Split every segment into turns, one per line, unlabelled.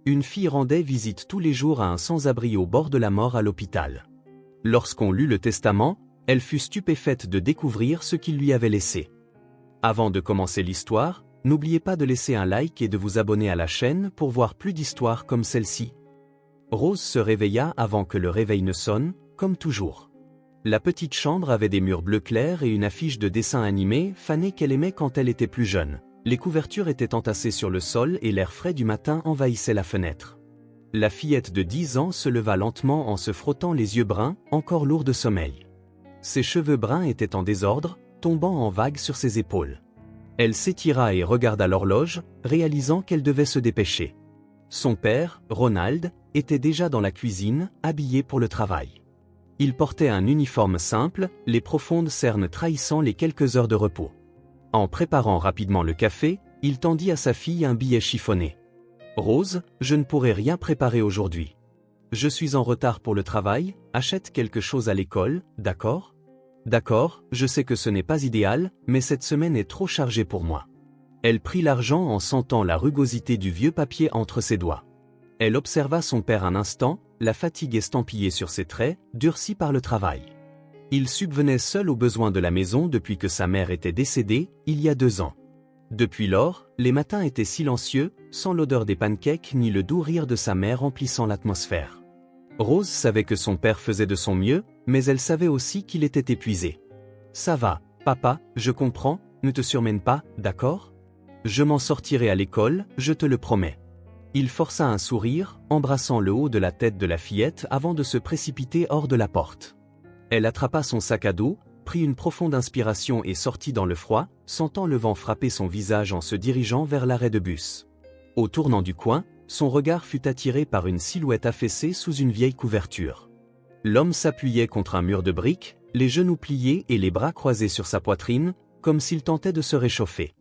Une fille rendait visite tous les jours à un sans-abri au bord de la mort à l'hôpital. Lorsqu'on lut le testament, elle fut stupéfaite de découvrir ce qu'il lui avait laissé. Avant de commencer l'histoire, n'oubliez pas de laisser un like et de vous abonner à la chaîne pour voir plus d'histoires comme celle-ci. Rose se réveilla avant que le réveil ne sonne, comme toujours. La petite chambre avait des murs bleu clair et une affiche de dessin animé fanée qu'elle aimait quand elle était plus jeune. Les couvertures étaient entassées sur le sol et l'air frais du matin envahissait la fenêtre. La fillette de 10 ans se leva lentement en se frottant les yeux bruns, encore lourds de sommeil. Ses cheveux bruns étaient en désordre, tombant en vagues sur ses épaules. Elle s'étira et regarda l'horloge, réalisant qu'elle devait se dépêcher. Son père, Ronald, était déjà dans la cuisine, habillé pour le travail. Il portait un uniforme simple, les profondes cernes trahissant les quelques heures de repos. En préparant rapidement le café, il tendit à sa fille un billet chiffonné. « Rose, je ne pourrai rien préparer aujourd'hui. Je suis en retard pour le travail, achète quelque chose à l'école, d'accord ? D'accord, je sais que ce n'est pas idéal, mais cette semaine est trop chargée pour moi. » Elle prit l'argent en sentant la rugosité du vieux papier entre ses doigts. Elle observa son père un instant, la fatigue estampillée sur ses traits, durcis par le travail. Il subvenait seul aux besoins de la maison depuis que sa mère était décédée, il y a 2 ans. Depuis lors, les matins étaient silencieux, sans l'odeur des pancakes ni le doux rire de sa mère emplissant l'atmosphère. Rose savait que son père faisait de son mieux, mais elle savait aussi qu'il était épuisé. « Ça va, papa, je comprends, ne te surmène pas, d'accord ? Je m'en sortirai à l'école, je te le promets. » Il força un sourire, embrassant le haut de la tête de la fillette avant de se précipiter hors de la porte. Elle attrapa son sac à dos, prit une profonde inspiration et sortit dans le froid, sentant le vent frapper son visage en se dirigeant vers l'arrêt de bus. Au tournant du coin, son regard fut attiré par une silhouette affaissée sous une vieille couverture. L'homme s'appuyait contre un mur de briques, les genoux pliés et les bras croisés sur sa poitrine, comme s'il tentait de se réchauffer.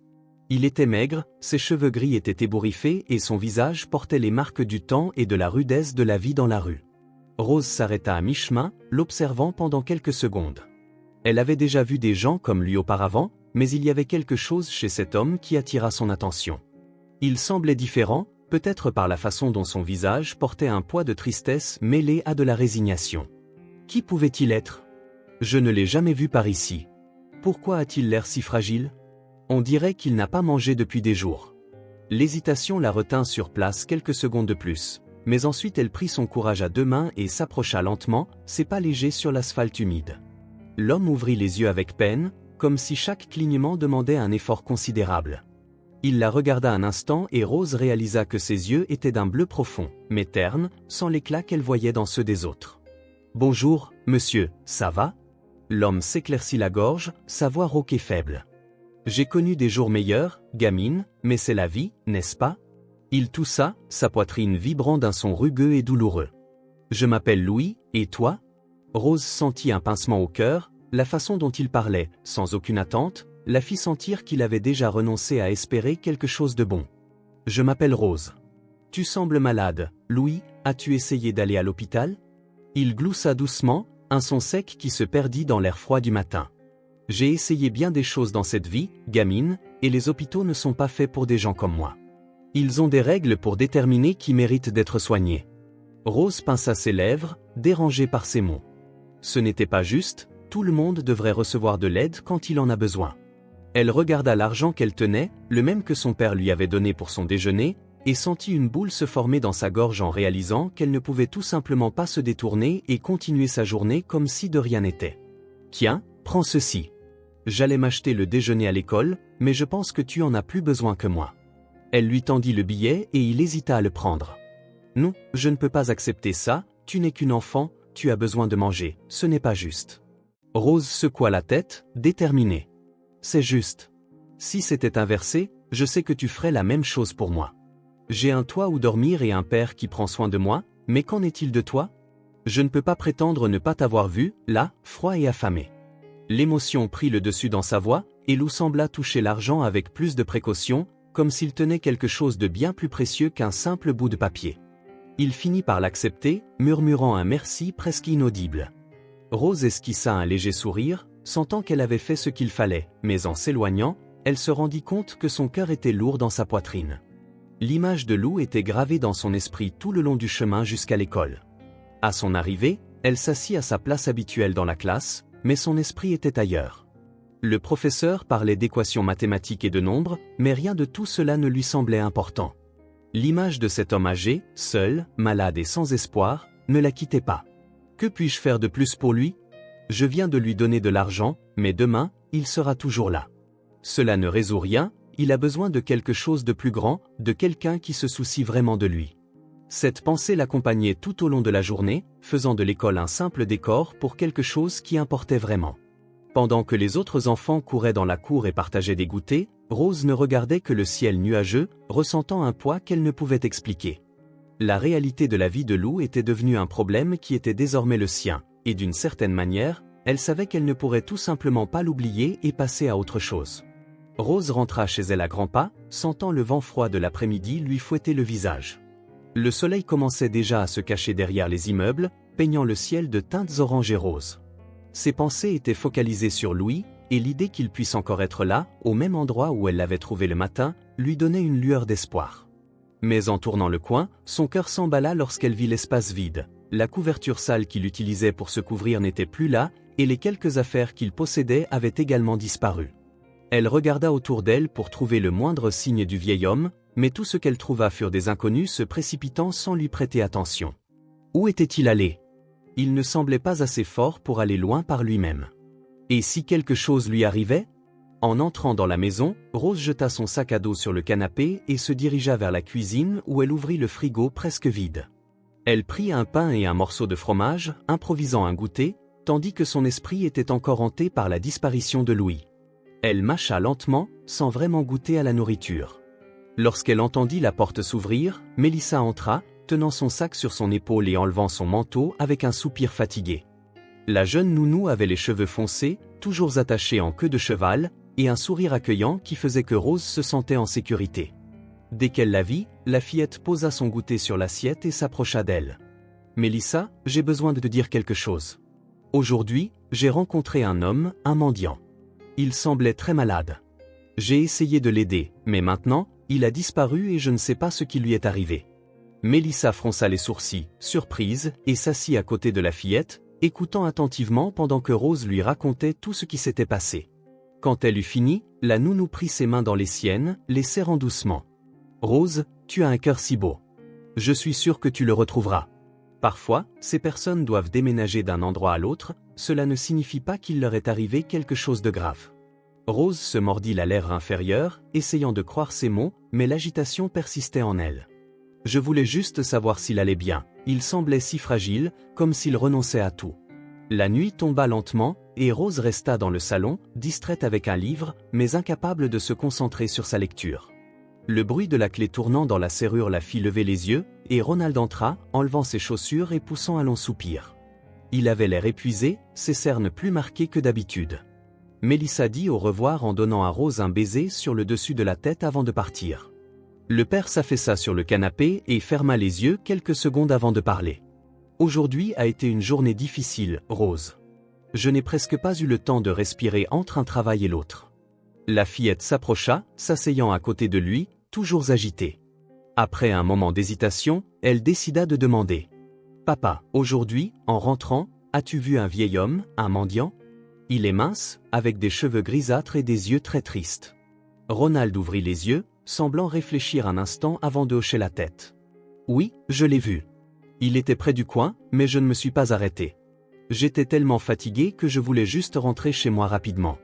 Il était maigre, ses cheveux gris étaient ébouriffés et son visage portait les marques du temps et de la rudesse de la vie dans la rue. Rose s'arrêta à mi-chemin, l'observant pendant quelques secondes. Elle avait déjà vu des gens comme lui auparavant, mais il y avait quelque chose chez cet homme qui attira son attention. Il semblait différent, peut-être par la façon dont son visage portait un poids de tristesse mêlé à de la résignation. Qui pouvait-il être ? Je ne l'ai jamais vu par ici. Pourquoi a-t-il l'air si fragile ? On dirait qu'il n'a pas mangé depuis des jours. L'hésitation la retint sur place quelques secondes de plus, mais ensuite elle prit son courage à 2 mains et s'approcha lentement, ses pas légers sur l'asphalte humide. L'homme ouvrit les yeux avec peine, comme si chaque clignement demandait un effort considérable. Il la regarda un instant et Rose réalisa que ses yeux étaient d'un bleu profond, mais terne, sans l'éclat qu'elle voyait dans ceux des autres. « Bonjour, monsieur, ça va ?» L'homme s'éclaircit la gorge, sa voix rauque et faible. « J'ai connu des jours meilleurs, gamine, mais c'est la vie, n'est-ce pas ?» Il toussa, sa poitrine vibrant d'un son rugueux et douloureux. « Je m'appelle Louis, et toi ?» Rose sentit un pincement au cœur, la façon dont il parlait, sans aucune attente, la fit sentir qu'il avait déjà renoncé à espérer quelque chose de bon. « Je m'appelle Rose. »« Tu sembles malade, Louis, as-tu essayé d'aller à l'hôpital ?» Il gloussa doucement, un son sec qui se perdit dans l'air froid du matin. « J'ai essayé bien des choses dans cette vie, gamine, et les hôpitaux ne sont pas faits pour des gens comme moi. Ils ont des règles pour déterminer qui mérite d'être soigné. » Rose pinça ses lèvres, dérangée par ces mots. Ce n'était pas juste, tout le monde devrait recevoir de l'aide quand il en a besoin. Elle regarda l'argent qu'elle tenait, le même que son père lui avait donné pour son déjeuner, et sentit une boule se former dans sa gorge en réalisant qu'elle ne pouvait tout simplement pas se détourner et continuer sa journée comme si de rien n'était. « Tiens, prends ceci. J'allais m'acheter le déjeuner à l'école, mais je pense que tu en as plus besoin que moi. » Elle lui tendit le billet et il hésita à le prendre. « Non, je ne peux pas accepter ça, tu n'es qu'une enfant, tu as besoin de manger, ce n'est pas juste. » Rose secoua la tête, déterminée. « C'est juste. Si c'était inversé, je sais que tu ferais la même chose pour moi. J'ai un toit où dormir et un père qui prend soin de moi, mais qu'en est-il de toi ? Je ne peux pas prétendre ne pas t'avoir vu, là, froid et affamé. » L'émotion prit le dessus dans sa voix, et Lou sembla toucher l'argent avec plus de précaution, comme s'il tenait quelque chose de bien plus précieux qu'un simple bout de papier. Il finit par l'accepter, murmurant un merci presque inaudible. Rose esquissa un léger sourire, sentant qu'elle avait fait ce qu'il fallait, mais en s'éloignant, elle se rendit compte que son cœur était lourd dans sa poitrine. L'image de Lou était gravée dans son esprit tout le long du chemin jusqu'à l'école. À son arrivée, elle s'assit à sa place habituelle dans la classe, mais son esprit était ailleurs. Le professeur parlait d'équations mathématiques et de nombres, mais rien de tout cela ne lui semblait important. L'image de cet homme âgé, seul, malade et sans espoir, ne la quittait pas. Que puis-je faire de plus pour lui? Je viens de lui donner de l'argent, mais demain, il sera toujours là. Cela ne résout rien, il a besoin de quelque chose de plus grand, de quelqu'un qui se soucie vraiment de lui. Cette pensée l'accompagnait tout au long de la journée, faisant de l'école un simple décor pour quelque chose qui importait vraiment. Pendant que les autres enfants couraient dans la cour et partageaient des goûters, Rose ne regardait que le ciel nuageux, ressentant un poids qu'elle ne pouvait expliquer. La réalité de la vie de Lou était devenue un problème qui était désormais le sien, et d'une certaine manière, elle savait qu'elle ne pourrait tout simplement pas l'oublier et passer à autre chose. Rose rentra chez elle à grands pas, sentant le vent froid de l'après-midi lui fouetter le visage. Le soleil commençait déjà à se cacher derrière les immeubles, peignant le ciel de teintes orange et roses. Ses pensées étaient focalisées sur Louis, et l'idée qu'il puisse encore être là, au même endroit où elle l'avait trouvé le matin, lui donnait une lueur d'espoir. Mais en tournant le coin, son cœur s'emballa lorsqu'elle vit l'espace vide. La couverture sale qu'il utilisait pour se couvrir n'était plus là, et les quelques affaires qu'il possédait avaient également disparu. Elle regarda autour d'elle pour trouver le moindre signe du vieil homme, mais tout ce qu'elle trouva furent des inconnus se précipitant sans lui prêter attention. Où était-il allé? Il ne semblait pas assez fort pour aller loin par lui-même. Et si quelque chose lui arrivait? En entrant dans la maison, Rose jeta son sac à dos sur le canapé et se dirigea vers la cuisine où elle ouvrit le frigo presque vide. Elle prit un pain et un morceau de fromage, improvisant un goûter, tandis que son esprit était encore hanté par la disparition de Louis. Elle mâcha lentement, sans vraiment goûter à la nourriture. Lorsqu'elle entendit la porte s'ouvrir, Mélissa entra, tenant son sac sur son épaule et enlevant son manteau avec un soupir fatigué. La jeune nounou avait les cheveux foncés, toujours attachés en queue de cheval, et un sourire accueillant qui faisait que Rose se sentait en sécurité. Dès qu'elle la vit, la fillette posa son goûter sur l'assiette et s'approcha d'elle. « Mélissa, j'ai besoin de te dire quelque chose. Aujourd'hui, j'ai rencontré un homme, un mendiant. Il semblait très malade. J'ai essayé de l'aider, mais maintenant, il a disparu et je ne sais pas ce qui lui est arrivé. » Mélissa fronça les sourcils, surprise, et s'assit à côté de la fillette, écoutant attentivement pendant que Rose lui racontait tout ce qui s'était passé. Quand elle eut fini, la nounou prit ses mains dans les siennes, les serrant doucement. « Rose, tu as un cœur si beau. Je suis sûre que tu le retrouveras. Parfois, ces personnes doivent déménager d'un endroit à l'autre, cela ne signifie pas qu'il leur est arrivé quelque chose de grave. » Rose se mordit la lèvre inférieure, essayant de croire ses mots, mais l'agitation persistait en elle. « Je voulais juste savoir s'il allait bien, il semblait si fragile, comme s'il renonçait à tout. » La nuit tomba lentement, et Rose resta dans le salon, distraite avec un livre, mais incapable de se concentrer sur sa lecture. Le bruit de la clé tournant dans la serrure la fit lever les yeux, et Ronald entra, enlevant ses chaussures et poussant un long soupir. Il avait l'air épuisé, ses cernes plus marquées que d'habitude. Mélissa dit au revoir en donnant à Rose un baiser sur le dessus de la tête avant de partir. Le père s'affaissa sur le canapé et ferma les yeux quelques secondes avant de parler. « Aujourd'hui a été une journée difficile, Rose. Je n'ai presque pas eu le temps de respirer entre un travail et l'autre. » La fillette s'approcha, s'asseyant à côté de lui, toujours agitée. Après un moment d'hésitation, elle décida de demander. « Papa, aujourd'hui, en rentrant, as-tu vu un vieil homme, un mendiant? Il est mince, avec des cheveux grisâtres et des yeux très tristes. » Ronald ouvrit les yeux, semblant réfléchir un instant avant de hocher la tête. « Oui, je l'ai vu. Il était près du coin, mais je ne me suis pas arrêté. J'étais tellement fatigué que je voulais juste rentrer chez moi rapidement. »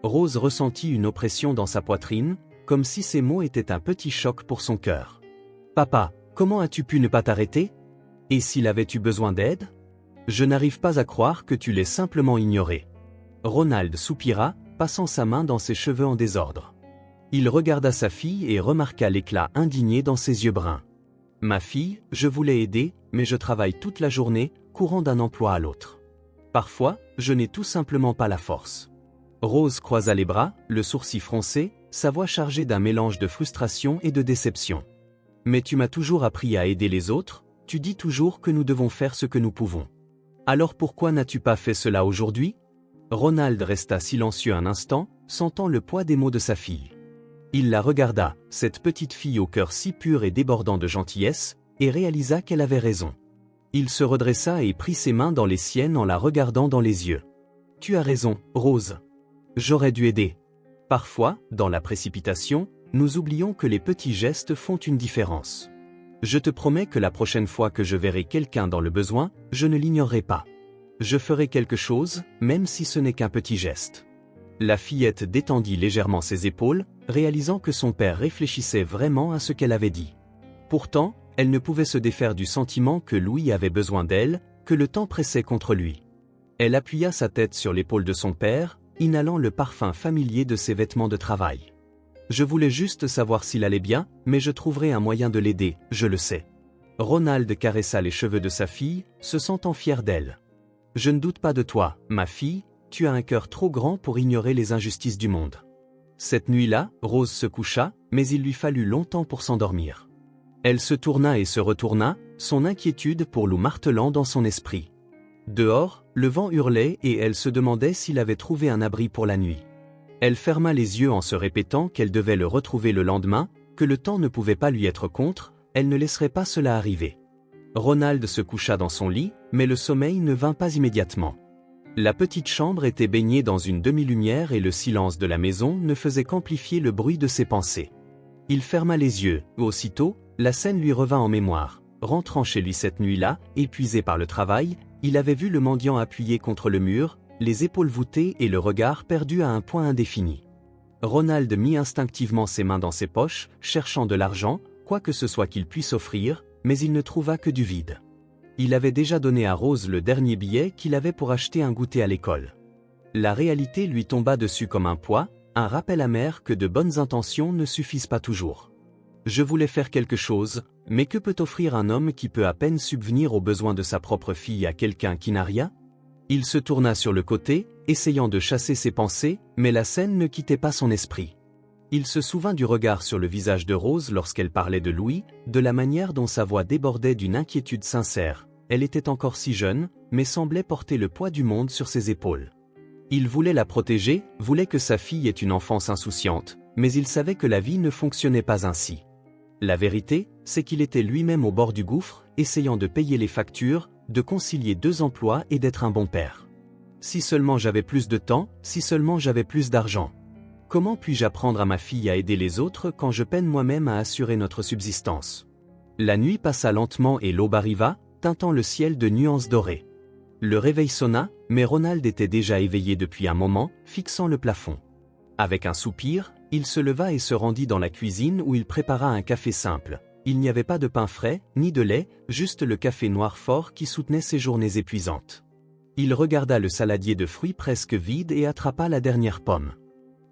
Rose ressentit une oppression dans sa poitrine, comme si ces mots étaient un petit choc pour son cœur. « Papa, comment as-tu pu ne pas t'arrêter? Et s'il avait eu besoin d'aide? Je n'arrive pas à croire que tu l'aies simplement ignoré. » Ronald soupira, passant sa main dans ses cheveux en désordre. Il regarda sa fille et remarqua l'éclat indigné dans ses yeux bruns. « Ma fille, je voulais aider, mais je travaille toute la journée, courant d'un emploi à l'autre. Parfois, je n'ai tout simplement pas la force. » Rose croisa les bras, le sourcil froncé, sa voix chargée d'un mélange de frustration et de déception. « Mais tu m'as toujours appris à aider les autres, tu dis toujours que nous devons faire ce que nous pouvons. Alors pourquoi n'as-tu pas fait cela aujourd'hui? » Ronald resta silencieux un instant, sentant le poids des mots de sa fille. « Il la regarda, cette petite fille au cœur si pur et débordant de gentillesse, et réalisa qu'elle avait raison. Il se redressa et prit ses mains dans les siennes en la regardant dans les yeux. « Tu as raison, Rose. J'aurais dû aider. » Parfois, dans la précipitation, nous oublions que les petits gestes font une différence. Je te promets que la prochaine fois que je verrai quelqu'un dans le besoin, je ne l'ignorerai pas. Je ferai quelque chose, même si ce n'est qu'un petit geste. La fillette détendit légèrement ses épaules, réalisant que son père réfléchissait vraiment à ce qu'elle avait dit. Pourtant, elle ne pouvait se défaire du sentiment que Louis avait besoin d'elle, que le temps pressait contre lui. Elle appuya sa tête sur l'épaule de son père, inhalant le parfum familier de ses vêtements de travail. Je voulais juste savoir s'il allait bien, mais je trouverai un moyen de l'aider, je le sais. Ronald caressa les cheveux de sa fille, se sentant fier d'elle. Je ne doute pas de toi, ma fille, tu as un cœur trop grand pour ignorer les injustices du monde. Cette nuit-là, Rose se coucha, mais il lui fallut longtemps pour s'endormir. Elle se tourna et se retourna, son inquiétude pour Lou martelant dans son esprit. Dehors, le vent hurlait et elle se demandait s'il avait trouvé un abri pour la nuit. Elle ferma les yeux en se répétant qu'elle devait le retrouver le lendemain, que le temps ne pouvait pas lui être contre, elle ne laisserait pas cela arriver. Ronald se coucha dans son lit, mais le sommeil ne vint pas immédiatement. La petite chambre était baignée dans une demi-lumière et le silence de la maison ne faisait qu'amplifier le bruit de ses pensées. Il ferma les yeux, aussitôt, la scène lui revint en mémoire. Rentrant chez lui cette nuit-là, épuisé par le travail, il avait vu le mendiant appuyé contre le mur, les épaules voûtées et le regard perdu à un point indéfini. Ronald mit instinctivement ses mains dans ses poches, cherchant de l'argent, quoi que ce soit qu'il puisse offrir, mais il ne trouva que du vide. Il avait déjà donné à Rose le dernier billet qu'il avait pour acheter un goûter à l'école. La réalité lui tomba dessus comme un poids, un rappel amer que de bonnes intentions ne suffisent pas toujours. Je voulais faire quelque chose, mais que peut offrir un homme qui peut à peine subvenir aux besoins de sa propre fille à quelqu'un qui n'a rien? Il se tourna sur le côté, essayant de chasser ses pensées, mais la scène ne quittait pas son esprit. Il se souvint du regard sur le visage de Rose lorsqu'elle parlait de Louis, de la manière dont sa voix débordait d'une inquiétude sincère. Elle était encore si jeune, mais semblait porter le poids du monde sur ses épaules. Il voulait la protéger, voulait que sa fille ait une enfance insouciante, mais il savait que la vie ne fonctionnait pas ainsi. La vérité, c'est qu'il était lui-même au bord du gouffre, essayant de payer les factures, de concilier 2 emplois et d'être un bon père. Si seulement j'avais plus de temps, si seulement j'avais plus d'argent. Comment puis-je apprendre à ma fille à aider les autres quand je peine moi-même à assurer notre subsistance? La nuit passa lentement et l'aube arriva, teintant le ciel de nuances dorées. Le réveil sonna, mais Ronald était déjà éveillé depuis un moment, fixant le plafond. Avec un soupir, il se leva et se rendit dans la cuisine où il prépara un café simple. Il n'y avait pas de pain frais, ni de lait, juste le café noir fort qui soutenait ses journées épuisantes. Il regarda le saladier de fruits presque vide et attrapa la dernière pomme.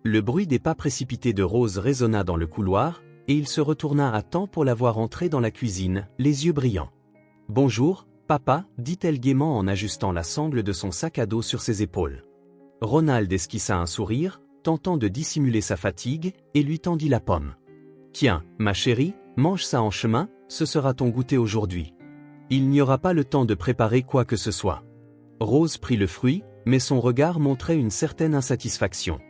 Le bruit des pas précipités de Rose résonna dans le couloir, et il se retourna à temps pour la voir entrer dans la cuisine, les yeux brillants. « Bonjour, papa » dit-elle gaiement en ajustant la sangle de son sac à dos sur ses épaules. Ronald esquissa un sourire, tentant de dissimuler sa fatigue, et lui tendit la pomme. « Tiens, ma chérie, mange ça en chemin, ce sera ton goûter aujourd'hui. Il n'y aura pas le temps de préparer quoi que ce soit. » Rose prit le fruit, mais son regard montrait une certaine insatisfaction.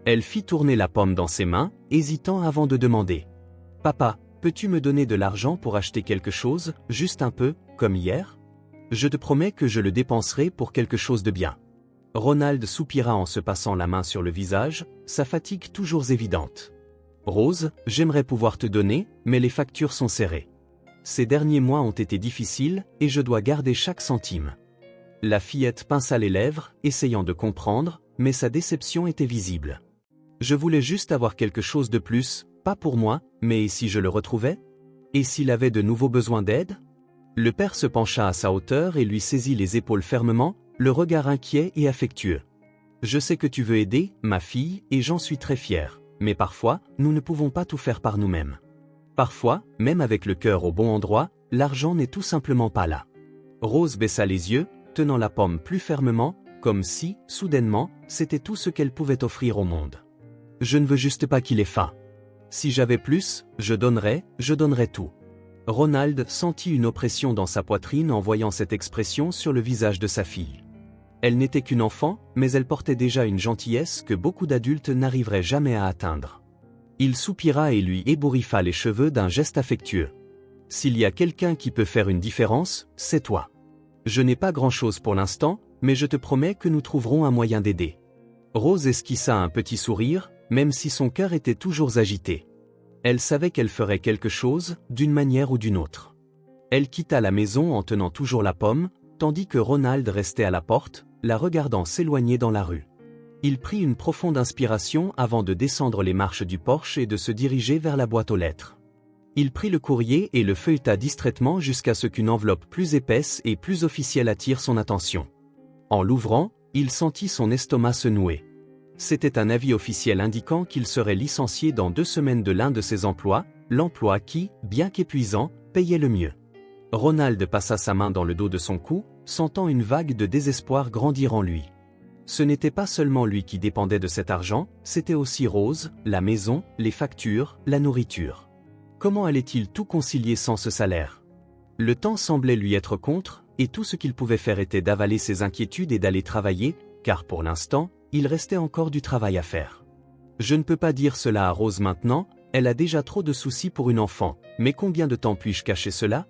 Elle fit tourner la pomme dans ses mains, hésitant avant de demander. « Papa, peux-tu me donner de l'argent pour acheter quelque chose, juste un peu, comme hier? Je te promets que je le dépenserai pour quelque chose de bien. » Ronald soupira en se passant la main sur le visage, sa fatigue toujours évidente. « Rose, j'aimerais pouvoir te donner, mais les factures sont serrées. Ces derniers mois ont été difficiles, et je dois garder chaque centime. » La fillette pinça les lèvres, essayant de comprendre, mais sa déception était visible. « Je voulais juste avoir quelque chose de plus, pas pour moi, mais si je le retrouvais? Et s'il avait de nouveaux besoins d'aide ?» Le père se pencha à sa hauteur et lui saisit les épaules fermement, le regard inquiet et affectueux. « Je sais que tu veux aider, ma fille, et j'en suis très fier, mais parfois, nous ne pouvons pas tout faire par nous-mêmes. Parfois, même avec le cœur au bon endroit, l'argent n'est tout simplement pas là. » Rose baissa les yeux, tenant la pomme plus fermement, comme si, soudainement, c'était tout ce qu'elle pouvait offrir au monde. « Je ne veux juste pas qu'il ait faim. Si j'avais plus, je donnerais tout. » Ronald sentit une oppression dans sa poitrine en voyant cette expression sur le visage de sa fille. Elle n'était qu'une enfant, mais elle portait déjà une gentillesse que beaucoup d'adultes n'arriveraient jamais à atteindre. Il soupira et lui ébouriffa les cheveux d'un geste affectueux. S'il y a quelqu'un qui peut faire une différence, c'est toi. Je n'ai pas grand-chose pour l'instant, mais je te promets que nous trouverons un moyen d'aider. Rose esquissa un petit sourire, même si son cœur était toujours agité. Elle savait qu'elle ferait quelque chose, d'une manière ou d'une autre. Elle quitta la maison en tenant toujours la pomme, tandis que Ronald restait à la porte, la regardant s'éloigner dans la rue. Il prit une profonde inspiration avant de descendre les marches du porche et de se diriger vers la boîte aux lettres. Il prit le courrier et le feuilleta distraitement jusqu'à ce qu'une enveloppe plus épaisse et plus officielle attire son attention. En l'ouvrant, il sentit son estomac se nouer. C'était un avis officiel indiquant qu'il serait licencié dans 2 semaines de l'un de ses emplois, l'emploi qui, bien qu'épuisant, payait le mieux. Ronald passa sa main dans le dos de son cou, sentant une vague de désespoir grandir en lui. Ce n'était pas seulement lui qui dépendait de cet argent, c'était aussi Rose, la maison, les factures, la nourriture. Comment allait-il tout concilier sans ce salaire? Le temps semblait lui être contre, et tout ce qu'il pouvait faire était d'avaler ses inquiétudes et d'aller travailler, car pour l'instant, il restait encore du travail à faire. Je ne peux pas dire cela à Rose maintenant, elle a déjà trop de soucis pour une enfant, mais combien de temps puis-je cacher cela?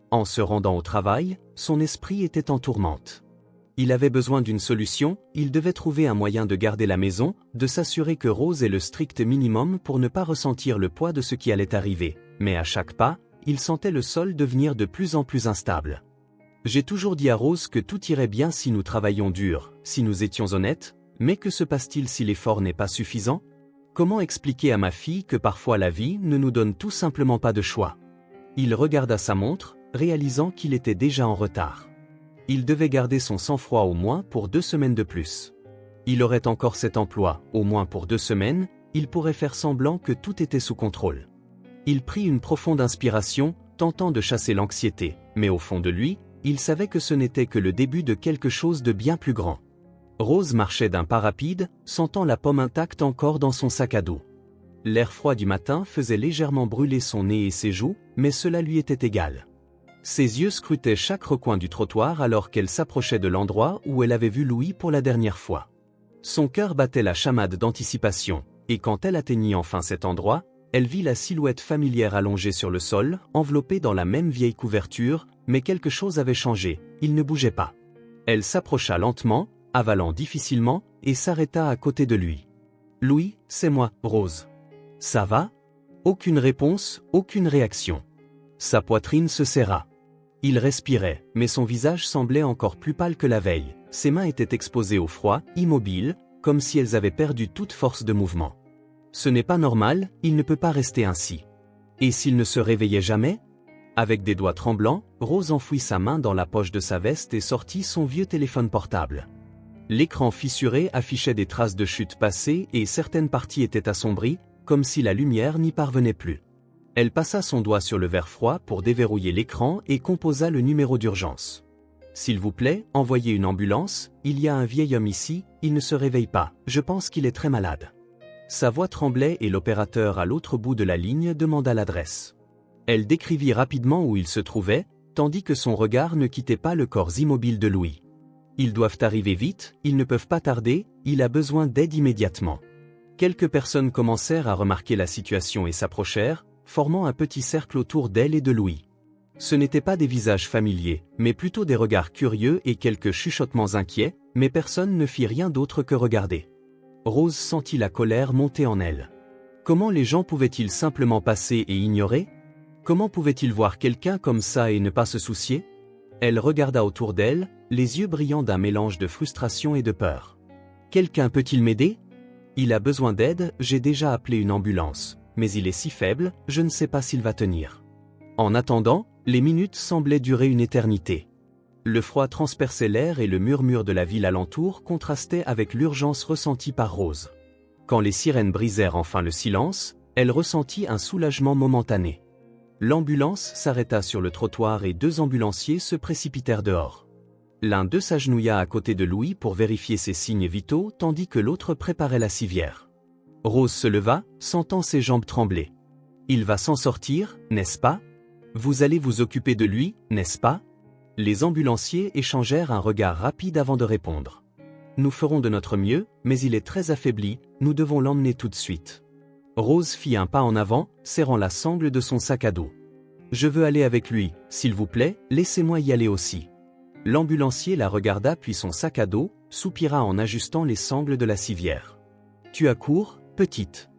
En se rendant au travail, son esprit était en tourmente. Il avait besoin d'une solution, il devait trouver un moyen de garder la maison, de s'assurer que Rose ait le strict minimum pour ne pas ressentir le poids de ce qui allait arriver, mais à chaque pas, il sentait le sol devenir de plus en plus instable. J'ai toujours dit à Rose que tout irait bien si nous travaillions dur, si nous étions honnêtes, mais que se passe-t-il si l'effort n'est pas suffisant? Comment expliquer à ma fille que parfois la vie ne nous donne tout simplement pas de choix? Il regarda sa montre, réalisant qu'il était déjà en retard. Il devait garder son sang-froid au moins pour 2 semaines de plus. Il aurait encore cet emploi, au moins pour 2 semaines, il pourrait faire semblant que tout était sous contrôle. Il prit une profonde inspiration, tentant de chasser l'anxiété, mais au fond de lui, il savait que ce n'était que le début de quelque chose de bien plus grand. Rose marchait d'un pas rapide, sentant la pomme intacte encore dans son sac à dos. L'air froid du matin faisait légèrement brûler son nez et ses joues, mais cela lui était égal. Ses yeux scrutaient chaque recoin du trottoir alors qu'elle s'approchait de l'endroit où elle avait vu Louis pour la dernière fois. Son cœur battait la chamade d'anticipation, et quand elle atteignit enfin cet endroit, elle vit la silhouette familière allongée sur le sol, enveloppée dans la même vieille couverture, mais quelque chose avait changé, il ne bougeait pas. Elle s'approcha lentement, avalant difficilement, et s'arrêta à côté de lui. « Louis, c'est moi, Rose. Ça va ?» Aucune réponse, aucune réaction. Sa poitrine se serra. Il respirait, mais son visage semblait encore plus pâle que la veille. Ses mains étaient exposées au froid, immobiles, comme si elles avaient perdu toute force de mouvement. Ce n'est pas normal, il ne peut pas rester ainsi. Et s'il ne se réveillait jamais? Avec des doigts tremblants, Rose enfouit sa main dans la poche de sa veste et sortit son vieux téléphone portable. L'écran fissuré affichait des traces de chute passées et certaines parties étaient assombries, comme si la lumière n'y parvenait plus. Elle passa son doigt sur le verre froid pour déverrouiller l'écran et composa le numéro d'urgence. « S'il vous plaît, envoyez une ambulance, il y a un vieil homme ici, il ne se réveille pas, je pense qu'il est très malade. » Sa voix tremblait et l'opérateur à l'autre bout de la ligne demanda l'adresse. Elle décrivit rapidement où il se trouvait, tandis que son regard ne quittait pas le corps immobile de Louis. « Ils doivent arriver vite, ils ne peuvent pas tarder, il a besoin d'aide immédiatement. » Quelques personnes commencèrent à remarquer la situation et s'approchèrent, formant un petit cercle autour d'elle et de Louis. Ce n'étaient pas des visages familiers, mais plutôt des regards curieux et quelques chuchotements inquiets, mais personne ne fit rien d'autre que regarder. Rose sentit la colère monter en elle. Comment les gens pouvaient-ils simplement passer et ignorer? Comment pouvaient-ils voir quelqu'un comme ça et ne pas se soucier? Elle regarda autour d'elle, les yeux brillants d'un mélange de frustration et de peur. Quelqu'un peut-il m'aider? Il a besoin d'aide, j'ai déjà appelé une ambulance, mais il est si faible, je ne sais pas s'il va tenir. En attendant, les minutes semblaient durer une éternité. Le froid transperçait l'air et le murmure de la ville alentour contrastait avec l'urgence ressentie par Rose. Quand les sirènes brisèrent enfin le silence, elle ressentit un soulagement momentané. L'ambulance s'arrêta sur le trottoir et 2 ambulanciers se précipitèrent dehors. L'un d'eux s'agenouilla à côté de Louis pour vérifier ses signes vitaux tandis que l'autre préparait la civière. Rose se leva, sentant ses jambes trembler. « Il va s'en sortir, n'est-ce pas? Vous allez vous occuper de lui, n'est-ce pas ?» Les ambulanciers échangèrent un regard rapide avant de répondre. « Nous ferons de notre mieux, mais il est très affaibli, nous devons l'emmener tout de suite. » Rose fit un pas en avant, serrant la sangle de son sac à dos. « Je veux aller avec lui, s'il vous plaît, laissez-moi y aller aussi. » L'ambulancier la regarda puis son sac à dos, soupira en ajustant les sangles de la civière. « Tu accours, petite.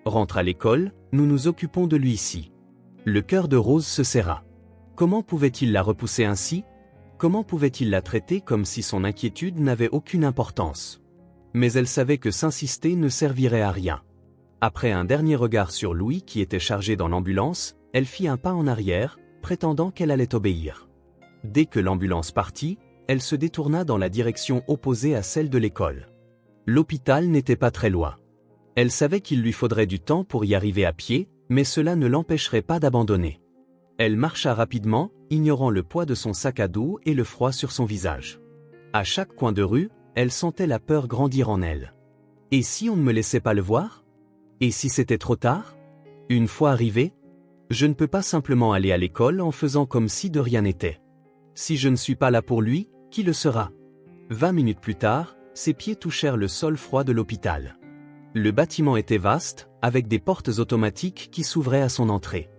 Rentre à l'école, nous nous occupons de lui ici. » Le cœur de Rose se serra. Comment pouvait-il la repousser ainsi? Comment pouvait-il la traiter comme si son inquiétude n'avait aucune importance? Mais elle savait que s'insister ne servirait à rien. Après un dernier regard sur Louis qui était chargé dans l'ambulance, elle fit un pas en arrière, prétendant qu'elle allait obéir. Dès que l'ambulance partit, elle se détourna dans la direction opposée à celle de l'école. L'hôpital n'était pas très loin. Elle savait qu'il lui faudrait du temps pour y arriver à pied, mais cela ne l'empêcherait pas d'abandonner. Elle marcha rapidement, ignorant le poids de son sac à dos et le froid sur son visage. À chaque coin de rue, elle sentait la peur grandir en elle. Et si on ne me laissait pas le voir? Et si c'était trop tard? Une fois arrivée? Je ne peux pas simplement aller à l'école en faisant comme si de rien n'était. Si je ne suis pas là pour lui, qui le sera? 20 minutes plus tard, ses pieds touchèrent le sol froid de l'hôpital. Le bâtiment était vaste, avec des portes automatiques qui s'ouvraient à son entrée.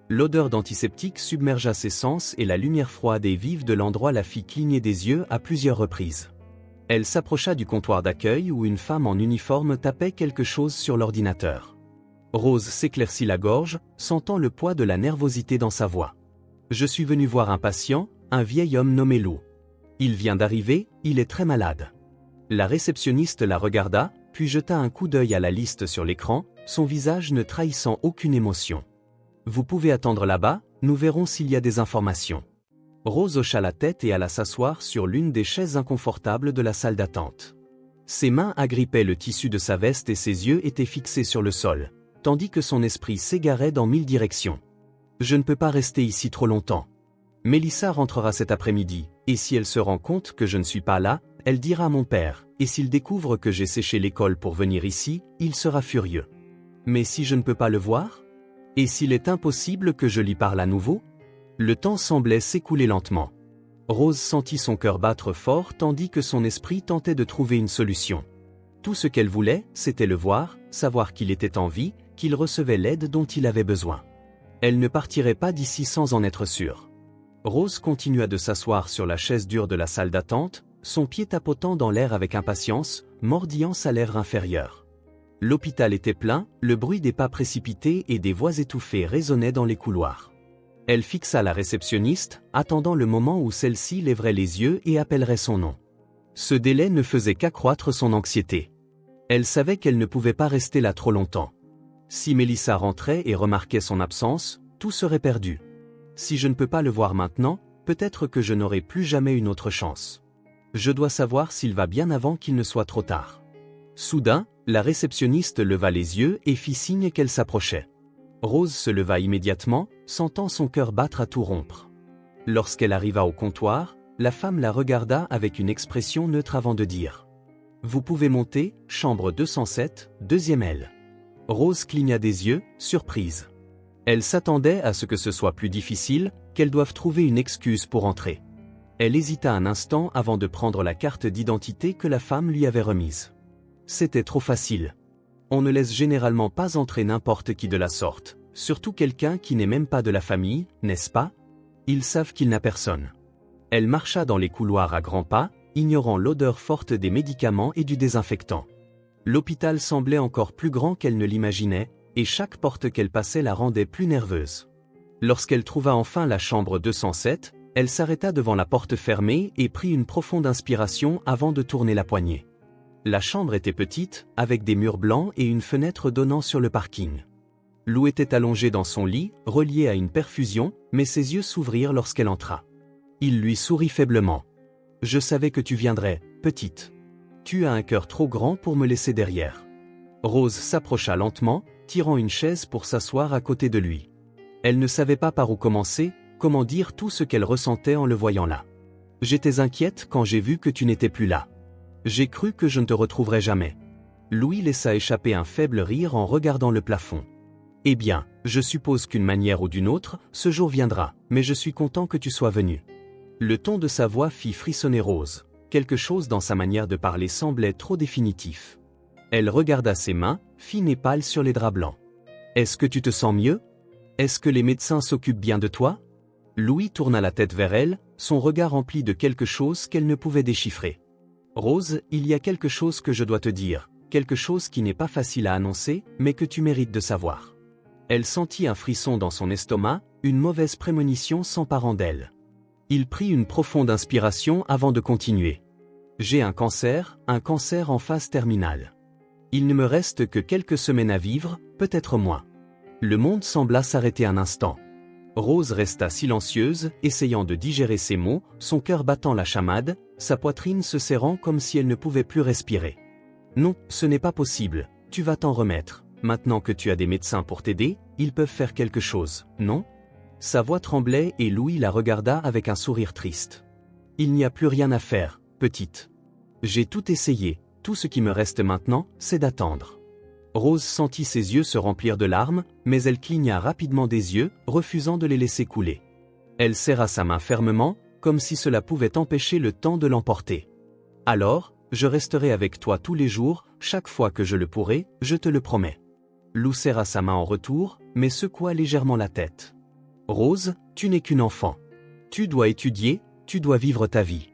L'odeur d'antiseptique submergea ses sens et la lumière froide et vive de l'endroit la fit cligner des yeux à plusieurs reprises. Elle s'approcha du comptoir d'accueil où une femme en uniforme tapait quelque chose sur l'ordinateur. Rose s'éclaircit la gorge, sentant le poids de la nervosité dans sa voix. « Je suis venu voir un patient, un vieil homme nommé Lou. Il vient d'arriver, il est très malade. » La réceptionniste la regarda, puis jeta un coup d'œil à la liste sur l'écran, son visage ne trahissant aucune émotion. « Vous pouvez attendre là-bas, nous verrons s'il y a des informations. » Rose hocha la tête et alla s'asseoir sur l'une des chaises inconfortables de la salle d'attente. Ses mains agrippaient le tissu de sa veste et ses yeux étaient fixés sur le sol, tandis que son esprit s'égarait dans 1000 directions. « Je ne peux pas rester ici trop longtemps. Mélissa rentrera cet après-midi, et si elle se rend compte que je ne suis pas là, elle dira à mon père, et s'il découvre que j'ai séché l'école pour venir ici, il sera furieux. Mais si je ne peux pas le voir? Et s'il est impossible que je lui parle à nouveau? » Le temps semblait s'écouler lentement. Rose sentit son cœur battre fort tandis que son esprit tentait de trouver une solution. Tout ce qu'elle voulait, c'était le voir, savoir qu'il était en vie, qu'il recevait l'aide dont il avait besoin. Elle ne partirait pas d'ici sans en être sûre. Rose continua de s'asseoir sur la chaise dure de la salle d'attente, son pied tapotant dans l'air avec impatience, mordillant sa lèvre inférieure. L'hôpital était plein, le bruit des pas précipités et des voix étouffées résonnait dans les couloirs. Elle fixa la réceptionniste, attendant le moment où celle-ci lèverait les yeux et appellerait son nom. Ce délai ne faisait qu'accroître son anxiété. Elle savait qu'elle ne pouvait pas rester là trop longtemps. Si Mélissa rentrait et remarquait son absence, tout serait perdu. Si je ne peux pas le voir maintenant, peut-être que je n'aurai plus jamais une autre chance. Je dois savoir s'il va bien avant qu'il ne soit trop tard. Soudain, la réceptionniste leva les yeux et fit signe qu'elle s'approchait. Rose se leva immédiatement, sentant son cœur battre à tout rompre. Lorsqu'elle arriva au comptoir, la femme la regarda avec une expression neutre avant de dire « Vous pouvez monter, chambre 207, deuxième aile. » Rose cligna des yeux, surprise. Elle s'attendait à ce que ce soit plus difficile, qu'elle doive trouver une excuse pour entrer. Elle hésita un instant avant de prendre la carte d'identité que la femme lui avait remise. C'était trop facile. On ne laisse généralement pas entrer n'importe qui de la sorte, surtout quelqu'un qui n'est même pas de la famille, n'est-ce pas? Ils savent qu'il n'a personne. Elle marcha dans les couloirs à grands pas, ignorant l'odeur forte des médicaments et du désinfectant. L'hôpital semblait encore plus grand qu'elle ne l'imaginait, et chaque porte qu'elle passait la rendait plus nerveuse. Lorsqu'elle trouva enfin la chambre 207, elle s'arrêta devant la porte fermée et prit une profonde inspiration avant de tourner la poignée. La chambre était petite, avec des murs blancs et une fenêtre donnant sur le parking. Lou était allongé dans son lit, relié à une perfusion, mais ses yeux s'ouvrirent lorsqu'elle entra. Il lui sourit faiblement. « Je savais que tu viendrais, petite. Tu as un cœur trop grand pour me laisser derrière. » Rose s'approcha lentement, tirant une chaise pour s'asseoir à côté de lui. Elle ne savait pas par où commencer, comment dire tout ce qu'elle ressentait en le voyant là. « J'étais inquiète quand j'ai vu que tu n'étais plus là. J'ai cru que je ne te retrouverais jamais. » Louis laissa échapper un faible rire en regardant le plafond. « Eh bien, je suppose qu'une manière ou d'une autre, ce jour viendra, mais je suis content que tu sois venu. » Le ton de sa voix fit frissonner Rose. Quelque chose dans sa manière de parler semblait trop définitif. Elle regarda ses mains, fines et pâles sur les draps blancs. Est-ce que tu te sens mieux? Est-ce que les médecins s'occupent bien de toi? Louis tourna la tête vers elle, son regard rempli de quelque chose qu'elle ne pouvait déchiffrer. Rose, il y a quelque chose que je dois te dire, quelque chose qui n'est pas facile à annoncer, mais que tu mérites de savoir. Elle sentit un frisson dans son estomac, une mauvaise prémonition s'emparant d'elle. Il prit une profonde inspiration avant de continuer. J'ai un cancer en phase terminale. Il ne me reste que quelques semaines à vivre, peut-être moins. Le monde sembla s'arrêter un instant. Rose resta silencieuse, essayant de digérer ses mots, son cœur battant la chamade, sa poitrine se serrant comme si elle ne pouvait plus respirer. Non, ce n'est pas possible, tu vas t'en remettre. Maintenant que tu as des médecins pour t'aider, ils peuvent faire quelque chose, non? Sa voix tremblait et Louis la regarda avec un sourire triste. Il n'y a plus rien à faire, petite. J'ai tout essayé, tout ce qui me reste maintenant, c'est d'attendre. Rose sentit ses yeux se remplir de larmes, mais elle cligna rapidement des yeux, refusant de les laisser couler. Elle serra sa main fermement, comme si cela pouvait empêcher le temps de l'emporter. Alors, je resterai avec toi tous les jours, chaque fois que je le pourrai, je te le promets. Lou serra sa main en retour, mais secoua légèrement la tête. Rose, tu n'es qu'une enfant. Tu dois étudier, tu dois vivre ta vie.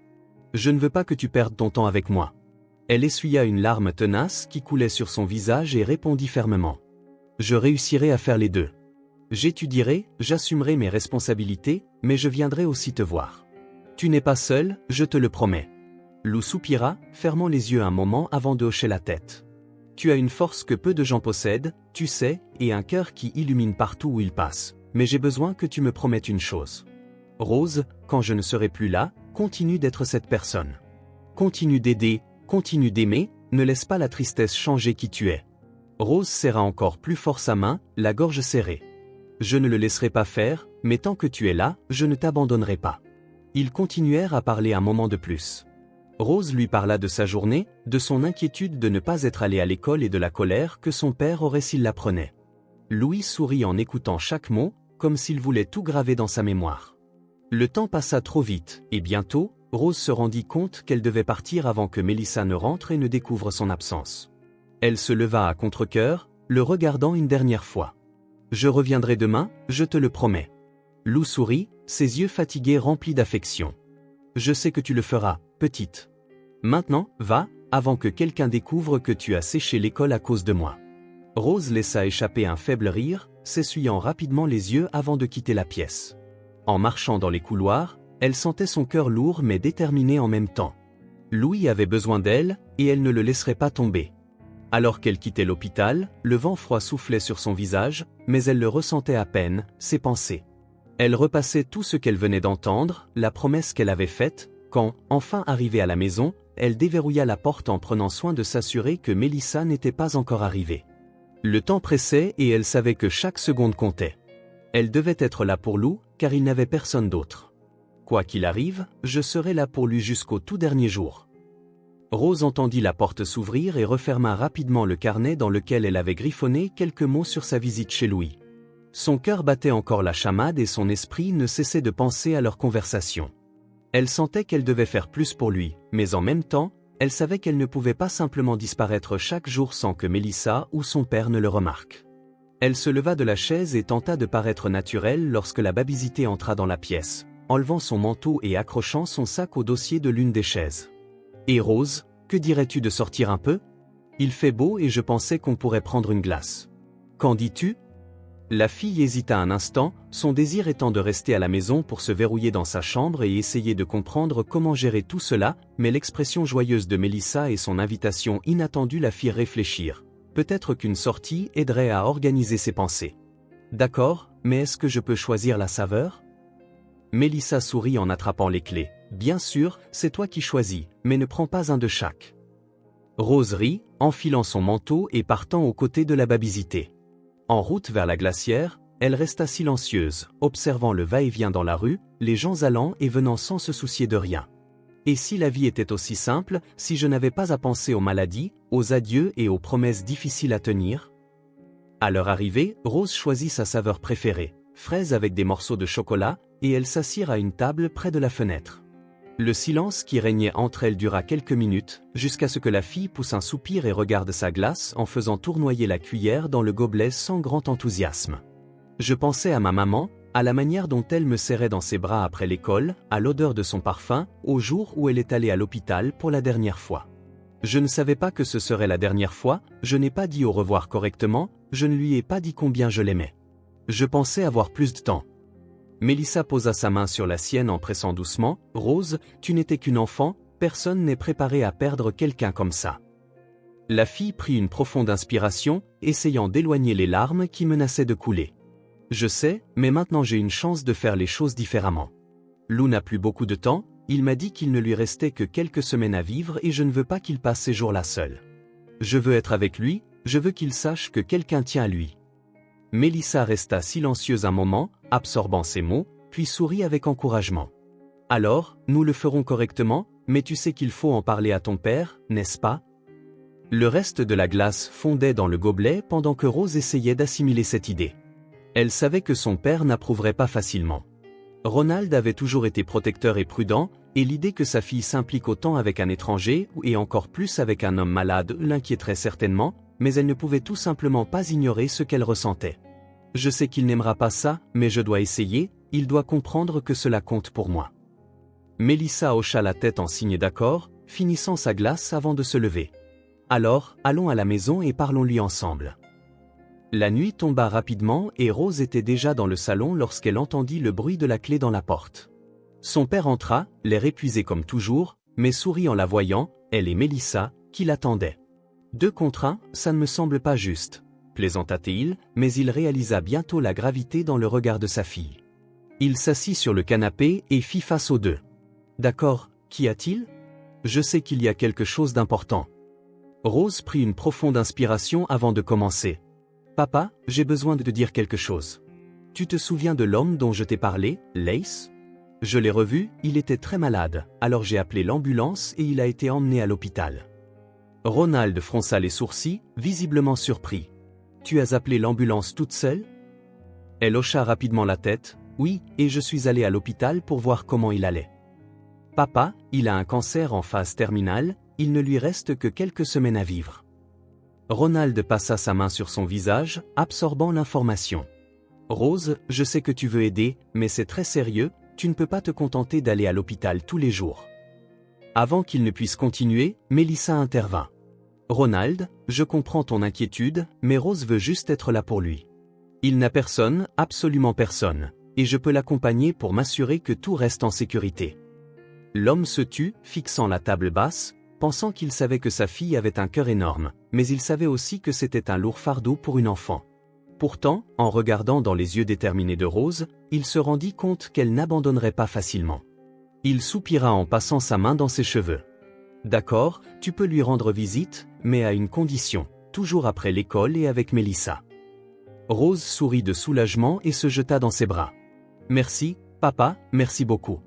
Je ne veux pas que tu perdes ton temps avec moi. Elle essuya une larme tenace qui coulait sur son visage et répondit fermement. Je réussirai à faire les deux. J'étudierai, j'assumerai mes responsabilités, mais je viendrai aussi te voir. Tu n'es pas seule, je te le promets. Lou soupira, fermant les yeux un moment avant de hocher la tête. Tu as une force que peu de gens possèdent, tu sais, et un cœur qui illumine partout où il passe. Mais j'ai besoin que tu me promettes une chose. Rose, quand je ne serai plus là, continue d'être cette personne. Continue d'aider, continue d'aimer, ne laisse pas la tristesse changer qui tu es. Rose serra encore plus fort sa main, la gorge serrée. Je ne le laisserai pas faire, mais tant que tu es là, je ne t'abandonnerai pas. Ils continuèrent à parler un moment de plus. Rose lui parla de sa journée, de son inquiétude de ne pas être allée à l'école et de la colère que son père aurait s'il l'apprenait. Louis sourit en écoutant chaque mot, comme s'il voulait tout graver dans sa mémoire. Le temps passa trop vite, et bientôt, Rose se rendit compte qu'elle devait partir avant que Mélissa ne rentre et ne découvre son absence. Elle se leva à contre-cœur, le regardant une dernière fois. « Je reviendrai demain, je te le promets. » Lou sourit, ses yeux fatigués remplis d'affection. « Je sais que tu le feras, petite. Maintenant, va, avant que quelqu'un découvre que tu as séché l'école à cause de moi. » Rose laissa échapper un faible rire, s'essuyant rapidement les yeux avant de quitter la pièce. En marchant dans les couloirs, elle sentait son cœur lourd mais déterminé en même temps. Louis avait besoin d'elle, et elle ne le laisserait pas tomber. Alors qu'elle quittait l'hôpital, le vent froid soufflait sur son visage, mais elle le ressentait à peine, ses pensées. Elle repassait tout ce qu'elle venait d'entendre, la promesse qu'elle avait faite, quand, enfin arrivée à la maison, elle déverrouilla la porte en prenant soin de s'assurer que Mélissa n'était pas encore arrivée. Le temps pressait et elle savait que chaque seconde comptait. Elle devait être là pour Lou, car il n'avait personne d'autre. Quoi qu'il arrive, je serai là pour lui jusqu'au tout dernier jour. Rose entendit la porte s'ouvrir et referma rapidement le carnet dans lequel elle avait griffonné quelques mots sur sa visite chez Louis. Son cœur battait encore la chamade et son esprit ne cessait de penser à leur conversation. Elle sentait qu'elle devait faire plus pour lui, mais en même temps, elle savait qu'elle ne pouvait pas simplement disparaître chaque jour sans que Mélissa ou son père ne le remarquent. Elle se leva de la chaise et tenta de paraître naturelle lorsque la babysité entra dans la pièce, enlevant son manteau et accrochant son sac au dossier de l'une des chaises. « Et Rose, que dirais-tu de sortir un peu? Il fait beau et je pensais qu'on pourrait prendre une glace. Qu'en dis-tu » La fille hésita un instant, son désir étant de rester à la maison pour se verrouiller dans sa chambre et essayer de comprendre comment gérer tout cela, mais l'expression joyeuse de Mélissa et son invitation inattendue la firent réfléchir. Peut-être qu'une sortie aiderait à organiser ses pensées. D'accord, mais est-ce que je peux choisir la saveur? Mélissa sourit en attrapant les clés. Bien sûr, c'est toi qui choisis, mais ne prends pas un de chaque. Rose rit, enfilant son manteau et partant aux côtés de la babysité. En route vers la glacière, elle resta silencieuse, observant le va-et-vient dans la rue, les gens allant et venant sans se soucier de rien. Et si la vie était aussi simple, si je n'avais pas à penser aux maladies, aux adieux et aux promesses difficiles à tenir? À leur arrivée, Rose choisit sa saveur préférée, fraise avec des morceaux de chocolat, et elles s'assirent à une table près de la fenêtre. Le silence qui régnait entre elles dura quelques minutes, jusqu'à ce que la fille pousse un soupir et regarde sa glace en faisant tournoyer la cuillère dans le gobelet sans grand enthousiasme. Je pensais à ma maman, à la manière dont elle me serrait dans ses bras après l'école, à l'odeur de son parfum, au jour où elle est allée à l'hôpital pour la dernière fois. Je ne savais pas que ce serait la dernière fois, je n'ai pas dit au revoir correctement, je ne lui ai pas dit combien je l'aimais. Je pensais avoir plus de temps. Mélissa posa sa main sur la sienne en pressant doucement. « Rose, tu n'étais qu'une enfant, personne n'est préparé à perdre quelqu'un comme ça. » La fille prit une profonde inspiration, essayant d'éloigner les larmes qui menaçaient de couler. « Je sais, mais maintenant j'ai une chance de faire les choses différemment. Lou n'a plus beaucoup de temps, il m'a dit qu'il ne lui restait que quelques semaines à vivre et je ne veux pas qu'il passe ces jours-là seul. Je veux être avec lui, je veux qu'il sache que quelqu'un tient à lui. » Mélissa resta silencieuse un moment, absorbant ces mots, puis sourit avec encouragement. « Alors, nous le ferons correctement, mais tu sais qu'il faut en parler à ton père, n'est-ce pas ?» Le reste de la glace fondait dans le gobelet pendant que Rose essayait d'assimiler cette idée. Elle savait que son père n'approuverait pas facilement. Ronald avait toujours été protecteur et prudent, et l'idée que sa fille s'implique autant avec un étranger, et encore plus avec un homme malade, l'inquiéterait certainement, mais elle ne pouvait tout simplement pas ignorer ce qu'elle ressentait. « Je sais qu'il n'aimera pas ça, mais je dois essayer, il doit comprendre que cela compte pour moi. » Mélissa hocha la tête en signe d'accord, finissant sa glace avant de se lever. « Alors, allons à la maison et parlons-lui ensemble. » La nuit tomba rapidement et Rose était déjà dans le salon lorsqu'elle entendit le bruit de la clé dans la porte. Son père entra, l'air épuisé comme toujours, mais sourit en la voyant, elle et Mélissa, qui l'attendaient. « 2 contre 1, ça ne me semble pas juste, » plaisanta-t-il, mais il réalisa bientôt la gravité dans le regard de sa fille. Il s'assit sur le canapé et fit face aux deux. « D'accord, qu'y a-t-il ? Je sais qu'il y a quelque chose d'important. » Rose prit une profonde inspiration avant de commencer. « Papa, j'ai besoin de te dire quelque chose. Tu te souviens de l'homme dont je t'ai parlé, Lace ? Je l'ai revu, il était très malade, alors j'ai appelé l'ambulance et il a été emmené à l'hôpital. » Ronald fronça les sourcils, visiblement surpris. « Tu as appelé l'ambulance toute seule ? » Elle hocha rapidement la tête. « Oui, et je suis allé à l'hôpital pour voir comment il allait. »« Papa, il a un cancer en phase terminale, il ne lui reste que quelques semaines à vivre. » Ronald passa sa main sur son visage, absorbant l'information. « Rose, je sais que tu veux aider, mais c'est très sérieux, tu ne peux pas te contenter d'aller à l'hôpital tous les jours. » Avant qu'il ne puisse continuer, Mélissa intervint. « Ronald, je comprends ton inquiétude, mais Rose veut juste être là pour lui. Il n'a personne, absolument personne, et je peux l'accompagner pour m'assurer que tout reste en sécurité. » L'homme se tut, fixant la table basse, pensant qu'il savait que sa fille avait un cœur énorme, mais il savait aussi que c'était un lourd fardeau pour une enfant. Pourtant, en regardant dans les yeux déterminés de Rose, il se rendit compte qu'elle n'abandonnerait pas facilement. Il soupira en passant sa main dans ses cheveux. « D'accord, tu peux lui rendre visite, mais à une condition, toujours après l'école et avec Mélissa. » Rose sourit de soulagement et se jeta dans ses bras. « Merci, papa, merci beaucoup. »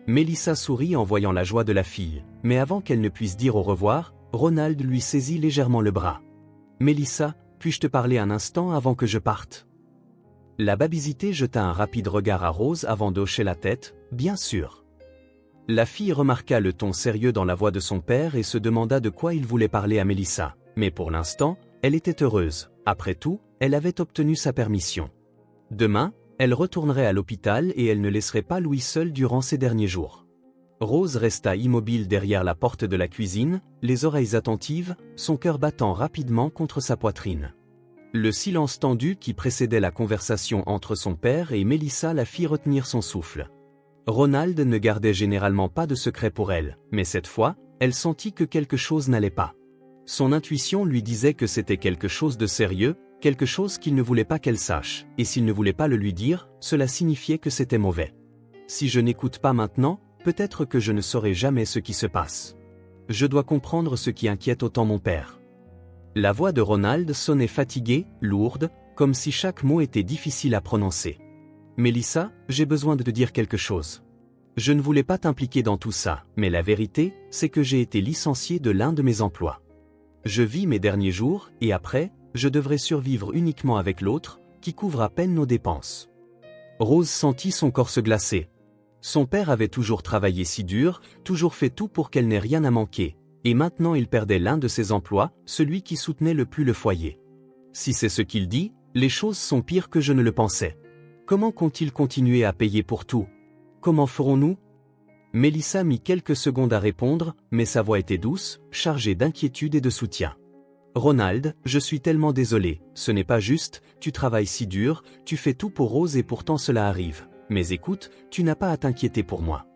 Mélissa sourit en voyant la joie de la fille, mais avant qu'elle ne puisse dire au revoir, Ronald lui saisit légèrement le bras. « Mélissa, puis-je te parler un instant avant que je parte ?» La babysité jeta un rapide regard à Rose avant d'hocher la tête. « Bien sûr. » La fille remarqua le ton sérieux dans la voix de son père et se demanda de quoi il voulait parler à Mélissa, mais pour l'instant, elle était heureuse. Après tout, elle avait obtenu sa permission. Demain, elle retournerait à l'hôpital et elle ne laisserait pas Louis seul durant ces derniers jours. Rose resta immobile derrière la porte de la cuisine, les oreilles attentives, son cœur battant rapidement contre sa poitrine. Le silence tendu qui précédait la conversation entre son père et Mélissa la fit retenir son souffle. Ronald ne gardait généralement pas de secret pour elle, mais cette fois, elle sentit que quelque chose n'allait pas. Son intuition lui disait que c'était quelque chose de sérieux, quelque chose qu'il ne voulait pas qu'elle sache, et s'il ne voulait pas le lui dire, cela signifiait que c'était mauvais. Si je n'écoute pas maintenant, peut-être que je ne saurai jamais ce qui se passe. Je dois comprendre ce qui inquiète autant mon père. La voix de Ronald sonnait fatiguée, lourde, comme si chaque mot était difficile à prononcer. « Mélissa, j'ai besoin de te dire quelque chose. Je ne voulais pas t'impliquer dans tout ça, mais la vérité, c'est que j'ai été licencié de l'un de mes emplois. Je vis mes derniers jours, et après, je devrais survivre uniquement avec l'autre, qui couvre à peine nos dépenses. » Rose sentit son corps se glacer. « Son père avait toujours travaillé si dur, toujours fait tout pour qu'elle n'ait rien à manquer, et maintenant il perdait l'un de ses emplois, celui qui soutenait le plus le foyer. Si c'est ce qu'il dit, les choses sont pires que je ne le pensais. Comment compte-t-il continuer à payer pour tout? Comment ferons-nous? Mélissa mit quelques secondes à répondre, mais sa voix était douce, chargée d'inquiétude et de soutien. Ronald, je suis tellement désolé, ce n'est pas juste, tu travailles si dur, tu fais tout pour Rose et pourtant cela arrive. Mais écoute, tu n'as pas à t'inquiéter pour moi.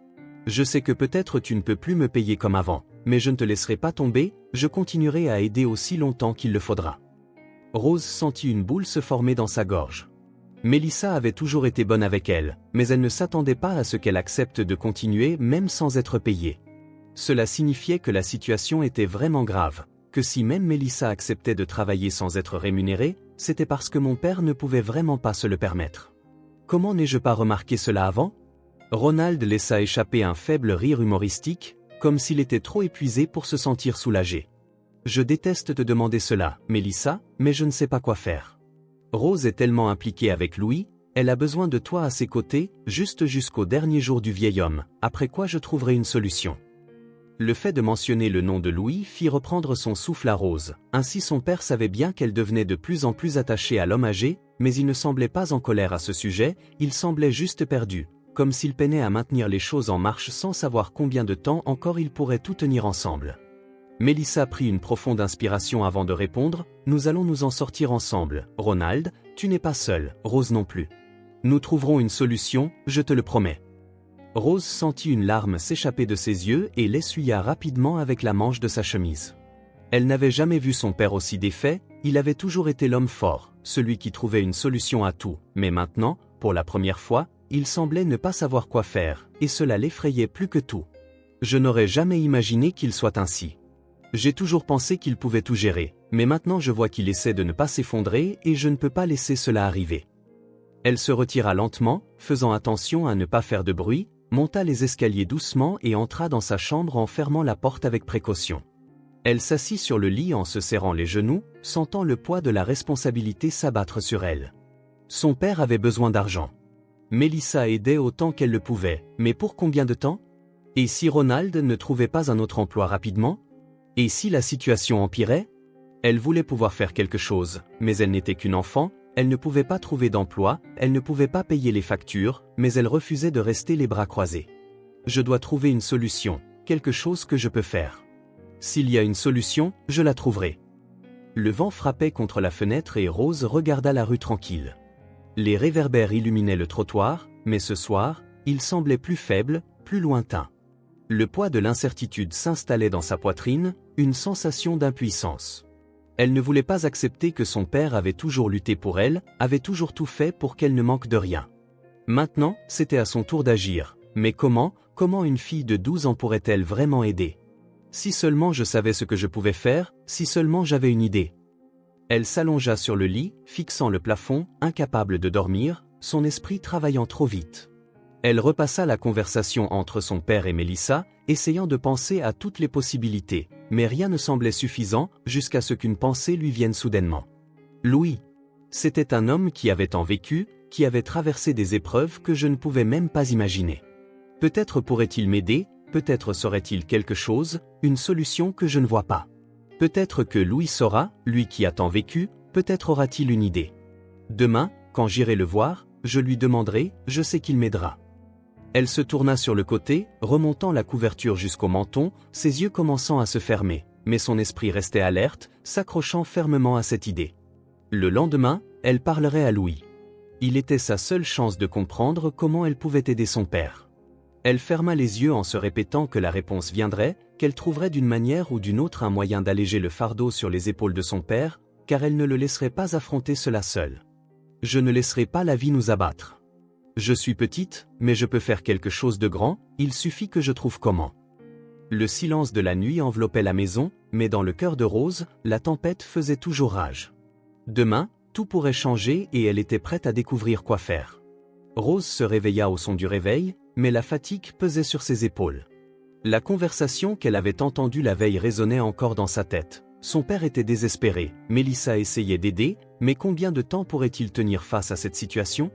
Je sais que peut-être tu ne peux plus me payer comme avant, mais je ne te laisserai pas tomber, je continuerai à aider aussi longtemps qu'il le faudra. Rose sentit une boule se former dans sa gorge. Mélissa avait toujours été bonne avec elle, mais elle ne s'attendait pas à ce qu'elle accepte de continuer même sans être payée. Cela signifiait que la situation était vraiment grave, que si même Mélissa acceptait de travailler sans être rémunérée, c'était parce que mon père ne pouvait vraiment pas se le permettre. Comment n'ai-je pas remarqué cela avant? Ronald laissa échapper un faible rire humoristique, comme s'il était trop épuisé pour se sentir soulagé. Je déteste te demander cela, Mélissa, mais je ne sais pas quoi faire. Rose est tellement impliquée avec Louis, elle a besoin de toi à ses côtés, juste jusqu'au dernier jour du vieil homme, après quoi je trouverai une solution. Le fait de mentionner le nom de Louis fit reprendre son souffle à Rose, ainsi son père savait bien qu'elle devenait de plus en plus attachée à l'homme âgé, mais il ne semblait pas en colère à ce sujet, il semblait juste perdu, comme s'il peinait à maintenir les choses en marche sans savoir combien de temps encore ils pourraient tout tenir ensemble. Mélissa prit une profonde inspiration avant de répondre, « Nous allons nous en sortir ensemble, Ronald, tu n'es pas seul, Rose non plus. Nous trouverons une solution, je te le promets. » Rose sentit une larme s'échapper de ses yeux et l'essuya rapidement avec la manche de sa chemise. Elle n'avait jamais vu son père aussi défait, il avait toujours été l'homme fort, celui qui trouvait une solution à tout, mais maintenant, pour la première fois, il semblait ne pas savoir quoi faire, et cela l'effrayait plus que tout. Je n'aurais jamais imaginé qu'il soit ainsi. J'ai toujours pensé qu'il pouvait tout gérer, mais maintenant je vois qu'il essaie de ne pas s'effondrer et je ne peux pas laisser cela arriver. Elle se retira lentement, faisant attention à ne pas faire de bruit, monta les escaliers doucement et entra dans sa chambre en fermant la porte avec précaution. Elle s'assit sur le lit en se serrant les genoux, sentant le poids de la responsabilité s'abattre sur elle. Son père avait besoin d'argent. Mélissa aidait autant qu'elle le pouvait, mais pour combien de temps? Et si Ronald ne trouvait pas un autre emploi rapidement? Et si la situation empirait? Elle voulait pouvoir faire quelque chose, mais elle n'était qu'une enfant, elle ne pouvait pas trouver d'emploi, elle ne pouvait pas payer les factures, mais elle refusait de rester les bras croisés. Je dois trouver une solution, quelque chose que je peux faire. S'il y a une solution, je la trouverai. Le vent frappait contre la fenêtre et Rose regarda la rue tranquille. Les réverbères illuminaient le trottoir, mais ce soir, il semblait plus faible, plus lointain. Le poids de l'incertitude s'installait dans sa poitrine, une sensation d'impuissance. Elle ne voulait pas accepter que son père avait toujours lutté pour elle, avait toujours tout fait pour qu'elle ne manque de rien. Maintenant, c'était à son tour d'agir. Mais comment une fille de 12 ans pourrait-elle vraiment aider? Si seulement je savais ce que je pouvais faire, si seulement j'avais une idée. Elle s'allongea sur le lit, fixant le plafond, incapable de dormir, son esprit travaillant trop vite. Elle repassa la conversation entre son père et Mélissa, essayant de penser à toutes les possibilités, mais rien ne semblait suffisant, jusqu'à ce qu'une pensée lui vienne soudainement. Louis. C'était un homme qui avait tant vécu, qui avait traversé des épreuves que je ne pouvais même pas imaginer. Peut-être pourrait-il m'aider, peut-être saurait-il quelque chose, une solution que je ne vois pas. Peut-être que Louis saura, lui qui a tant vécu, peut-être aura-t-il une idée. Demain, quand j'irai le voir, je lui demanderai, je sais qu'il m'aidera. Elle se tourna sur le côté, remontant la couverture jusqu'au menton, ses yeux commençant à se fermer, mais son esprit restait alerte, s'accrochant fermement à cette idée. Le lendemain, elle parlerait à Louis. Il était sa seule chance de comprendre comment elle pouvait aider son père. Elle ferma les yeux en se répétant que la réponse viendrait, qu'elle trouverait d'une manière ou d'une autre un moyen d'alléger le fardeau sur les épaules de son père, car elle ne le laisserait pas affronter cela seule. Je ne laisserai pas la vie nous abattre. Je suis petite, mais je peux faire quelque chose de grand, il suffit que je trouve comment. Le silence de la nuit enveloppait la maison, mais dans le cœur de Rose, la tempête faisait toujours rage. Demain, tout pourrait changer et elle était prête à découvrir quoi faire. Rose se réveilla au son du réveil, mais la fatigue pesait sur ses épaules. La conversation qu'elle avait entendue la veille résonnait encore dans sa tête. Son père était désespéré, Mélissa essayait d'aider, mais combien de temps pourrait-il tenir face à cette situation?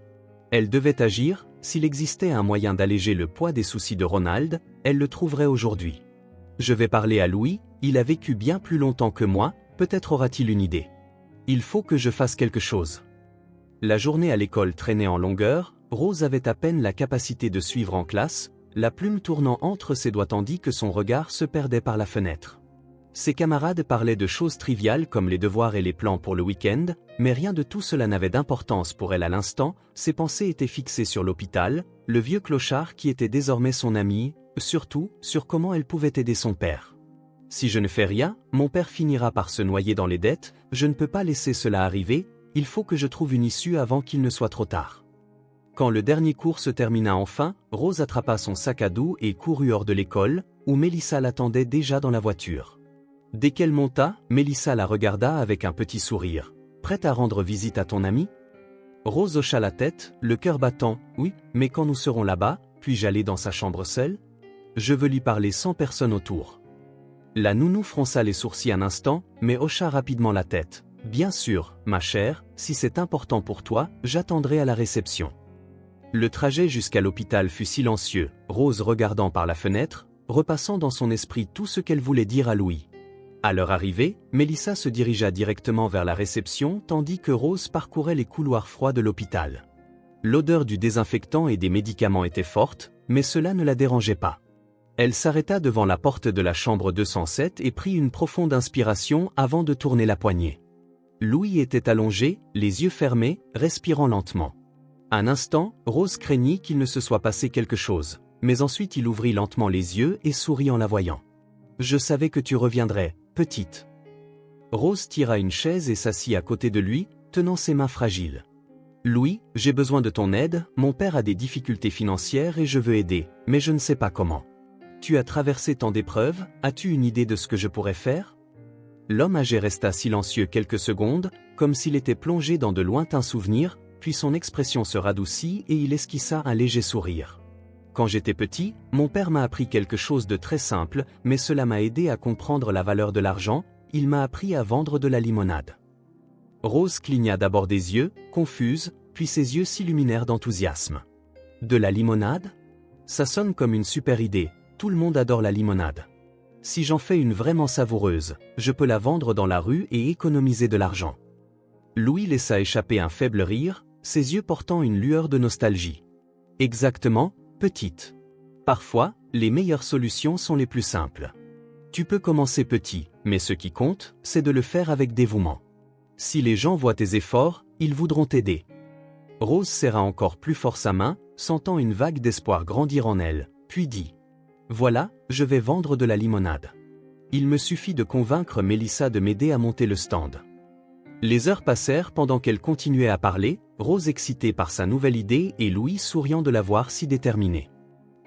Elle devait agir, s'il existait un moyen d'alléger le poids des soucis de Ronald, elle le trouverait aujourd'hui. Je vais parler à Louis, il a vécu bien plus longtemps que moi, peut-être aura-t-il une idée. Il faut que je fasse quelque chose. La journée à l'école traînait en longueur, Rose avait à peine la capacité de suivre en classe, la plume tournant entre ses doigts tandis que son regard se perdait par la fenêtre. Ses camarades parlaient de choses triviales comme les devoirs et les plans pour le week-end, mais rien de tout cela n'avait d'importance pour elle à l'instant, ses pensées étaient fixées sur l'hôpital, le vieux clochard qui était désormais son ami, surtout, sur comment elle pouvait aider son père. Si je ne fais rien, mon père finira par se noyer dans les dettes, je ne peux pas laisser cela arriver, il faut que je trouve une issue avant qu'il ne soit trop tard. Quand le dernier cours se termina enfin, Rose attrapa son sac à dos et courut hors de l'école, où Mélissa l'attendait déjà dans la voiture. Dès qu'elle monta, Mélissa la regarda avec un petit sourire. « Prête à rendre visite à ton ami ?» Rose hocha la tête, le cœur battant. « Oui, mais quand nous serons là-bas, puis-je aller dans sa chambre seule ? Je veux lui parler sans personne autour. » La nounou fronça les sourcils un instant, mais hocha rapidement la tête. « Bien sûr, ma chère, si c'est important pour toi, j'attendrai à la réception. » Le trajet jusqu'à l'hôpital fut silencieux, Rose regardant par la fenêtre, repassant dans son esprit tout ce qu'elle voulait dire à Louis. À leur arrivée, Mélissa se dirigea directement vers la réception tandis que Rose parcourait les couloirs froids de l'hôpital. L'odeur du désinfectant et des médicaments était forte, mais cela ne la dérangeait pas. Elle s'arrêta devant la porte de la chambre 207 et prit une profonde inspiration avant de tourner la poignée. Louis était allongé, les yeux fermés, respirant lentement. Un instant, Rose craignit qu'il ne se soit passé quelque chose, mais ensuite il ouvrit lentement les yeux et sourit en la voyant. « Je savais que tu reviendrais, petite. » Rose tira une chaise et s'assit à côté de lui, tenant ses mains fragiles. « Louis, j'ai besoin de ton aide, mon père a des difficultés financières et je veux aider, mais je ne sais pas comment. Tu as traversé tant d'épreuves, as-tu une idée de ce que je pourrais faire ?» L'homme âgé resta silencieux quelques secondes, comme s'il était plongé dans de lointains souvenirs, puis son expression se radoucit et il esquissa un léger sourire. « Quand j'étais petit, mon père m'a appris quelque chose de très simple, mais cela m'a aidé à comprendre la valeur de l'argent, il m'a appris à vendre de la limonade. » Rose cligna d'abord des yeux, confuse, puis ses yeux s'illuminèrent d'enthousiasme. « De la limonade ? Ça sonne comme une super idée, tout le monde adore la limonade. Si j'en fais une vraiment savoureuse, je peux la vendre dans la rue et économiser de l'argent. » Louis laissa échapper un faible rire, ses yeux portant une lueur de nostalgie. « Exactement, petite. Parfois, les meilleures solutions sont les plus simples. Tu peux commencer petit, mais ce qui compte, c'est de le faire avec dévouement. Si les gens voient tes efforts, ils voudront t'aider. » Rose serra encore plus fort sa main, sentant une vague d'espoir grandir en elle, puis dit « Voilà, je vais vendre de la limonade. Il me suffit de convaincre Mélissa de m'aider à monter le stand. » Les heures passèrent pendant qu'elle continuait à parler, Rose excitée par sa nouvelle idée et Louis souriant de la voir si déterminée.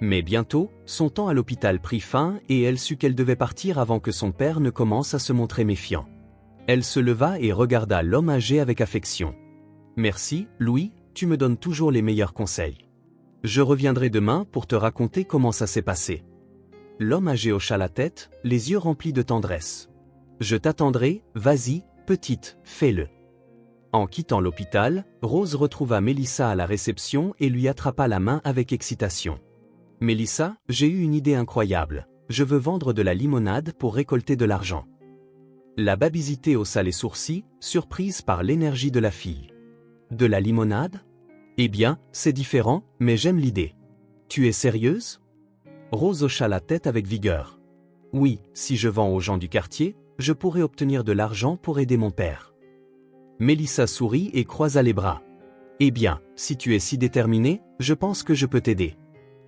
Mais bientôt, son temps à l'hôpital prit fin et elle sut qu'elle devait partir avant que son père ne commence à se montrer méfiant. Elle se leva et regarda l'homme âgé avec affection. « Merci, Louis, tu me donnes toujours les meilleurs conseils. Je reviendrai demain pour te raconter comment ça s'est passé. » L'homme âgé hocha la tête, les yeux remplis de tendresse. « Je t'attendrai, vas-y, petite, fais-le. » En quittant l'hôpital, Rose retrouva Mélissa à la réception et lui attrapa la main avec excitation. « Mélissa, j'ai eu une idée incroyable. Je veux vendre de la limonade pour récolter de l'argent. » La babysité haussa les sourcils, surprise par l'énergie de la fille. « De la limonade ? Eh bien, c'est différent, mais j'aime l'idée. Tu es sérieuse ? » Rose hocha la tête avec vigueur. « Oui, si je vends aux gens du quartier, je pourrais obtenir de l'argent pour aider mon père. » Mélissa sourit et croisa les bras. « Eh bien, si tu es si déterminée, je pense que je peux t'aider.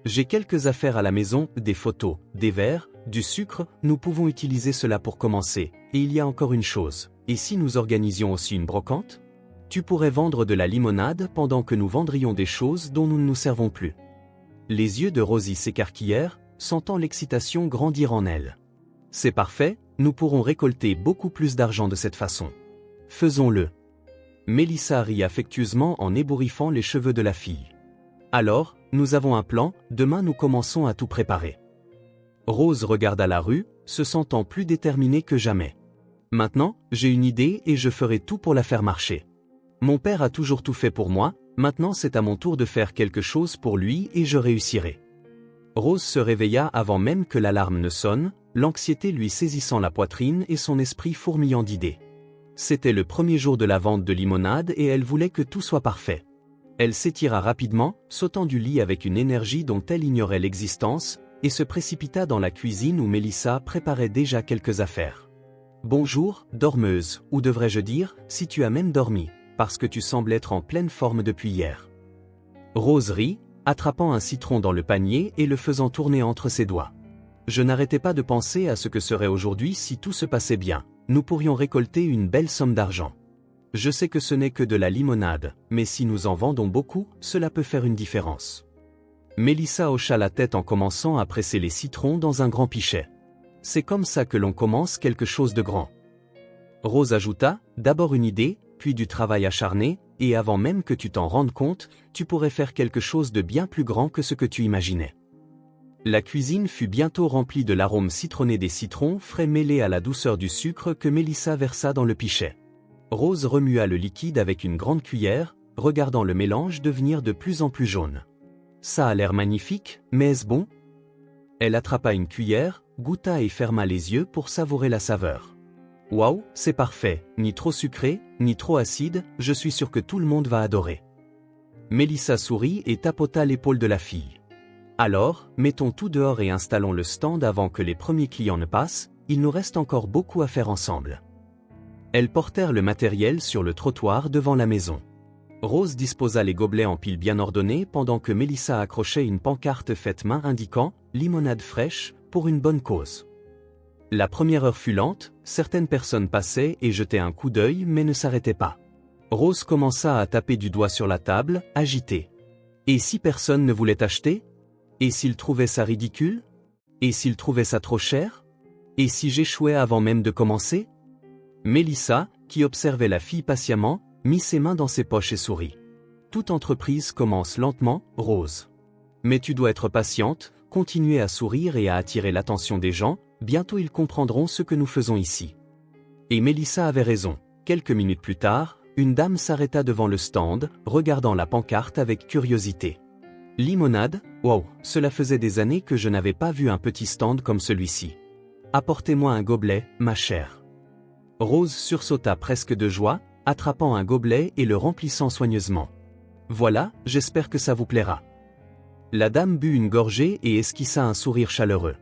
J'ai quelques affaires à la maison, des photos, des verres, du sucre, nous pouvons utiliser cela pour commencer. Et il y a encore une chose, et si nous organisions aussi une brocante ? Tu pourrais vendre de la limonade pendant que nous vendrions des choses dont nous ne nous servons plus. » Les yeux de Rosie s'écarquillèrent, sentant l'excitation grandir en elle. « C'est parfait, nous pourrons récolter beaucoup plus d'argent de cette façon. Faisons-le. » Mélissa rit affectueusement en ébouriffant les cheveux de la fille. « Alors, nous avons un plan, demain nous commençons à tout préparer. » Rose regarda la rue, se sentant plus déterminée que jamais. « Maintenant, j'ai une idée et je ferai tout pour la faire marcher. Mon père a toujours tout fait pour moi, Maintenant c'est à mon tour de faire quelque chose pour lui et je réussirai. Rose se réveilla avant même que l'alarme ne sonne, l'anxiété lui saisissant la poitrine et son esprit fourmillant d'idées. C'était le premier jour de la vente de limonade et elle voulait que tout soit parfait. Elle s'étira rapidement, sautant du lit avec une énergie dont elle ignorait l'existence, et se précipita dans la cuisine où Mélissa préparait déjà quelques affaires. « Bonjour, dormeuse, ou devrais-je dire, si tu as même dormi, parce que tu sembles être en pleine forme depuis hier. » Rose rit, attrapant un citron dans le panier et le faisant tourner entre ses doigts. Je n'arrêtais pas de penser à ce que serait aujourd'hui si tout se passait bien. Nous pourrions récolter une belle somme d'argent. Je sais que ce n'est que de la limonade, mais si nous en vendons beaucoup, cela peut faire une différence. Mélissa hocha la tête en commençant à presser les citrons dans un grand pichet. C'est comme ça que l'on commence quelque chose de grand. Rose ajouta, d'abord une idée, puis du travail acharné, et avant même que tu t'en rendes compte, tu pourrais faire quelque chose de bien plus grand que ce que tu imaginais. La cuisine fut bientôt remplie de l'arôme citronné des citrons frais mêlés à la douceur du sucre que Mélissa versa dans le pichet. Rose remua le liquide avec une grande cuillère, regardant le mélange devenir de plus en plus jaune. Ça a l'air magnifique, mais est-ce bon? Elle attrapa une cuillère, goûta et ferma les yeux pour savourer la saveur. Waouh, c'est parfait, ni trop sucré, ni trop acide, je suis sûr que tout le monde va adorer. Mélissa sourit et tapota l'épaule de la fille. Alors, mettons tout dehors et installons le stand avant que les premiers clients ne passent, il nous reste encore beaucoup à faire ensemble. Elles portèrent le matériel sur le trottoir devant la maison. Rose disposa les gobelets en piles bien ordonnées pendant que Mélissa accrochait une pancarte faite main indiquant « Limonade fraîche, pour une bonne cause ». La première heure fut lente, certaines personnes passaient et jetaient un coup d'œil mais ne s'arrêtaient pas. Rose commença à taper du doigt sur la table, agitée. Et si personne ne voulait acheter? Et s'ils trouvaient ça ridicule? Et s'ils trouvaient ça trop cher? Et si j'échouais avant même de commencer? Mélissa, qui observait la fille patiemment, mit ses mains dans ses poches et sourit. Toute entreprise commence lentement, Rose. Mais tu dois être patiente, continuer à sourire et à attirer l'attention des gens, bientôt ils comprendront ce que nous faisons ici. Et Mélissa avait raison. Quelques minutes plus tard, une dame s'arrêta devant le stand, regardant la pancarte avec curiosité. Limonade, wow, cela faisait des années que je n'avais pas vu un petit stand comme celui-ci. Apportez-moi un gobelet, ma chère. Rose sursauta presque de joie, attrapant un gobelet et le remplissant soigneusement. Voilà, j'espère que ça vous plaira. La dame but une gorgée et esquissa un sourire chaleureux.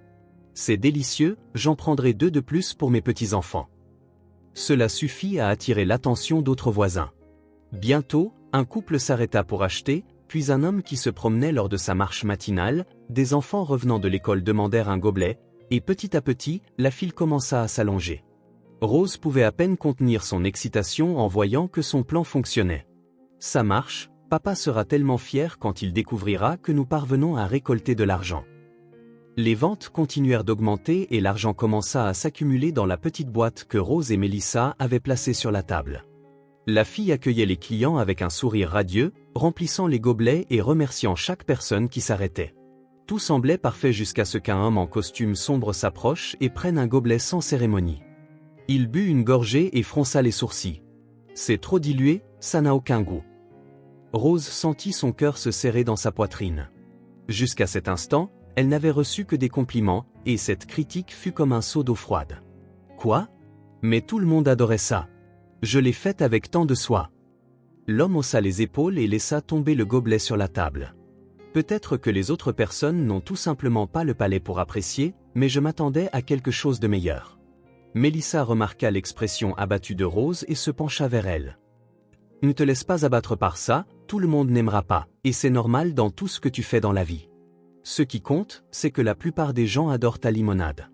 C'est délicieux, j'en prendrai 2 de plus pour mes petits-enfants. Cela suffit à attirer l'attention d'autres voisins. Bientôt, un couple s'arrêta pour acheter, puis un homme qui se promenait lors de sa marche matinale, des enfants revenant de l'école demandèrent un gobelet, et petit à petit, la file commença à s'allonger. Rose pouvait à peine contenir son excitation en voyant que son plan fonctionnait. Ça marche, papa sera tellement fier quand il découvrira que nous parvenons à récolter de l'argent. Les ventes continuèrent d'augmenter et l'argent commença à s'accumuler dans la petite boîte que Rose et Mélissa avaient placée sur la table. La fille accueillait les clients avec un sourire radieux, remplissant les gobelets et remerciant chaque personne qui s'arrêtait. Tout semblait parfait jusqu'à ce qu'un homme en costume sombre s'approche et prenne un gobelet sans cérémonie. Il but une gorgée et fronça les sourcils. C'est trop dilué, ça n'a aucun goût. Rose sentit son cœur se serrer dans sa poitrine. Jusqu'à cet instant, elle n'avait reçu que des compliments, et cette critique fut comme un seau d'eau froide. Quoi? Mais tout le monde adorait ça. Je l'ai faite avec tant de soin. L'homme haussa les épaules et laissa tomber le gobelet sur la table. Peut-être que les autres personnes n'ont tout simplement pas le palais pour apprécier, mais je m'attendais à quelque chose de meilleur. Mélissa remarqua l'expression abattue de Rose et se pencha vers elle. Ne te laisse pas abattre par ça, tout le monde n'aimera pas, et c'est normal dans tout ce que tu fais dans la vie. Ce qui compte, c'est que la plupart des gens adorent ta limonade.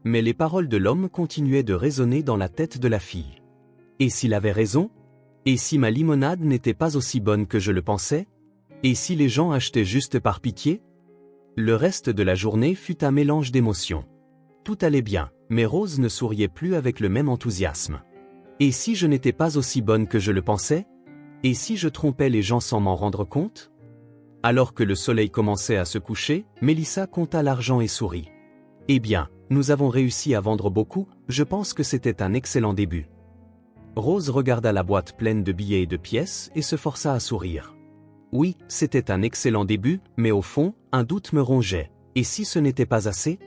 Mais les paroles de l'homme continuaient de résonner dans la tête de la fille. Et s'il avait raison? Et si ma limonade n'était pas aussi bonne que je le pensais? Et si les gens achetaient juste par pitié? Le reste de la journée fut un mélange d'émotions. Tout allait bien, mais Rose ne souriait plus avec le même enthousiasme. Et si je n'étais pas aussi bonne que je le pensais? Et si je trompais les gens sans m'en rendre compte? Alors que le soleil commençait à se coucher, Mélissa compta l'argent et sourit. Eh bien, nous avons réussi à vendre beaucoup, je pense que c'était un excellent début. Rose regarda la boîte pleine de billets et de pièces et se força à sourire. Oui, c'était un excellent début, mais au fond, un doute me rongeait. Et si ce n'était pas assez?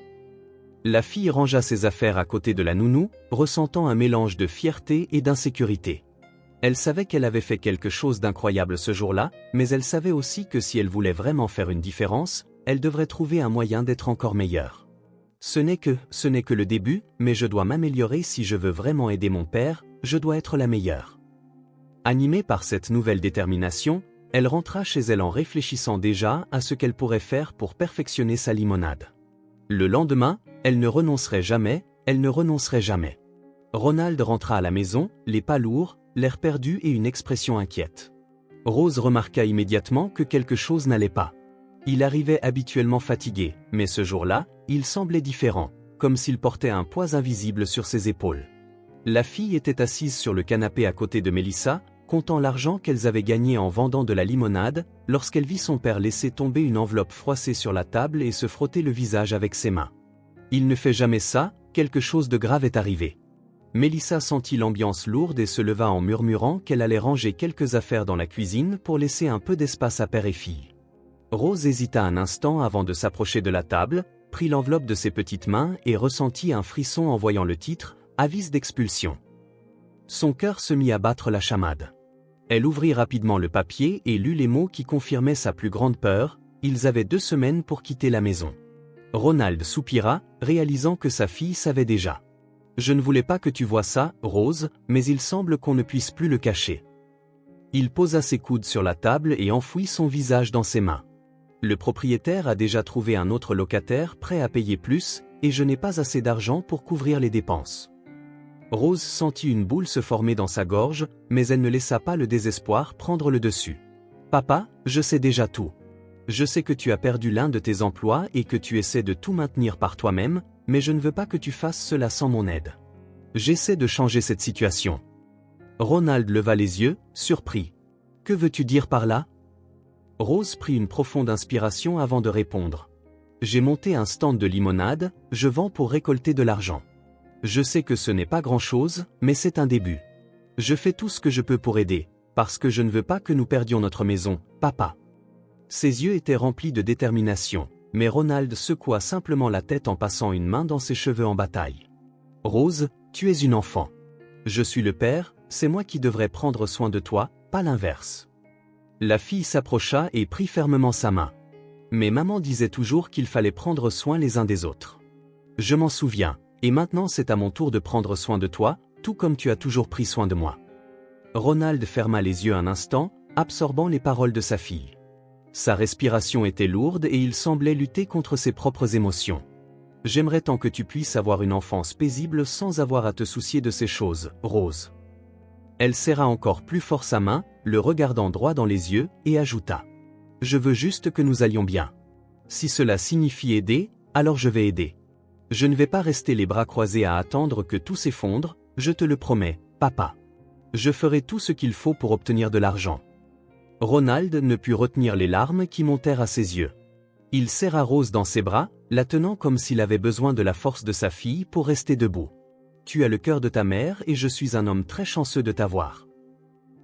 La fille rangea ses affaires à côté de la nounou, ressentant un mélange de fierté et d'insécurité. Elle savait qu'elle avait fait quelque chose d'incroyable ce jour-là, mais elle savait aussi que si elle voulait vraiment faire une différence, elle devrait trouver un moyen d'être encore meilleure. Ce n'est que le début, mais je dois m'améliorer si je veux vraiment aider mon père, je dois être la meilleure. Animée par cette nouvelle détermination, elle rentra chez elle en réfléchissant déjà à ce qu'elle pourrait faire pour perfectionner sa limonade. Le lendemain, elle ne renoncerait jamais, elle ne renoncerait jamais. Ronald rentra à la maison, les pas lourds, l'air perdu et une expression inquiète. Rose remarqua immédiatement que quelque chose n'allait pas. Il arrivait habituellement fatigué, mais ce jour-là, il semblait différent, comme s'il portait un poids invisible sur ses épaules. La fille était assise sur le canapé à côté de Mélissa, comptant l'argent qu'elles avaient gagné en vendant de la limonade, lorsqu'elle vit son père laisser tomber une enveloppe froissée sur la table et se frotter le visage avec ses mains. Il ne fait jamais ça, quelque chose de grave est arrivé. Mélissa sentit l'ambiance lourde et se leva en murmurant qu'elle allait ranger quelques affaires dans la cuisine pour laisser un peu d'espace à père et fille. Rose hésita un instant avant de s'approcher de la table, prit l'enveloppe de ses petites mains et ressentit un frisson en voyant le titre « Avis d'expulsion ». Son cœur se mit à battre la chamade. Elle ouvrit rapidement le papier et lut les mots qui confirmaient sa plus grande peur, ils avaient 2 semaines pour quitter la maison. Ronald soupira, réalisant que sa fille savait déjà. « Je ne voulais pas que tu vois ça, Rose, mais il semble qu'on ne puisse plus le cacher. » Il posa ses coudes sur la table et enfouit son visage dans ses mains. « Le propriétaire a déjà trouvé un autre locataire prêt à payer plus, et je n'ai pas assez d'argent pour couvrir les dépenses. » Rose sentit une boule se former dans sa gorge, mais elle ne laissa pas le désespoir prendre le dessus. « Papa, je sais déjà tout. Je sais que tu as perdu l'un de tes emplois et que tu essaies de tout maintenir par toi-même, mais je ne veux pas que tu fasses cela sans mon aide. J'essaie de changer cette situation. » Ronald leva les yeux, surpris. « Que veux-tu dire par là ?» Rose prit une profonde inspiration avant de répondre. « J'ai monté un stand de limonade, je vends pour récolter de l'argent. Je sais que ce n'est pas grand-chose, mais c'est un début. Je fais tout ce que je peux pour aider, parce que je ne veux pas que nous perdions notre maison, papa. » Ses yeux étaient remplis de détermination, mais Ronald secoua simplement la tête en passant une main dans ses cheveux en bataille. « Rose, tu es une enfant. Je suis le père, c'est moi qui devrais prendre soin de toi, pas l'inverse. » La fille s'approcha et prit fermement sa main. « Mais maman disait toujours qu'il fallait prendre soin les uns des autres. Je m'en souviens. Et maintenant c'est à mon tour de prendre soin de toi, tout comme tu as toujours pris soin de moi. » Ronald ferma les yeux un instant, absorbant les paroles de sa fille. Sa respiration était lourde et il semblait lutter contre ses propres émotions. « J'aimerais tant que tu puisses avoir une enfance paisible sans avoir à te soucier de ces choses, Rose. » Elle serra encore plus fort sa main, le regardant droit dans les yeux, et ajouta. « Je veux juste que nous allions bien. Si cela signifie aider, alors je vais aider. Je ne vais pas rester les bras croisés à attendre que tout s'effondre, je te le promets, papa. Je ferai tout ce qu'il faut pour obtenir de l'argent. » Ronald ne put retenir les larmes qui montèrent à ses yeux. Il serra Rose dans ses bras, la tenant comme s'il avait besoin de la force de sa fille pour rester debout. « Tu as le cœur de ta mère et je suis un homme très chanceux de t'avoir. »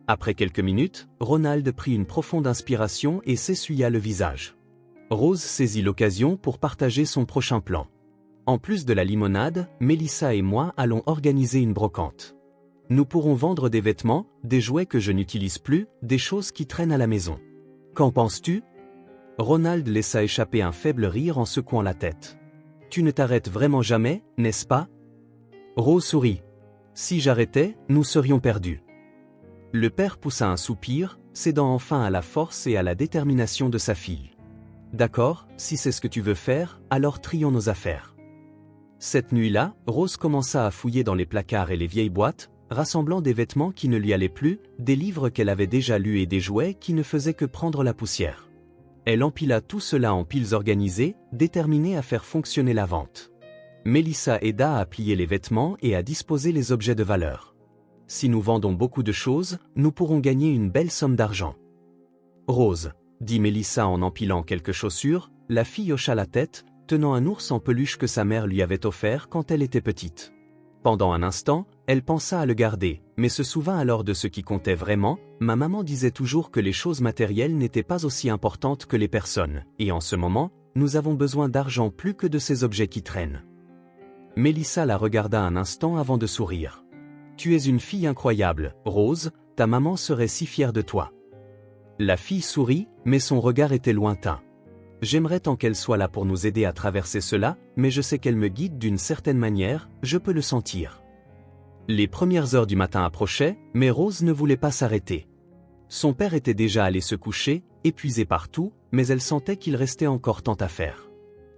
Après quelques minutes, Ronald prit une profonde inspiration et s'essuya le visage. Rose saisit l'occasion pour partager son prochain plan. « En plus de la limonade, Mélissa et moi allons organiser une brocante. Nous pourrons vendre des vêtements, des jouets que je n'utilise plus, des choses qui traînent à la maison. Qu'en penses-tu » Ronald laissa échapper un faible rire en secouant la tête. « Tu ne t'arrêtes vraiment jamais, n'est-ce pas ?» Rose sourit. « Si j'arrêtais, nous serions perdus. » Le père poussa un soupir, cédant enfin à la force et à la détermination de sa fille. « D'accord, si c'est ce que tu veux faire, alors trions nos affaires. » Cette nuit-là, Rose commença à fouiller dans les placards et les vieilles boîtes, rassemblant des vêtements qui ne lui allaient plus, des livres qu'elle avait déjà lus et des jouets qui ne faisaient que prendre la poussière. Elle empila tout cela en piles organisées, déterminée à faire fonctionner la vente. Mélissa aida à plier les vêtements et à disposer les objets de valeur. « Si nous vendons beaucoup de choses, nous pourrons gagner une belle somme d'argent. » « Rose, » dit Mélissa en empilant quelques chaussures, la fille hocha la tête, tenant un ours en peluche que sa mère lui avait offert quand elle était petite. Pendant un instant, elle pensa à le garder, mais se souvint alors de ce qui comptait vraiment. Ma maman disait toujours que les choses matérielles n'étaient pas aussi importantes que les personnes, et en ce moment, nous avons besoin d'argent plus que de ces objets qui traînent. Mélissa la regarda un instant avant de sourire. Tu es une fille incroyable, Rose, ta maman serait si fière de toi. La fille sourit, mais son regard était lointain. J'aimerais tant qu'elle soit là pour nous aider à traverser cela, mais je sais qu'elle me guide d'une certaine manière, je peux le sentir. Les premières heures du matin approchaient, mais Rose ne voulait pas s'arrêter. Son père était déjà allé se coucher, épuisé par tout, mais elle sentait qu'il restait encore tant à faire.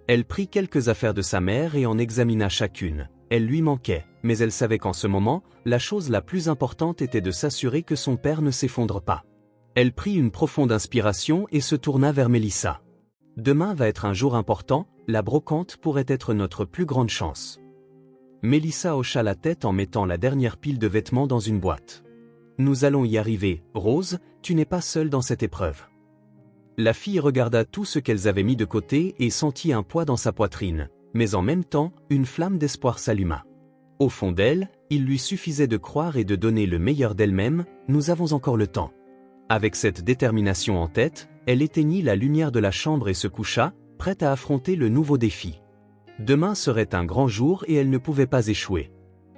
Elle prit quelques affaires de sa mère et en examina chacune. Elle lui manquait, mais elle savait qu'en ce moment, la chose la plus importante était de s'assurer que son père ne s'effondre pas. Elle prit une profonde inspiration et se tourna vers Mélissa. Demain va être un jour important, la brocante pourrait être notre plus grande chance. Mélissa hocha la tête en mettant la dernière pile de vêtements dans une boîte. Nous allons y arriver, Rose, tu n'es pas seule dans cette épreuve. La fille regarda tout ce qu'elles avaient mis de côté et sentit un poids dans sa poitrine, mais en même temps, une flamme d'espoir s'alluma. Au fond d'elle, il lui suffisait de croire et de donner le meilleur d'elle-même, nous avons encore le temps. Avec cette détermination en tête, elle éteignit la lumière de la chambre et se coucha, prête à affronter le nouveau défi. Demain serait un grand jour et elle ne pouvait pas échouer.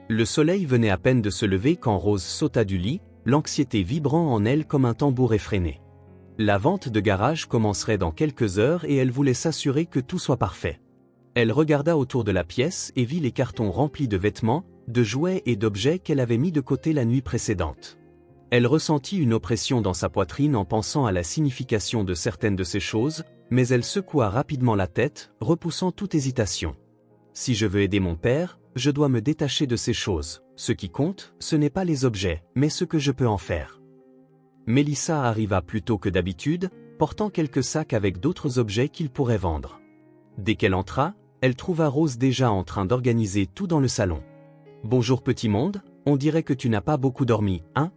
Le soleil venait à peine de se lever quand Rose sauta du lit, l'anxiété vibrant en elle comme un tambour effréné. La vente de garage commencerait dans quelques heures et elle voulait s'assurer que tout soit parfait. Elle regarda autour de la pièce et vit les cartons remplis de vêtements, de jouets et d'objets qu'elle avait mis de côté la nuit précédente. Elle ressentit une oppression dans sa poitrine en pensant à la signification de certaines de ces choses, mais elle secoua rapidement la tête, repoussant toute hésitation. Si je veux aider mon père, je dois me détacher de ces choses. Ce qui compte, ce n'est pas les objets, mais ce que je peux en faire. Mélissa arriva plus tôt que d'habitude, portant quelques sacs avec d'autres objets qu'il pourrait vendre. Dès qu'elle entra, elle trouva Rose déjà en train d'organiser tout dans le salon. « Bonjour petit monde, on dirait que tu n'as pas beaucoup dormi, hein ?»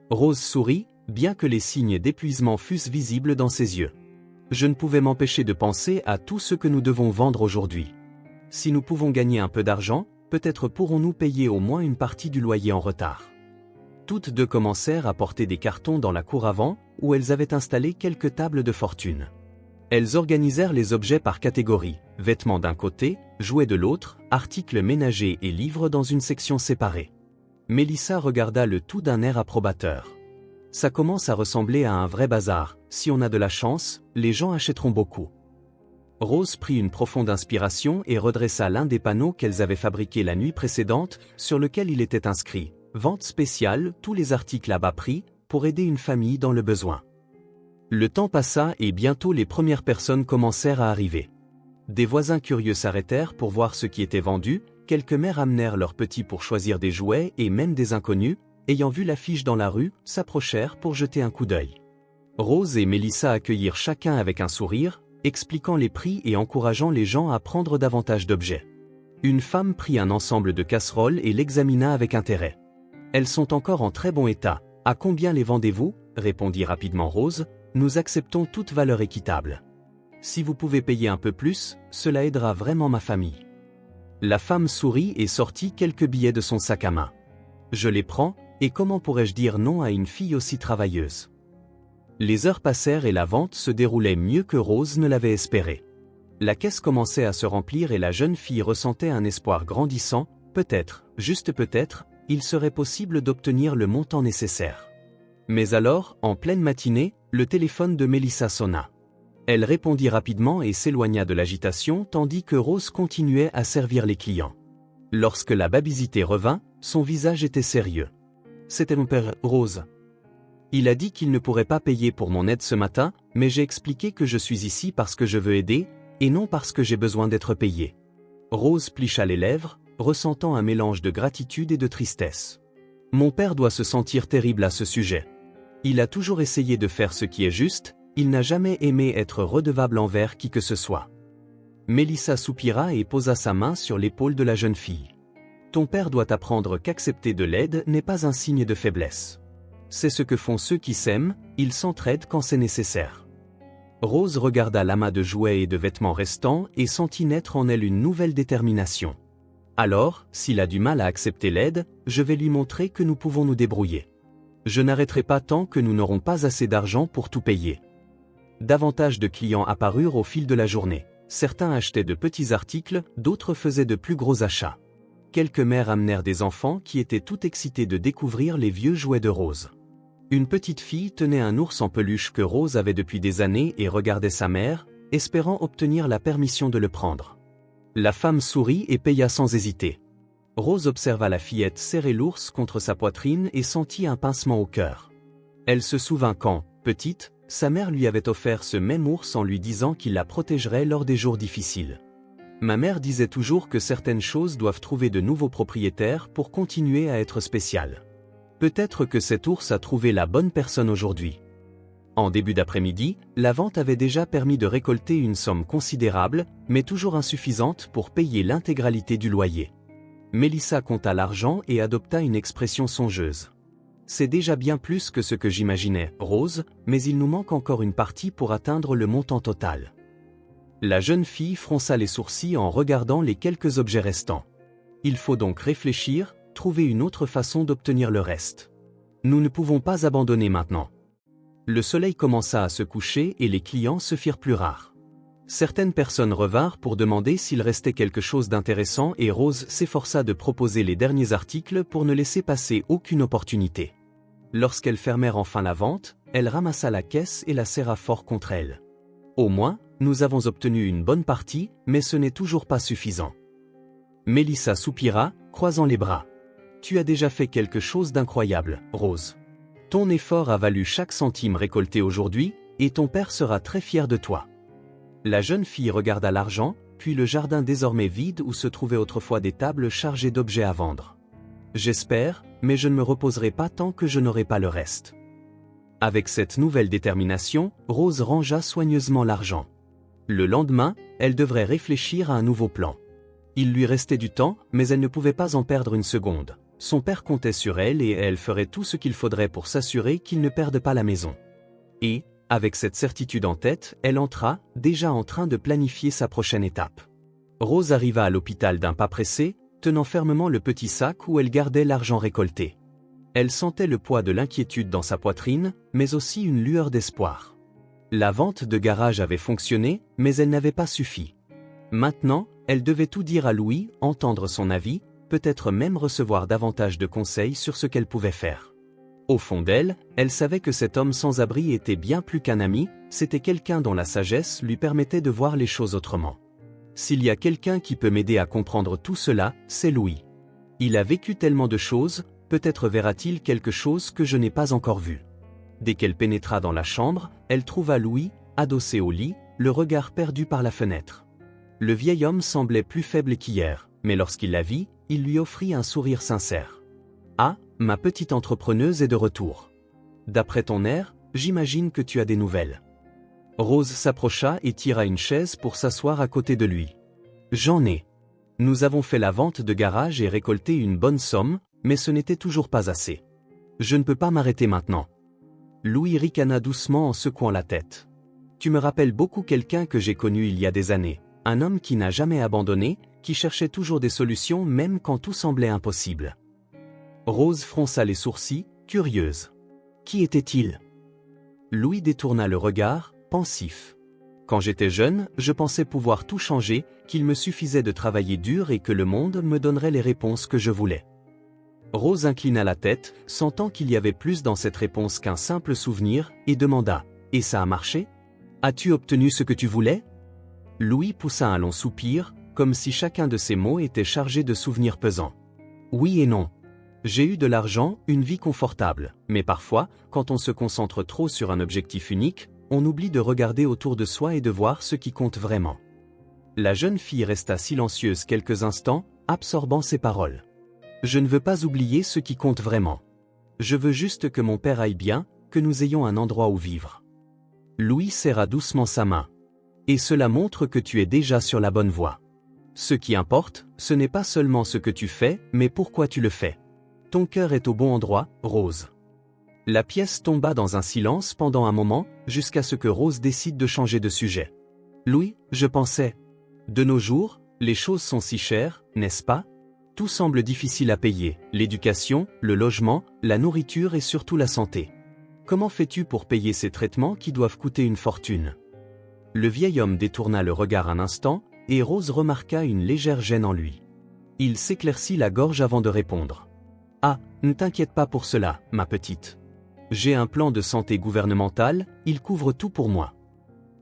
Rose sourit, bien que les signes d'épuisement fussent visibles dans ses yeux. « Je ne pouvais m'empêcher de penser à tout ce que nous devons vendre aujourd'hui. Si nous pouvons gagner un peu d'argent, peut-être pourrons-nous payer au moins une partie du loyer en retard. » Toutes deux commencèrent à porter des cartons dans la cour avant, où elles avaient installé quelques tables de fortune. Elles organisèrent les objets par catégorie, vêtements d'un côté, jouets de l'autre, articles ménagers et livres dans une section séparée. Mélissa regarda le tout d'un air approbateur. Ça commence à ressembler à un vrai bazar, si on a de la chance, les gens achèteront beaucoup. Rose prit une profonde inspiration et redressa l'un des panneaux qu'elles avaient fabriqués la nuit précédente, sur lequel il était inscrit « Vente spéciale, tous les articles à bas prix, pour aider une famille dans le besoin ». Le temps passa et bientôt les premières personnes commencèrent à arriver. Des voisins curieux s'arrêtèrent pour voir ce qui était vendu, quelques mères amenèrent leurs petits pour choisir des jouets et même des inconnus, ayant vu l'affiche dans la rue, s'approchèrent pour jeter un coup d'œil. Rose et Mélissa accueillirent chacun avec un sourire, expliquant les prix et encourageant les gens à prendre davantage d'objets. Une femme prit un ensemble de casseroles et l'examina avec intérêt. « Elles sont encore en très bon état. À combien les vendez-vous » répondit rapidement Rose. « Nous acceptons toute valeur équitable. Si vous pouvez payer un peu plus, cela aidera vraiment ma famille. » La femme sourit et sortit quelques billets de son sac à main. « Je les prends, et comment pourrais-je dire non à une fille aussi travailleuse ?» Les heures passèrent et la vente se déroulait mieux que Rose ne l'avait espéré. La caisse commençait à se remplir et la jeune fille ressentait un espoir grandissant, peut-être, juste peut-être, il serait possible d'obtenir le montant nécessaire. Mais alors, en pleine matinée, le téléphone de Mélissa sonna. Elle répondit rapidement et s'éloigna de l'agitation tandis que Rose continuait à servir les clients. Lorsque la babysité revint, son visage était sérieux. « C'était mon père, Rose. Il a dit qu'il ne pourrait pas payer pour mon aide ce matin, mais j'ai expliqué que je suis ici parce que je veux aider, et non parce que j'ai besoin d'être payée. » Rose plicha les lèvres, ressentant un mélange de gratitude et de tristesse. « Mon père doit se sentir terrible à ce sujet. Il a toujours essayé de faire ce qui est juste, il n'a jamais aimé être redevable envers qui que ce soit. » Mélissa soupira et posa sa main sur l'épaule de la jeune fille. « Ton père doit apprendre qu'accepter de l'aide n'est pas un signe de faiblesse. C'est ce que font ceux qui s'aiment, ils s'entraident quand c'est nécessaire. » Rose regarda l'amas de jouets et de vêtements restants et sentit naître en elle une nouvelle détermination. Alors, s'il a du mal à accepter l'aide, je vais lui montrer que nous pouvons nous débrouiller. Je n'arrêterai pas tant que nous n'aurons pas assez d'argent pour tout payer. Davantage de clients apparurent au fil de la journée. Certains achetaient de petits articles, d'autres faisaient de plus gros achats. Quelques mères amenèrent des enfants qui étaient tout excités de découvrir les vieux jouets de Rose. Une petite fille tenait un ours en peluche que Rose avait depuis des années et regardait sa mère, espérant obtenir la permission de le prendre. La femme sourit et paya sans hésiter. Rose observa la fillette serrer l'ours contre sa poitrine et sentit un pincement au cœur. Elle se souvint quand, petite, sa mère lui avait offert ce même ours en lui disant qu'il la protégerait lors des jours difficiles. Ma mère disait toujours que certaines choses doivent trouver de nouveaux propriétaires pour continuer à être spéciales. Peut-être que cet ours a trouvé la bonne personne aujourd'hui. En début d'après-midi, la vente avait déjà permis de récolter une somme considérable, mais toujours insuffisante pour payer l'intégralité du loyer. Mélissa compta l'argent et adopta une expression songeuse. C'est déjà bien plus que ce que j'imaginais, Rose, mais il nous manque encore une partie pour atteindre le montant total. La jeune fille fronça les sourcils en regardant les quelques objets restants. Il faut donc réfléchir, trouver une autre façon d'obtenir le reste. Nous ne pouvons pas abandonner maintenant. Le soleil commença à se coucher et les clients se firent plus rares. Certaines personnes revinrent pour demander s'il restait quelque chose d'intéressant et Rose s'efforça de proposer les derniers articles pour ne laisser passer aucune opportunité. Lorsqu'elles fermèrent enfin la vente, elle ramassa la caisse et la serra fort contre elle. Au moins, nous avons obtenu une bonne partie, mais ce n'est toujours pas suffisant. Mélissa soupira, croisant les bras. Tu as déjà fait quelque chose d'incroyable, Rose. Ton effort a valu chaque centime récolté aujourd'hui, et ton père sera très fier de toi. La jeune fille regarda l'argent, puis le jardin désormais vide où se trouvaient autrefois des tables chargées d'objets à vendre. J'espère, mais je ne me reposerai pas tant que je n'aurai pas le reste. Avec cette nouvelle détermination, Rose rangea soigneusement l'argent. Le lendemain, elle devrait réfléchir à un nouveau plan. Il lui restait du temps, mais elle ne pouvait pas en perdre une seconde. Son père comptait sur elle et elle ferait tout ce qu'il faudrait pour s'assurer qu'il ne perde pas la maison. Et, avec cette certitude en tête, elle entra, déjà en train de planifier sa prochaine étape. Rose arriva à l'hôpital d'un pas pressé, tenant fermement le petit sac où elle gardait l'argent récolté. Elle sentait le poids de l'inquiétude dans sa poitrine, mais aussi une lueur d'espoir. La vente de garage avait fonctionné, mais elle n'avait pas suffi. Maintenant, elle devait tout dire à Louis, entendre son avis, peut-être même recevoir davantage de conseils sur ce qu'elle pouvait faire. Au fond d'elle, elle savait que cet homme sans abri était bien plus qu'un ami, c'était quelqu'un dont la sagesse lui permettait de voir les choses autrement. S'il y a quelqu'un qui peut m'aider à comprendre tout cela, c'est Louis. Il a vécu tellement de choses, peut-être verra-t-il quelque chose que je n'ai pas encore vu. Dès qu'elle pénétra dans la chambre, elle trouva Louis, adossé au lit, le regard perdu par la fenêtre. Le vieil homme semblait plus faible qu'hier, mais lorsqu'il la vit, il lui offrit un sourire sincère. « Ah, ma petite entrepreneuse est de retour. D'après ton air, j'imagine que tu as des nouvelles. » Rose s'approcha et tira une chaise pour s'asseoir à côté de lui. « J'en ai. Nous avons fait la vente de garage et récolté une bonne somme, mais ce n'était toujours pas assez. Je ne peux pas m'arrêter maintenant. » Louis ricana doucement en secouant la tête. « Tu me rappelles beaucoup quelqu'un que j'ai connu il y a des années, un homme qui n'a jamais abandonné, qui cherchait toujours des solutions même quand tout semblait impossible. » Rose fronça les sourcils, curieuse. Qui était-il? Louis détourna le regard, pensif. Quand j'étais jeune, je pensais pouvoir tout changer, qu'il me suffisait de travailler dur et que le monde me donnerait les réponses que je voulais. Rose inclina la tête, sentant qu'il y avait plus dans cette réponse qu'un simple souvenir, et demanda « Et ça a marché? As-tu obtenu ce que tu voulais ?» Louis poussa un long soupir, comme si chacun de ses mots était chargé de souvenirs pesants. « Oui et non. J'ai eu de l'argent, une vie confortable, mais parfois, quand on se concentre trop sur un objectif unique, on oublie de regarder autour de soi et de voir ce qui compte vraiment. » La jeune fille resta silencieuse quelques instants, absorbant ses paroles. « Je ne veux pas oublier ce qui compte vraiment. Je veux juste que mon père aille bien, que nous ayons un endroit où vivre. » Louis serra doucement sa main. « Et cela montre que tu es déjà sur la bonne voie. Ce qui importe, ce n'est pas seulement ce que tu fais, mais pourquoi tu le fais. Ton cœur est au bon endroit, Rose. » La pièce tomba dans un silence pendant un moment, jusqu'à ce que Rose décide de changer de sujet. « Louis, je pensais. De nos jours, les choses sont si chères, n'est-ce pas? Tout semble difficile à payer, l'éducation, le logement, la nourriture et surtout la santé. Comment fais-tu pour payer ces traitements qui doivent coûter une fortune? Le vieil homme détourna le regard un instant, et Rose remarqua une légère gêne en lui. Il s'éclaircit la gorge avant de répondre. « Ah, ne t'inquiète pas pour cela, ma petite. J'ai un plan de santé gouvernemental, il couvre tout pour moi. »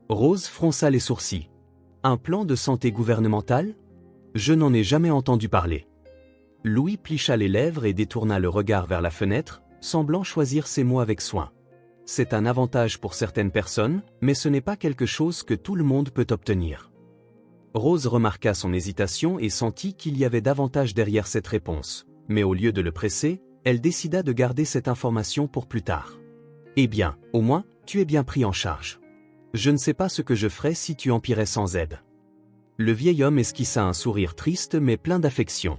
Rose fronça les sourcils. « Un plan de santé gouvernemental? Je n'en ai jamais entendu parler. » Louis plicha les lèvres et détourna le regard vers la fenêtre, semblant choisir ses mots avec soin. C'est un avantage pour certaines personnes, mais ce n'est pas quelque chose que tout le monde peut obtenir. Rose remarqua son hésitation et sentit qu'il y avait davantage derrière cette réponse, mais au lieu de le presser, elle décida de garder cette information pour plus tard. « Eh bien, au moins, tu es bien pris en charge. Je ne sais pas ce que je ferais si tu empirais sans aide. » Le vieil homme esquissa un sourire triste mais plein d'affection.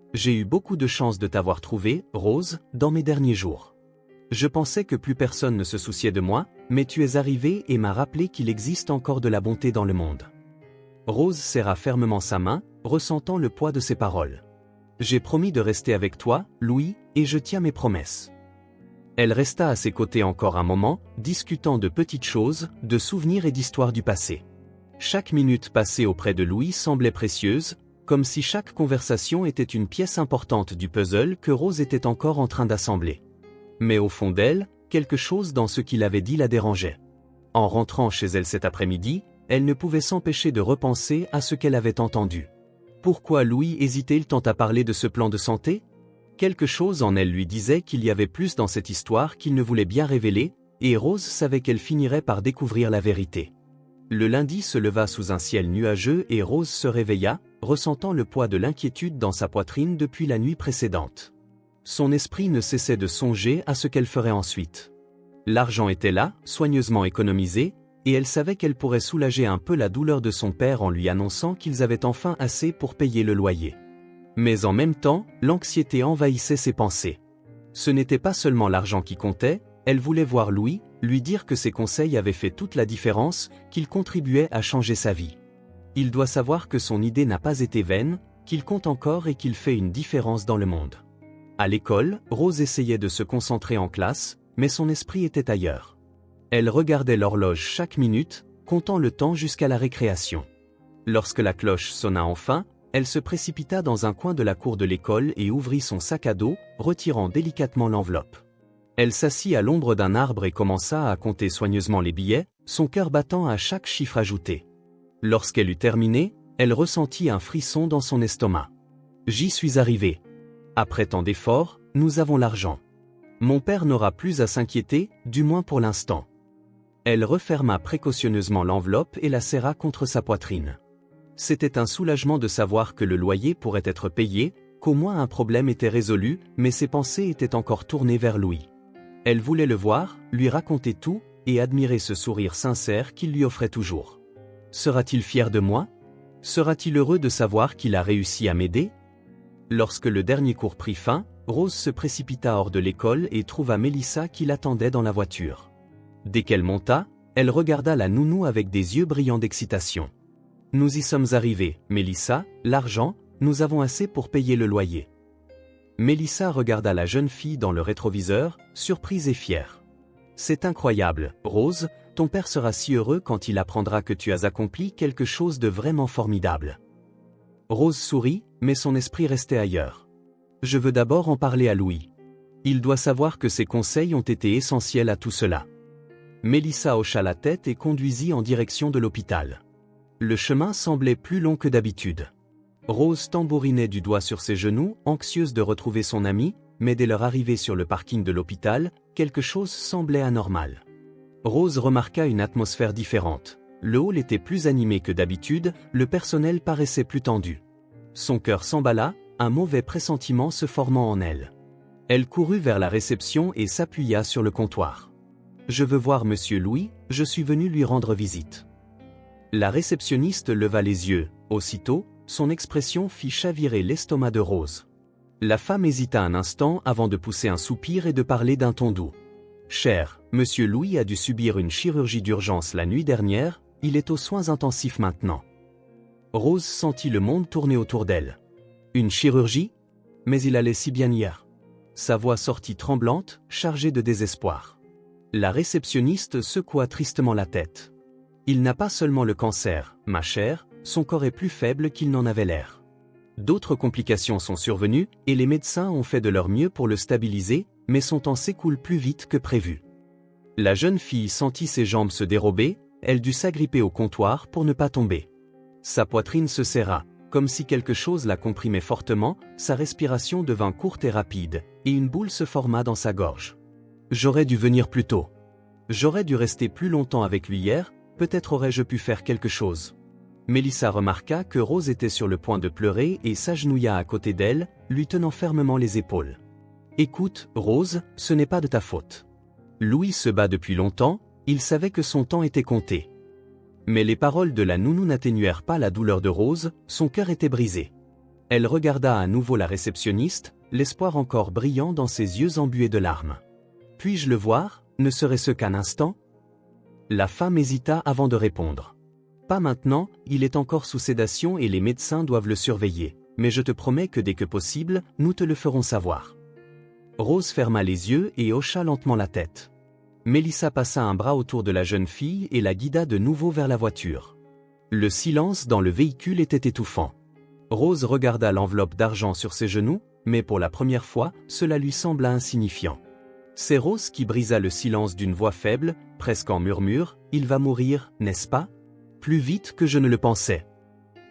« J'ai eu beaucoup de chance de t'avoir trouvé, Rose, dans mes derniers jours. Je pensais que plus personne ne se souciait de moi, mais tu es arrivée et m'as rappelé qu'il existe encore de la bonté dans le monde. » Rose serra fermement sa main, ressentant le poids de ses paroles. « J'ai promis de rester avec toi, Louis, et je tiens mes promesses. » Elle resta à ses côtés encore un moment, discutant de petites choses, de souvenirs et d'histoires du passé. Chaque minute passée auprès de Louis semblait précieuse, comme si chaque conversation était une pièce importante du puzzle que Rose était encore en train d'assembler. Mais au fond d'elle, quelque chose dans ce qu'il avait dit la dérangeait. En rentrant chez elle cet après-midi, elle ne pouvait s'empêcher de repenser à ce qu'elle avait entendu. Pourquoi Louis hésitait-il tant à parler de ce plan de santé? Quelque chose en elle lui disait qu'il y avait plus dans cette histoire qu'il ne voulait bien révéler, et Rose savait qu'elle finirait par découvrir la vérité. Le lundi se leva sous un ciel nuageux et Rose se réveilla, ressentant le poids de l'inquiétude dans sa poitrine depuis la nuit précédente. Son esprit ne cessait de songer à ce qu'elle ferait ensuite. L'argent était là, soigneusement économisé, et elle savait qu'elle pourrait soulager un peu la douleur de son père en lui annonçant qu'ils avaient enfin assez pour payer le loyer. Mais en même temps, l'anxiété envahissait ses pensées. Ce n'était pas seulement l'argent qui comptait, elle voulait voir Louis, lui dire que ses conseils avaient fait toute la différence, qu'il contribuait à changer sa vie. Il doit savoir que son idée n'a pas été vaine, qu'il compte encore et qu'il fait une différence dans le monde. À l'école, Rose essayait de se concentrer en classe, mais son esprit était ailleurs. Elle regardait l'horloge chaque minute, comptant le temps jusqu'à la récréation. Lorsque la cloche sonna enfin, elle se précipita dans un coin de la cour de l'école et ouvrit son sac à dos, retirant délicatement l'enveloppe. Elle s'assit à l'ombre d'un arbre et commença à compter soigneusement les billets, son cœur battant à chaque chiffre ajouté. Lorsqu'elle eut terminé, elle ressentit un frisson dans son estomac. « J'y suis arrivée. Après tant d'efforts, nous avons l'argent. Mon père n'aura plus à s'inquiéter, du moins pour l'instant. » Elle referma précautionneusement l'enveloppe et la serra contre sa poitrine. C'était un soulagement de savoir que le loyer pourrait être payé, qu'au moins un problème était résolu, mais ses pensées étaient encore tournées vers Louis. Elle voulait le voir, lui raconter tout, et admirer ce sourire sincère qu'il lui offrait toujours. Sera-t-il fier de moi? Sera-t-il heureux de savoir qu'il a réussi à m'aider? Lorsque le dernier cours prit fin, Rose se précipita hors de l'école et trouva Mélissa qui l'attendait dans la voiture. Dès qu'elle monta, elle regarda la nounou avec des yeux brillants d'excitation. « Nous y sommes arrivés, Mélissa, l'argent, nous avons assez pour payer le loyer. » Mélissa regarda la jeune fille dans le rétroviseur, surprise et fière. « C'est incroyable, Rose, ton père sera si heureux quand il apprendra que tu as accompli quelque chose de vraiment formidable. » Rose sourit, mais son esprit restait ailleurs. « Je veux d'abord en parler à Louis. Il doit savoir que ses conseils ont été essentiels à tout cela. » Mélissa hocha la tête et conduisit en direction de l'hôpital. Le chemin semblait plus long que d'habitude. Rose tambourinait du doigt sur ses genoux, anxieuse de retrouver son amie, mais dès leur arrivée sur le parking de l'hôpital, quelque chose semblait anormal. Rose remarqua une atmosphère différente. Le hall était plus animé que d'habitude, le personnel paraissait plus tendu. Son cœur s'emballa, un mauvais pressentiment se formant en elle. Elle courut vers la réception et s'appuya sur le comptoir. « Je veux voir Monsieur Louis, je suis venu lui rendre visite. » La réceptionniste leva les yeux, aussitôt, son expression fit chavirer l'estomac de Rose. La femme hésita un instant avant de pousser un soupir et de parler d'un ton doux. « Cher, Monsieur Louis a dû subir une chirurgie d'urgence la nuit dernière, il est aux soins intensifs maintenant. » Rose sentit le monde tourner autour d'elle. « Une chirurgie? Mais il allait si bien hier. Sa voix sortit tremblante, chargée de désespoir. La réceptionniste secoua tristement la tête. Il n'a pas seulement le cancer, ma chère, son corps est plus faible qu'il n'en avait l'air. D'autres complications sont survenues, et les médecins ont fait de leur mieux pour le stabiliser, mais son temps s'écoule plus vite que prévu. La jeune fille sentit ses jambes se dérober, elle dut s'agripper au comptoir pour ne pas tomber. Sa poitrine se serra, comme si quelque chose la comprimait fortement, sa respiration devint courte et rapide, et une boule se forma dans sa gorge. J'aurais dû venir plus tôt. J'aurais dû rester plus longtemps avec lui hier, peut-être aurais-je pu faire quelque chose. Mélissa remarqua que Rose était sur le point de pleurer et s'agenouilla à côté d'elle, lui tenant fermement les épaules. « Écoute, Rose, ce n'est pas de ta faute. Louis se bat depuis longtemps, il savait que son temps était compté. » Mais les paroles de la nounou n'atténuèrent pas la douleur de Rose, son cœur était brisé. Elle regarda à nouveau la réceptionniste, l'espoir encore brillant dans ses yeux embués de larmes. « Puis-je le voir, ne serait-ce qu'un instant ?» La femme hésita avant de répondre. « Pas maintenant, il est encore sous sédation et les médecins doivent le surveiller, mais je te promets que dès que possible, nous te le ferons savoir. » Rose ferma les yeux et hocha lentement la tête. Mélissa passa un bras autour de la jeune fille et la guida de nouveau vers la voiture. Le silence dans le véhicule était étouffant. Rose regarda l'enveloppe d'argent sur ses genoux, mais pour la première fois, cela lui sembla insignifiant. C'est Rose qui brisa le silence d'une voix faible, presque en murmure, « Il va mourir, n'est-ce pas ? Plus vite que je ne le pensais. »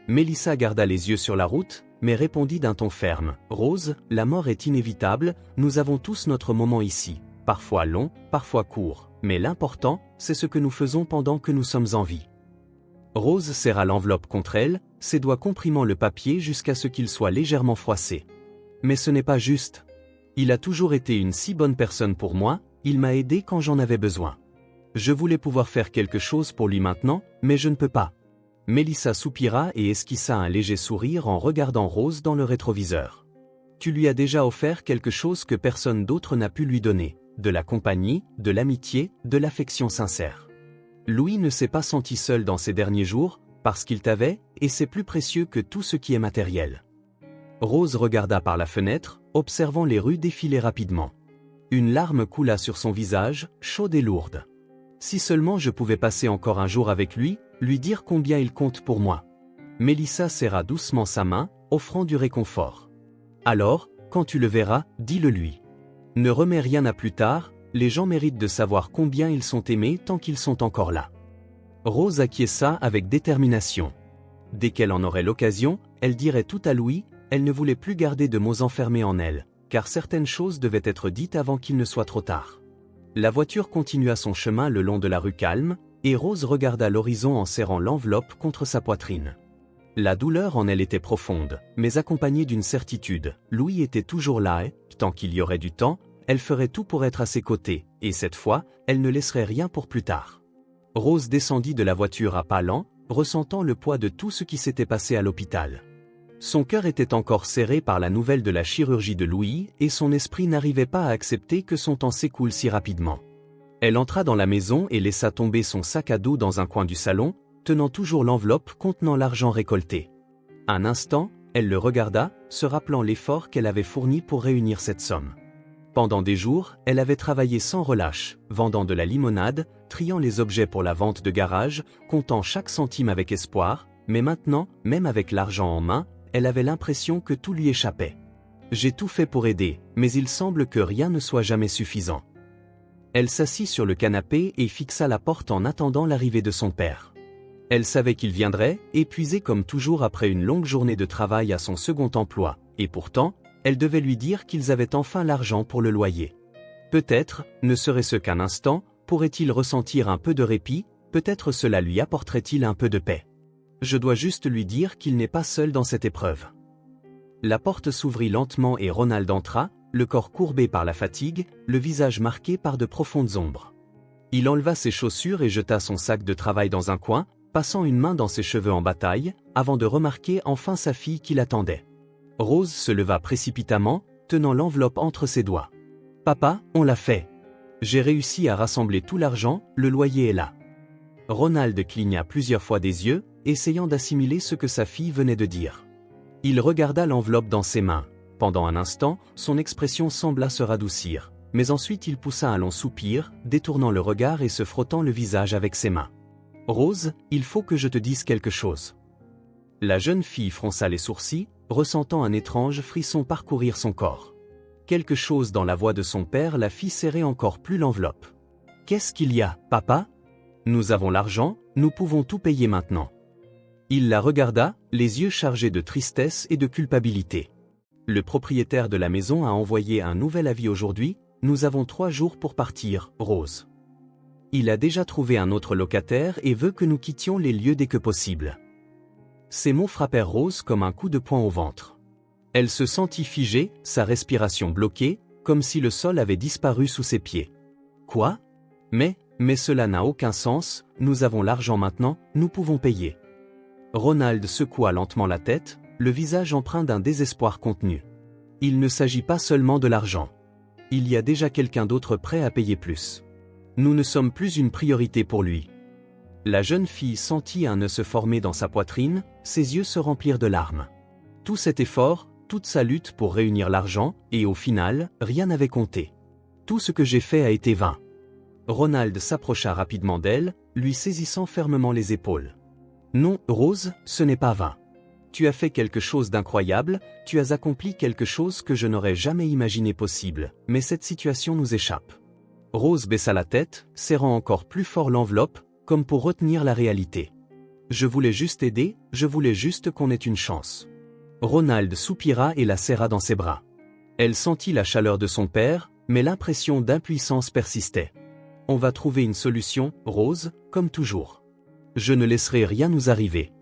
Mélissa garda les yeux sur la route, mais répondit d'un ton ferme, « Rose, la mort est inévitable, nous avons tous notre moment ici, parfois long, parfois court, mais l'important, c'est ce que nous faisons pendant que nous sommes en vie. » Rose serra l'enveloppe contre elle, ses doigts comprimant le papier jusqu'à ce qu'il soit légèrement froissé. « Mais ce n'est pas juste. Il a toujours été une si bonne personne pour moi, il m'a aidé quand j'en avais besoin. Je voulais pouvoir faire quelque chose pour lui maintenant, mais je ne peux pas. » Mélissa soupira et esquissa un léger sourire en regardant Rose dans le rétroviseur. « Tu lui as déjà offert quelque chose que personne d'autre n'a pu lui donner, de la compagnie, de l'amitié, de l'affection sincère. Louis ne s'est pas senti seul dans ces derniers jours, parce qu'il t'avait, et c'est plus précieux que tout ce qui est matériel. » Rose regarda par la fenêtre, observant les rues défiler rapidement. Une larme coula sur son visage, chaude et lourde. « Si seulement je pouvais passer encore un jour avec lui, lui dire combien il compte pour moi. » Mélissa serra doucement sa main, offrant du réconfort. « Alors, quand tu le verras, dis-le lui. Ne remets rien à plus tard, les gens méritent de savoir combien ils sont aimés tant qu'ils sont encore là. » Rose acquiesça avec détermination. Dès qu'elle en aurait l'occasion, elle dirait tout à Louis, elle ne voulait plus garder de mots enfermés en elle, car certaines choses devaient être dites avant qu'il ne soit trop tard. La voiture continua son chemin le long de la rue calme, et Rose regarda l'horizon en serrant l'enveloppe contre sa poitrine. La douleur en elle était profonde, mais accompagnée d'une certitude, Louis était toujours là et, tant qu'il y aurait du temps, elle ferait tout pour être à ses côtés, et cette fois, elle ne laisserait rien pour plus tard. Rose descendit de la voiture à pas lents, ressentant le poids de tout ce qui s'était passé à l'hôpital. Son cœur était encore serré par la nouvelle de la chirurgie de Louis et son esprit n'arrivait pas à accepter que son temps s'écoule si rapidement. Elle entra dans la maison et laissa tomber son sac à dos dans un coin du salon, tenant toujours l'enveloppe contenant l'argent récolté. Un instant, elle le regarda, se rappelant l'effort qu'elle avait fourni pour réunir cette somme. Pendant des jours, elle avait travaillé sans relâche, vendant de la limonade, triant les objets pour la vente de garage, comptant chaque centime avec espoir, mais maintenant, même avec l'argent en main, elle avait l'impression que tout lui échappait. « J'ai tout fait pour aider, mais il semble que rien ne soit jamais suffisant. » Elle s'assit sur le canapé et fixa la porte en attendant l'arrivée de son père. Elle savait qu'il viendrait, épuisé comme toujours après une longue journée de travail à son second emploi, et pourtant, elle devait lui dire qu'ils avaient enfin l'argent pour le loyer. Peut-être, ne serait-ce qu'un instant, pourrait-il ressentir un peu de répit, peut-être cela lui apporterait-il un peu de paix. Je dois juste lui dire qu'il n'est pas seul dans cette épreuve. La porte s'ouvrit lentement et Ronald entra, le corps courbé par la fatigue, le visage marqué par de profondes ombres. Il enleva ses chaussures et jeta son sac de travail dans un coin, passant une main dans ses cheveux en bataille, avant de remarquer enfin sa fille qui l'attendait. Rose se leva précipitamment, tenant l'enveloppe entre ses doigts. « Papa, on l'a fait. J'ai réussi à rassembler tout l'argent, le loyer est là. » Ronald cligna plusieurs fois des yeux, essayant d'assimiler ce que sa fille venait de dire. Il regarda l'enveloppe dans ses mains. Pendant un instant, son expression sembla se radoucir, mais ensuite il poussa un long soupir, détournant le regard et se frottant le visage avec ses mains. « Rose, il faut que je te dise quelque chose. » La jeune fille fronça les sourcils, ressentant un étrange frisson parcourir son corps. Quelque chose dans la voix de son père la fit serrer encore plus l'enveloppe. « Qu'est-ce qu'il y a, papa ? Nous avons l'argent, nous pouvons tout payer maintenant. » Il la regarda, les yeux chargés de tristesse et de culpabilité. « Le propriétaire de la maison a envoyé un nouvel avis aujourd'hui, nous avons 3 jours pour partir, Rose. Il a déjà trouvé un autre locataire et veut que nous quittions les lieux dès que possible. » Ces mots frappèrent Rose comme un coup de poing au ventre. Elle se sentit figée, sa respiration bloquée, comme si le sol avait disparu sous ses pieds. « Quoi ? Mais cela n'a aucun sens, nous avons l'argent maintenant, nous pouvons payer. » Ronald secoua lentement la tête, le visage empreint d'un désespoir contenu. Il ne s'agit pas seulement de l'argent. Il y a déjà quelqu'un d'autre prêt à payer plus. Nous ne sommes plus une priorité pour lui. La jeune fille sentit un nœud se former dans sa poitrine, ses yeux se remplirent de larmes. Tout cet effort, toute sa lutte pour réunir l'argent, et au final, rien n'avait compté. Tout ce que j'ai fait a été vain. Ronald s'approcha rapidement d'elle, lui saisissant fermement les épaules. Non, Rose, ce n'est pas vain. Tu as fait quelque chose d'incroyable, tu as accompli quelque chose que je n'aurais jamais imaginé possible, mais cette situation nous échappe. Rose baissa la tête, serrant encore plus fort l'enveloppe, comme pour retenir la réalité. Je voulais juste aider, je voulais juste qu'on ait une chance. Ronald soupira et la serra dans ses bras. Elle sentit la chaleur de son père, mais l'impression d'impuissance persistait. On va trouver une solution, Rose, comme toujours. Je ne laisserai rien nous arriver.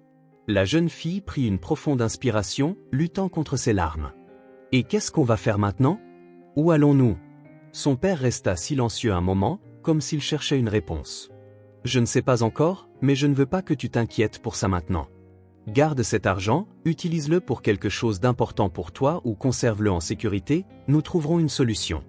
La jeune fille prit une profonde inspiration, luttant contre ses larmes. Et qu'est-ce qu'on va faire maintenant ? Où allons-nous ? Son père resta silencieux un moment, comme s'il cherchait une réponse. Je ne sais pas encore, mais je ne veux pas que tu t'inquiètes pour ça maintenant. Garde cet argent, utilise-le pour quelque chose d'important pour toi ou conserve-le en sécurité, nous trouverons une solution.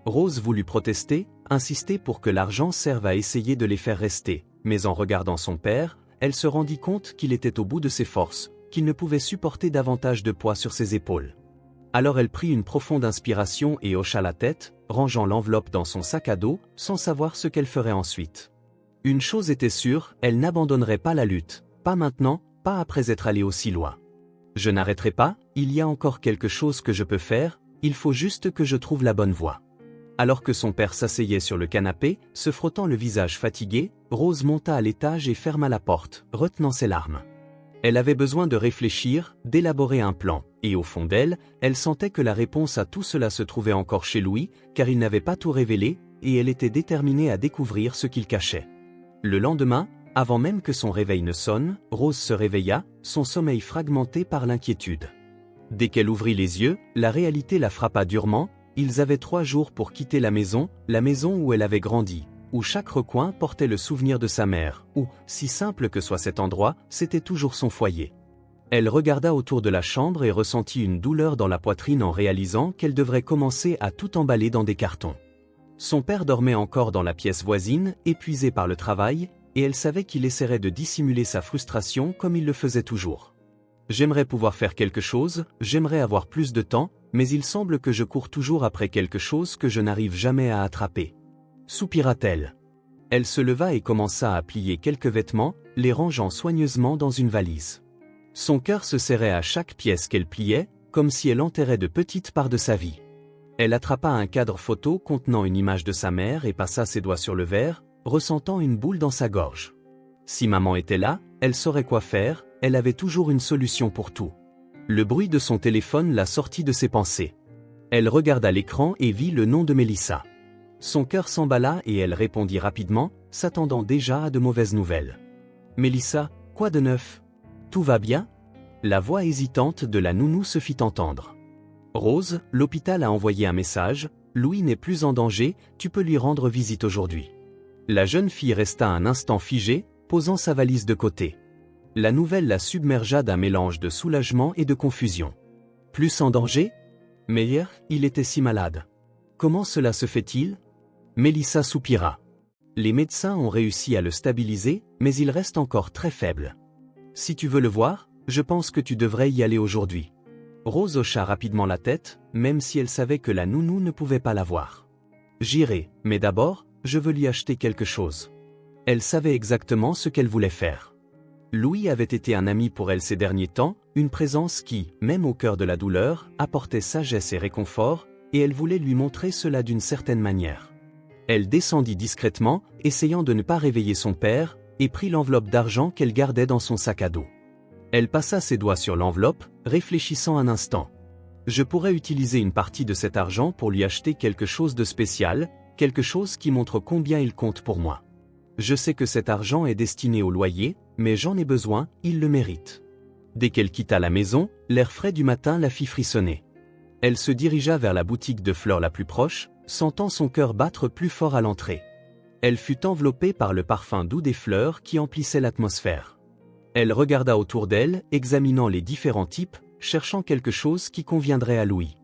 Rose voulut protester, insister pour que l'argent serve à essayer de les faire rester, mais en regardant son père, elle se rendit compte qu'il était au bout de ses forces, qu'il ne pouvait supporter davantage de poids sur ses épaules. Alors elle prit une profonde inspiration et hocha la tête, rangeant l'enveloppe dans son sac à dos, sans savoir ce qu'elle ferait ensuite. Une chose était sûre, elle n'abandonnerait pas la lutte, pas maintenant, pas après être allée aussi loin. Je n'arrêterai pas, il y a encore quelque chose que je peux faire, il faut juste que je trouve la bonne voie. Alors que son père s'asseyait sur le canapé, se frottant le visage fatigué, Rose monta à l'étage et ferma la porte, retenant ses larmes. Elle avait besoin de réfléchir, d'élaborer un plan, et au fond d'elle, elle sentait que la réponse à tout cela se trouvait encore chez Louis, car il n'avait pas tout révélé, et elle était déterminée à découvrir ce qu'il cachait. Le lendemain, avant même que son réveil ne sonne, Rose se réveilla, son sommeil fragmenté par l'inquiétude. Dès qu'elle ouvrit les yeux, la réalité la frappa durement, ils avaient 3 jours pour quitter la maison où elle avait grandi, où chaque recoin portait le souvenir de sa mère, où, si simple que soit cet endroit, c'était toujours son foyer. Elle regarda autour de la chambre et ressentit une douleur dans la poitrine en réalisant qu'elle devrait commencer à tout emballer dans des cartons. Son père dormait encore dans la pièce voisine, épuisé par le travail, et elle savait qu'il essaierait de dissimuler sa frustration comme il le faisait toujours. « J'aimerais pouvoir faire quelque chose, j'aimerais avoir plus de temps, mais il semble que je cours toujours après quelque chose que je n'arrive jamais à attraper. » Soupira-t-elle. Elle se leva et commença à plier quelques vêtements, les rangeant soigneusement dans une valise. Son cœur se serrait à chaque pièce qu'elle pliait, comme si elle enterrait de petites parts de sa vie. Elle attrapa un cadre photo contenant une image de sa mère et passa ses doigts sur le verre, ressentant une boule dans sa gorge. Si maman était là, elle saurait quoi faire, elle avait toujours une solution pour tout. Le bruit de son téléphone la sortit de ses pensées. Elle regarda l'écran et vit le nom de Mélissa. Son cœur s'emballa et elle répondit rapidement, s'attendant déjà à de mauvaises nouvelles. « Mélissa, quoi de neuf ? Tout va bien ?» La voix hésitante de la nounou se fit entendre. « Rose, l'hôpital a envoyé un message, Louis n'est plus en danger, tu peux lui rendre visite aujourd'hui. » La jeune fille resta un instant figée, posant sa valise de côté. La nouvelle la submergea d'un mélange de soulagement et de confusion. Plus en danger ? Mais hier, il était si malade. Comment cela se fait-il ? Mélissa soupira. Les médecins ont réussi à le stabiliser, mais il reste encore très faible. Si tu veux le voir, je pense que tu devrais y aller aujourd'hui. Rose hocha rapidement la tête, même si elle savait que la nounou ne pouvait pas la voir. J'irai, mais d'abord, je veux lui acheter quelque chose. Elle savait exactement ce qu'elle voulait faire. Louis avait été un ami pour elle ces derniers temps, une présence qui, même au cœur de la douleur, apportait sagesse et réconfort, et elle voulait lui montrer cela d'une certaine manière. Elle descendit discrètement, essayant de ne pas réveiller son père, et prit l'enveloppe d'argent qu'elle gardait dans son sac à dos. Elle passa ses doigts sur l'enveloppe, réfléchissant un instant. Je pourrais utiliser une partie de cet argent pour lui acheter quelque chose de spécial, quelque chose qui montre combien il compte pour moi. Je sais que cet argent est destiné au loyer, mais j'en ai besoin, il le mérite. Dès qu'elle quitta la maison, l'air frais du matin la fit frissonner. Elle se dirigea vers la boutique de fleurs la plus proche, sentant son cœur battre plus fort à l'entrée. Elle fut enveloppée par le parfum doux des fleurs qui emplissait l'atmosphère. Elle regarda autour d'elle, examinant les différents types, cherchant quelque chose qui conviendrait à Louis.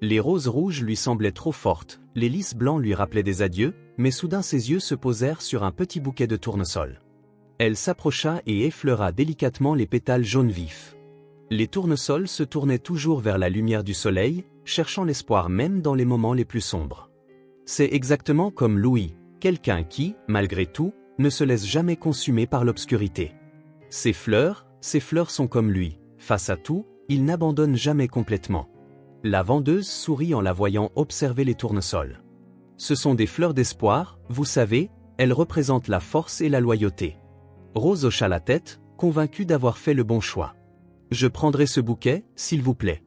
Les roses rouges lui semblaient trop fortes, les lys blancs lui rappelaient des adieux, mais soudain ses yeux se posèrent sur un petit bouquet de tournesol. Elle s'approcha et effleura délicatement les pétales jaunes vifs. Les tournesols se tournaient toujours vers la lumière du soleil, cherchant l'espoir même dans les moments les plus sombres. C'est exactement comme Louis, quelqu'un qui, malgré tout, ne se laisse jamais consumer par l'obscurité. Ces fleurs sont comme lui, face à tout, il n'abandonne jamais complètement. La vendeuse sourit en la voyant observer les tournesols. Ce sont des fleurs d'espoir, vous savez, elles représentent la force et la loyauté. Rose hocha la tête, convaincue d'avoir fait le bon choix. Je prendrai ce bouquet, s'il vous plaît.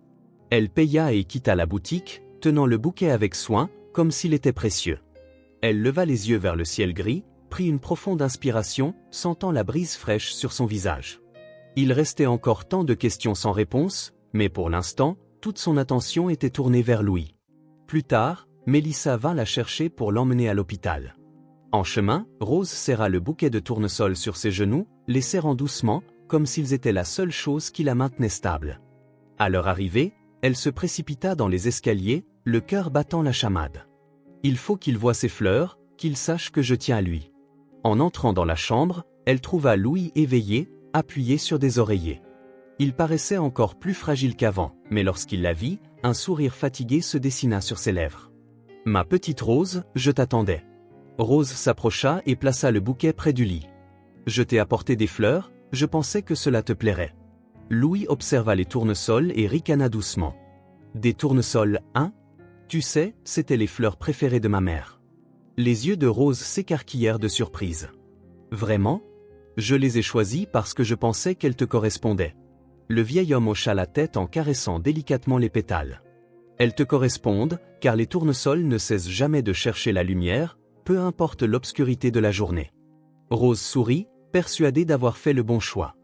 Elle paya et quitta la boutique, tenant le bouquet avec soin, comme s'il était précieux. Elle leva les yeux vers le ciel gris, prit une profonde inspiration, sentant la brise fraîche sur son visage. Il restait encore tant de questions sans réponse, mais pour l'instant, toute son attention était tournée vers Louis. Plus tard, Mélissa vint la chercher pour l'emmener à l'hôpital. En chemin, Rose serra le bouquet de tournesol sur ses genoux, les serrant doucement, comme s'ils étaient la seule chose qui la maintenait stable. À leur arrivée, elle se précipita dans les escaliers, le cœur battant la chamade. Il faut qu'il voie ces fleurs, qu'il sache que je tiens à lui. En entrant dans la chambre, elle trouva Louis éveillé, appuyé sur des oreillers. Il paraissait encore plus fragile qu'avant, mais lorsqu'il la vit, un sourire fatigué se dessina sur ses lèvres. « Ma petite Rose, je t'attendais. » Rose s'approcha et plaça le bouquet près du lit. « Je t'ai apporté des fleurs, je pensais que cela te plairait. » Louis observa les tournesols et ricana doucement. « Des tournesols, hein ? Tu sais, c'étaient les fleurs préférées de ma mère. » Les yeux de Rose s'écarquillèrent de surprise. « Vraiment ? Je les ai choisis parce que je pensais qu'elles te correspondaient. » Le vieil homme hocha la tête en caressant délicatement les pétales. « Elles te correspondent, car les tournesols ne cessent jamais de chercher la lumière, peu importe l'obscurité de la journée. » Rose sourit, persuadée d'avoir fait le bon choix.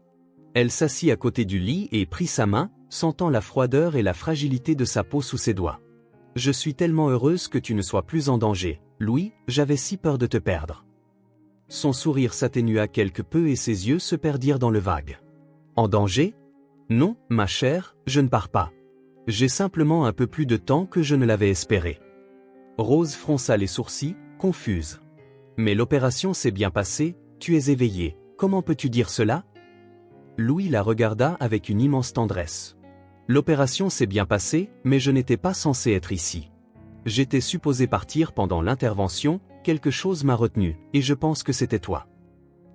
Elle s'assit à côté du lit et prit sa main, sentant la froideur et la fragilité de sa peau sous ses doigts. « Je suis tellement heureuse que tu ne sois plus en danger, Louis, j'avais si peur de te perdre. » Son sourire s'atténua quelque peu et ses yeux se perdirent dans le vague. « En danger ? Non, ma chère, je ne pars pas. J'ai simplement un peu plus de temps que je ne l'avais espéré. » Rose fronça les sourcils, confuse. « Mais l'opération s'est bien passée, tu es éveillée, comment peux-tu dire cela ? » Louis la regarda avec une immense tendresse. « L'opération s'est bien passée, mais je n'étais pas censé être ici. J'étais supposé partir pendant l'intervention, quelque chose m'a retenu, et je pense que c'était toi. »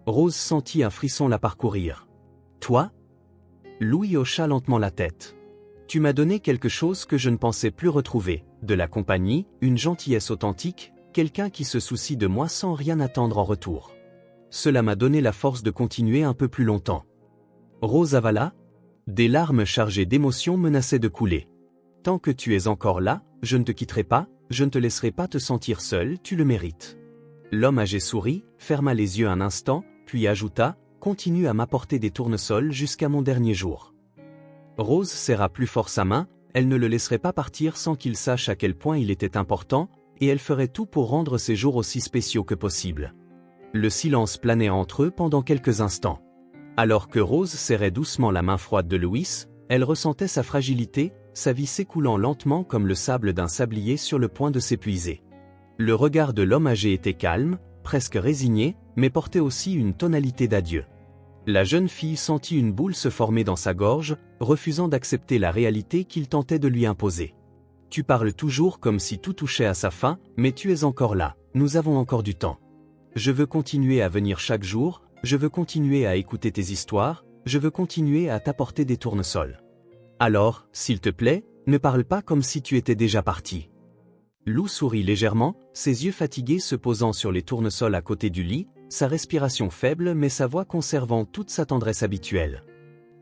Rose sentit un frisson la parcourir. « Toi ? » Louis hocha lentement la tête. « Tu m'as donné quelque chose que je ne pensais plus retrouver, de la compagnie, une gentillesse authentique, quelqu'un qui se soucie de moi sans rien attendre en retour. Cela m'a donné la force de continuer un peu plus longtemps. » Rose avala. Des larmes chargées d'émotion menaçaient de couler. « Tant que tu es encore là, je ne te quitterai pas, je ne te laisserai pas te sentir seul, tu le mérites. » L'homme âgé sourit, ferma les yeux un instant, puis ajouta, « Continue à m'apporter des tournesols jusqu'à mon dernier jour. » Rose serra plus fort sa main, elle ne le laisserait pas partir sans qu'il sache à quel point il était important, et elle ferait tout pour rendre ces jours aussi spéciaux que possible. Le silence planait entre eux pendant quelques instants. Alors que Rose serrait doucement la main froide de Louis, elle ressentait sa fragilité, sa vie s'écoulant lentement comme le sable d'un sablier sur le point de s'épuiser. Le regard de l'homme âgé était calme, presque résigné, mais portait aussi une tonalité d'adieu. « La jeune fille sentit une boule se former dans sa gorge, refusant d'accepter la réalité qu'il tentait de lui imposer. Tu parles toujours comme si tout touchait à sa fin, mais tu es encore là, nous avons encore du temps. Je veux continuer à venir chaque jour, je veux continuer à écouter tes histoires, je veux continuer à t'apporter des tournesols. Alors, s'il te plaît, ne parle pas comme si tu étais déjà parti. Lou sourit légèrement, ses yeux fatigués se posant sur les tournesols à côté du lit, sa respiration faible mais sa voix conservant toute sa tendresse habituelle.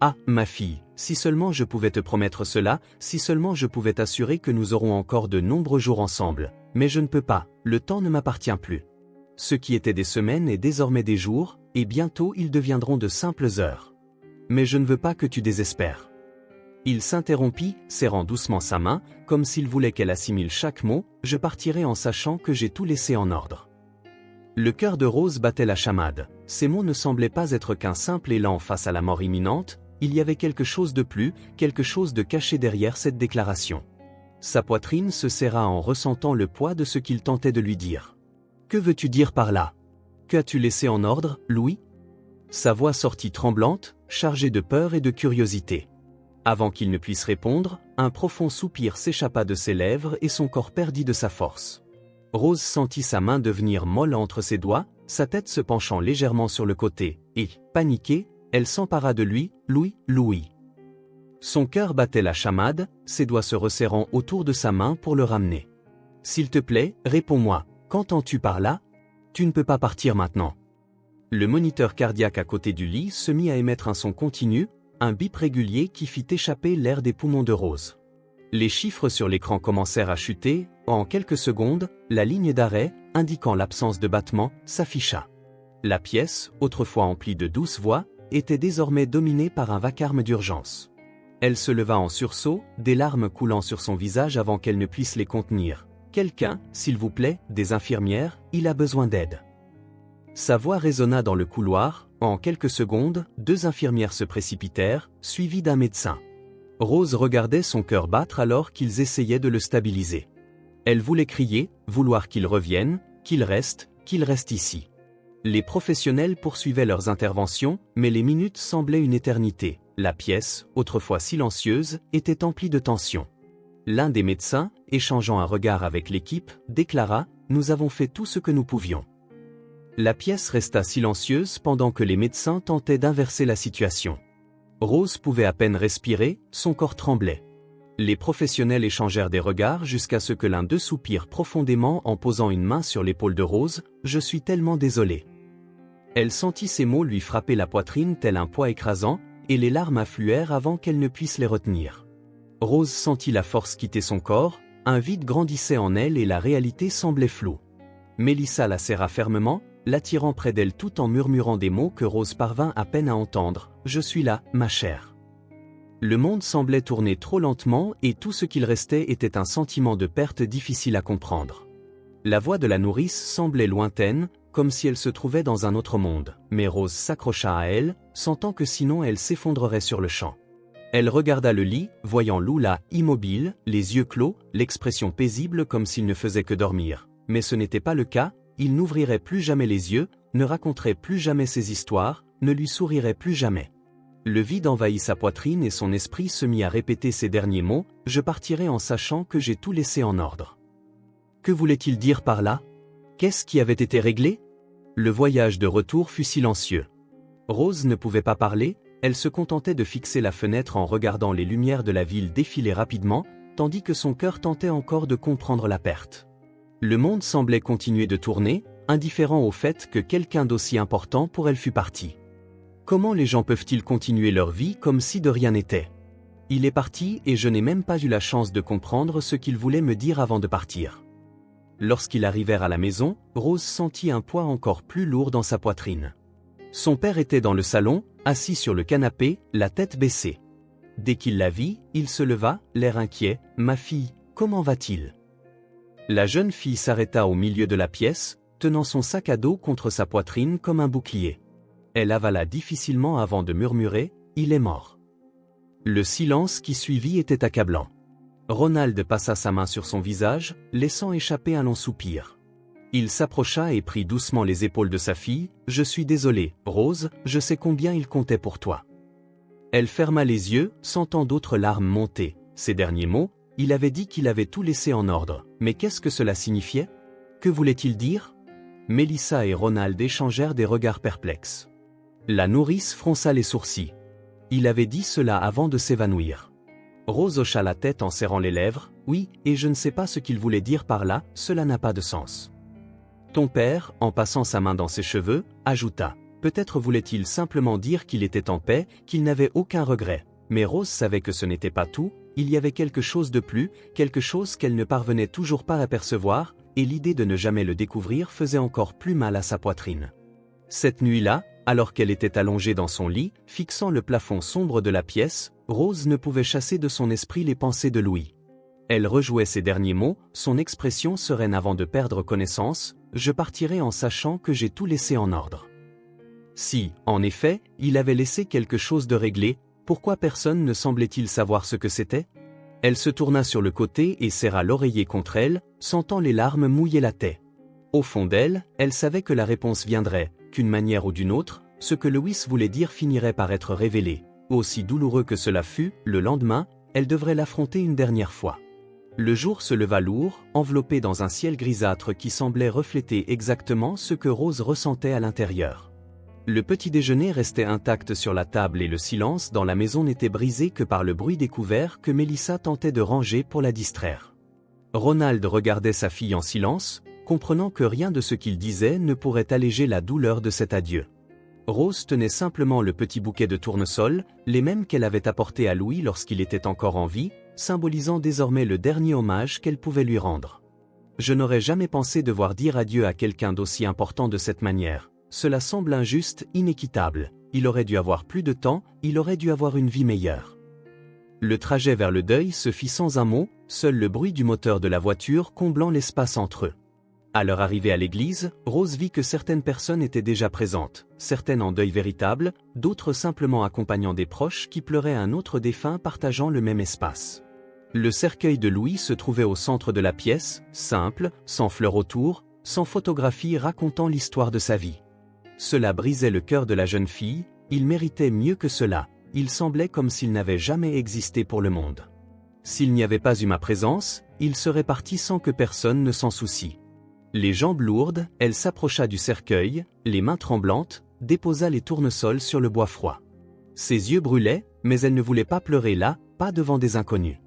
Ah, ma fille, si seulement je pouvais te promettre cela, si seulement je pouvais t'assurer que nous aurons encore de nombreux jours ensemble, mais je ne peux pas, le temps ne m'appartient plus. Ce qui était des semaines est désormais des jours, et bientôt ils deviendront de simples heures. Mais je ne veux pas que tu désespères. Il s'interrompit, serrant doucement sa main, comme s'il voulait qu'elle assimile chaque mot, je partirai en sachant que j'ai tout laissé en ordre. Le cœur de Rose battait la chamade, ces mots ne semblaient pas être qu'un simple élan face à la mort imminente, il y avait quelque chose de plus, quelque chose de caché derrière cette déclaration. Sa poitrine se serra en ressentant le poids de ce qu'il tentait de lui dire. Que veux-tu dire par là? Qu'as-tu laissé en ordre, Louis? Sa voix sortit tremblante, chargée de peur et de curiosité. Avant qu'il ne puisse répondre, un profond soupir s'échappa de ses lèvres et son corps perdit de sa force. Rose sentit sa main devenir molle entre ses doigts, sa tête se penchant légèrement sur le côté, et, paniquée, elle s'empara de lui, Louis. Son cœur battait la chamade, ses doigts se resserrant autour de sa main pour le ramener. S'il te plaît, réponds-moi, qu'entends-tu par là? Tu ne peux pas partir maintenant. Le moniteur cardiaque à côté du lit se mit à émettre un son continu, un bip régulier qui fit échapper l'air des poumons de Rose. Les chiffres sur l'écran commencèrent à chuter, en quelques secondes, la ligne d'arrêt, indiquant l'absence de battement, s'afficha. La pièce, autrefois emplie de douces voix, était désormais dominée par un vacarme d'urgence. Elle se leva en sursaut, des larmes coulant sur son visage avant qu'elle ne puisse les contenir. « Quelqu'un, s'il vous plaît, des infirmières, il a besoin d'aide. » Sa voix résonna dans le couloir, en quelques secondes, 2 infirmières se précipitèrent, suivies d'un médecin. Rose regardait son cœur battre alors qu'ils essayaient de le stabiliser. Elle voulait crier, vouloir qu'il revienne, qu'il reste ici. Les professionnels poursuivaient leurs interventions, mais les minutes semblaient une éternité. La pièce, autrefois silencieuse, était emplie de tension. L'un des médecins, échangeant un regard avec l'équipe, déclara « Nous avons fait tout ce que nous pouvions ». La pièce resta silencieuse pendant que les médecins tentaient d'inverser la situation. Rose pouvait à peine respirer, son corps tremblait. Les professionnels échangèrent des regards jusqu'à ce que l'un d'eux soupire profondément en posant une main sur l'épaule de Rose « Je suis tellement désolé ». Elle sentit ces mots lui frapper la poitrine tel un poids écrasant, et les larmes affluèrent avant qu'elle ne puisse les retenir. Rose sentit la force quitter son corps, un vide grandissait en elle et la réalité semblait floue. Mélissa la serra fermement, l'attirant près d'elle tout en murmurant des mots que Rose parvint à peine à entendre. « Je suis là, ma chère. » Le monde semblait tourner trop lentement et tout ce qu'il restait était un sentiment de perte difficile à comprendre. La voix de la nourrice semblait lointaine, comme si elle se trouvait dans un autre monde, mais Rose s'accrocha à elle, sentant que sinon elle s'effondrerait sur le champ. Elle regarda le lit, voyant Lou là, immobile, les yeux clos, l'expression paisible comme s'il ne faisait que dormir. Mais ce n'était pas le cas, il n'ouvrirait plus jamais les yeux, ne raconterait plus jamais ses histoires, ne lui sourirait plus jamais. Le vide envahit sa poitrine et son esprit se mit à répéter ces derniers mots, « Je partirai en sachant que j'ai tout laissé en ordre. » Que voulait-il dire par là? Qu'est-ce qui avait été réglé? Le voyage de retour fut silencieux. Rose ne pouvait pas parler, elle se contentait de fixer la fenêtre en regardant les lumières de la ville défiler rapidement, tandis que son cœur tentait encore de comprendre la perte. Le monde semblait continuer de tourner, indifférent au fait que quelqu'un d'aussi important pour elle fût parti. Comment les gens peuvent-ils continuer leur vie comme si de rien n'était? Il est parti et je n'ai même pas eu la chance de comprendre ce qu'il voulait me dire avant de partir. Lorsqu'ils arrivèrent à la maison, Rose sentit un poids encore plus lourd dans sa poitrine. Son père était dans le salon, assis sur le canapé, la tête baissée. Dès qu'il la vit, il se leva, l'air inquiet. « Ma fille, comment va-t-il » La jeune fille s'arrêta au milieu de la pièce, tenant son sac à dos contre sa poitrine comme un bouclier. Elle avala difficilement avant de murmurer « Il est mort ». Le silence qui suivit était accablant. Ronald passa sa main sur son visage, laissant échapper un long soupir. Il s'approcha et prit doucement les épaules de sa fille. « Je suis désolé, Rose, je sais combien il comptait pour toi. » Elle ferma les yeux, sentant d'autres larmes monter. Ces derniers mots, il avait dit qu'il avait tout laissé en ordre. Mais qu'est-ce que cela signifiait? Que voulait-il dire? Mélissa et Ronald échangèrent des regards perplexes. La nourrice fronça les sourcils. Il avait dit cela avant de s'évanouir. Rose hocha la tête en serrant les lèvres. « Oui, et je ne sais pas ce qu'il voulait dire par là, cela n'a pas de sens. » Ton père, en passant sa main dans ses cheveux, ajouta. Peut-être voulait-il simplement dire qu'il était en paix, qu'il n'avait aucun regret. Mais Rose savait que ce n'était pas tout, il y avait quelque chose de plus, quelque chose qu'elle ne parvenait toujours pas à percevoir, et l'idée de ne jamais le découvrir faisait encore plus mal à sa poitrine. Cette nuit-là, alors qu'elle était allongée dans son lit, fixant le plafond sombre de la pièce, Rose ne pouvait chasser de son esprit les pensées de Louis. Elle rejouait ces derniers mots, son expression sereine avant de perdre connaissance. « Je partirai en sachant que j'ai tout laissé en ordre. » Si, en effet, il avait laissé quelque chose de réglé, pourquoi personne ne semblait-il savoir ce que c'était? Elle se tourna sur le côté et serra l'oreiller contre elle, sentant les larmes mouiller la tête. Au fond d'elle, elle savait que la réponse viendrait, qu'une manière ou d'une autre, ce que Louis voulait dire finirait par être révélé. Aussi douloureux que cela fût, le lendemain, elle devrait l'affronter une dernière fois. Le jour se leva lourd, enveloppé dans un ciel grisâtre qui semblait refléter exactement ce que Rose ressentait à l'intérieur. Le petit déjeuner restait intact sur la table et le silence dans la maison n'était brisé que par le bruit des couverts que Mélissa tentait de ranger pour la distraire. Ronald regardait sa fille en silence, comprenant que rien de ce qu'il disait ne pourrait alléger la douleur de cet adieu. Rose tenait simplement le petit bouquet de tournesol, les mêmes qu'elle avait apportés à Louis lorsqu'il était encore en vie, symbolisant désormais le dernier hommage qu'elle pouvait lui rendre. Je n'aurais jamais pensé devoir dire adieu à quelqu'un d'aussi important de cette manière. Cela semble injuste, inéquitable. Il aurait dû avoir plus de temps, il aurait dû avoir une vie meilleure. Le trajet vers le deuil se fit sans un mot, seul le bruit du moteur de la voiture comblant l'espace entre eux. À leur arrivée à l'église, Rose vit que certaines personnes étaient déjà présentes, certaines en deuil véritable, d'autres simplement accompagnant des proches qui pleuraient un autre défunt partageant le même espace. Le cercueil de Louis se trouvait au centre de la pièce, simple, sans fleurs autour, sans photographie racontant l'histoire de sa vie. Cela brisait le cœur de la jeune fille, il méritait mieux que cela, il semblait comme s'il n'avait jamais existé pour le monde. S'il n'y avait pas eu ma présence, il serait parti sans que personne ne s'en soucie. Les jambes lourdes, elle s'approcha du cercueil, les mains tremblantes, déposa les tournesols sur le bois froid. Ses yeux brûlaient, mais elle ne voulait pas pleurer là, pas devant des inconnus.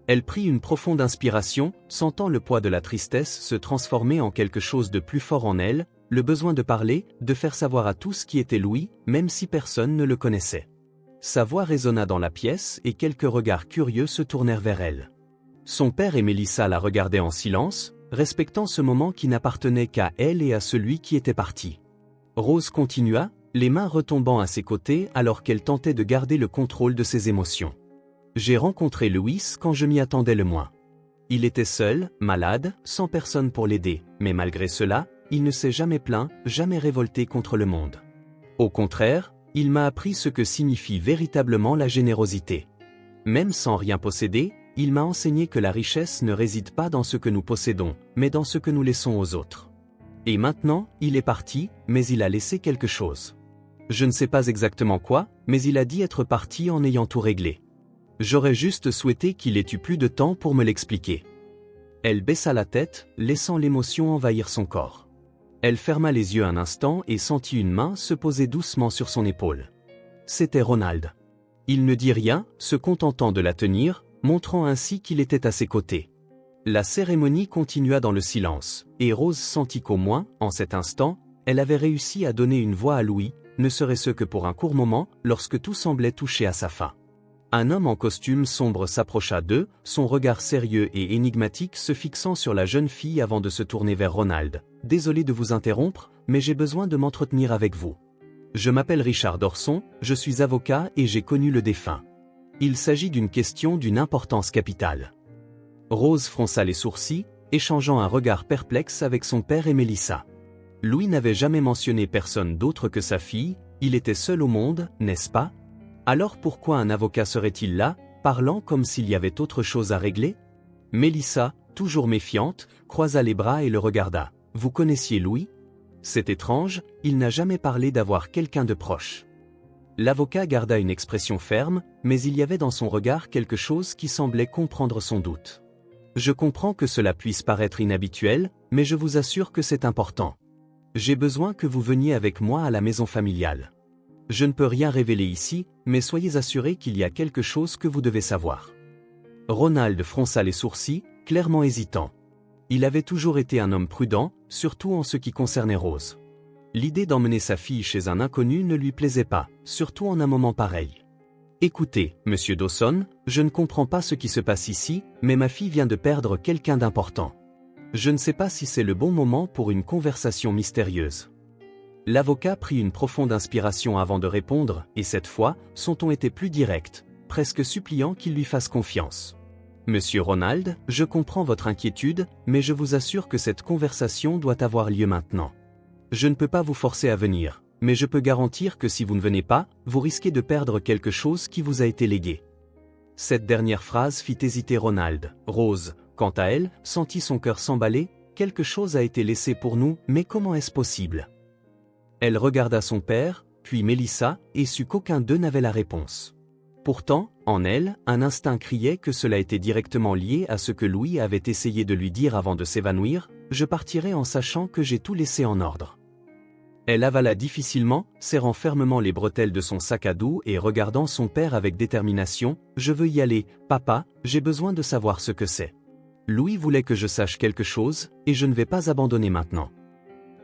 Elle prit une profonde inspiration, sentant le poids de la tristesse se transformer en quelque chose de plus fort en elle, le besoin de parler, de faire savoir à tous qui était Louis, même si personne ne le connaissait. Sa voix résonna dans la pièce et quelques regards curieux se tournèrent vers elle. Son père et Mélissa la regardaient en silence, respectant ce moment qui n'appartenait qu'à elle et à celui qui était parti. Rose continua, les mains retombant à ses côtés alors qu'elle tentait de garder le contrôle de ses émotions. J'ai rencontré Louis quand je m'y attendais le moins. Il était seul, malade, sans personne pour l'aider, mais malgré cela, il ne s'est jamais plaint, jamais révolté contre le monde. Au contraire, il m'a appris ce que signifie véritablement la générosité. Même sans rien posséder, il m'a enseigné que la richesse ne réside pas dans ce que nous possédons, mais dans ce que nous laissons aux autres. Et maintenant, il est parti, mais il a laissé quelque chose. Je ne sais pas exactement quoi, mais il a dit être parti en ayant tout réglé. J'aurais juste souhaité qu'il ait eu plus de temps pour me l'expliquer. Elle baissa la tête, laissant l'émotion envahir son corps. Elle ferma les yeux un instant et sentit une main se poser doucement sur son épaule. C'était Ronald. Il ne dit rien, se contentant de la tenir, montrant ainsi qu'il était à ses côtés. La cérémonie continua dans le silence, et Rose sentit qu'au moins, en cet instant, elle avait réussi à donner une voix à Louis, ne serait-ce que pour un court moment, lorsque tout semblait toucher à sa fin. Un homme en costume sombre s'approcha d'eux, son regard sérieux et énigmatique se fixant sur la jeune fille avant de se tourner vers Ronald. « Désolé de vous interrompre, mais j'ai besoin de m'entretenir avec vous. Je m'appelle Richard Dorson, je suis avocat et j'ai connu le défunt. Il s'agit d'une question d'une importance capitale. » Rose fronça les sourcils, échangeant un regard perplexe avec son père et Mélissa. Louis n'avait jamais mentionné personne d'autre que sa fille, il était seul au monde, n'est-ce pas? Alors pourquoi un avocat serait-il là, parlant comme s'il y avait autre chose à régler? Mélissa, toujours méfiante, croisa les bras et le regarda. « Vous connaissiez Louis? C'est étrange, il n'a jamais parlé d'avoir quelqu'un de proche. L'avocat garda une expression ferme, mais il y avait dans son regard quelque chose qui semblait comprendre son doute. Je comprends que cela puisse paraître inhabituel, mais je vous assure que c'est important. J'ai besoin que vous veniez avec moi à la maison familiale. Je ne peux rien révéler ici, mais soyez assurés qu'il y a quelque chose que vous devez savoir. Ronald fronça les sourcils, clairement hésitant. Il avait toujours été un homme prudent, surtout en ce qui concernait Rose. L'idée d'emmener sa fille chez un inconnu ne lui plaisait pas, surtout en un moment pareil. Écoutez, monsieur Dawson, je ne comprends pas ce qui se passe ici, mais ma fille vient de perdre quelqu'un d'important. Je ne sais pas si c'est le bon moment pour une conversation mystérieuse. L'avocat prit une profonde inspiration avant de répondre, et cette fois, son ton était plus direct, presque suppliant qu'il lui fasse confiance. Monsieur Ronald, je comprends votre inquiétude, mais je vous assure que cette conversation doit avoir lieu maintenant. Je ne peux pas vous forcer à venir, mais je peux garantir que si vous ne venez pas, vous risquez de perdre quelque chose qui vous a été légué. Cette dernière phrase fit hésiter Ronald. Rose, quant à elle, sentit son cœur s'emballer. Quelque chose a été laissé pour nous, mais comment est-ce possible? Elle regarda son père, puis Mélissa, et sut qu'aucun d'eux n'avait la réponse. Pourtant, en elle, un instinct criait que cela était directement lié à ce que Louis avait essayé de lui dire avant de s'évanouir: « Je partirai en sachant que j'ai tout laissé en ordre. » Elle avala difficilement, serrant fermement les bretelles de son sac à dos et regardant son père avec détermination. « Je veux y aller, papa, j'ai besoin de savoir ce que c'est. Louis voulait que je sache quelque chose, et je ne vais pas abandonner maintenant. »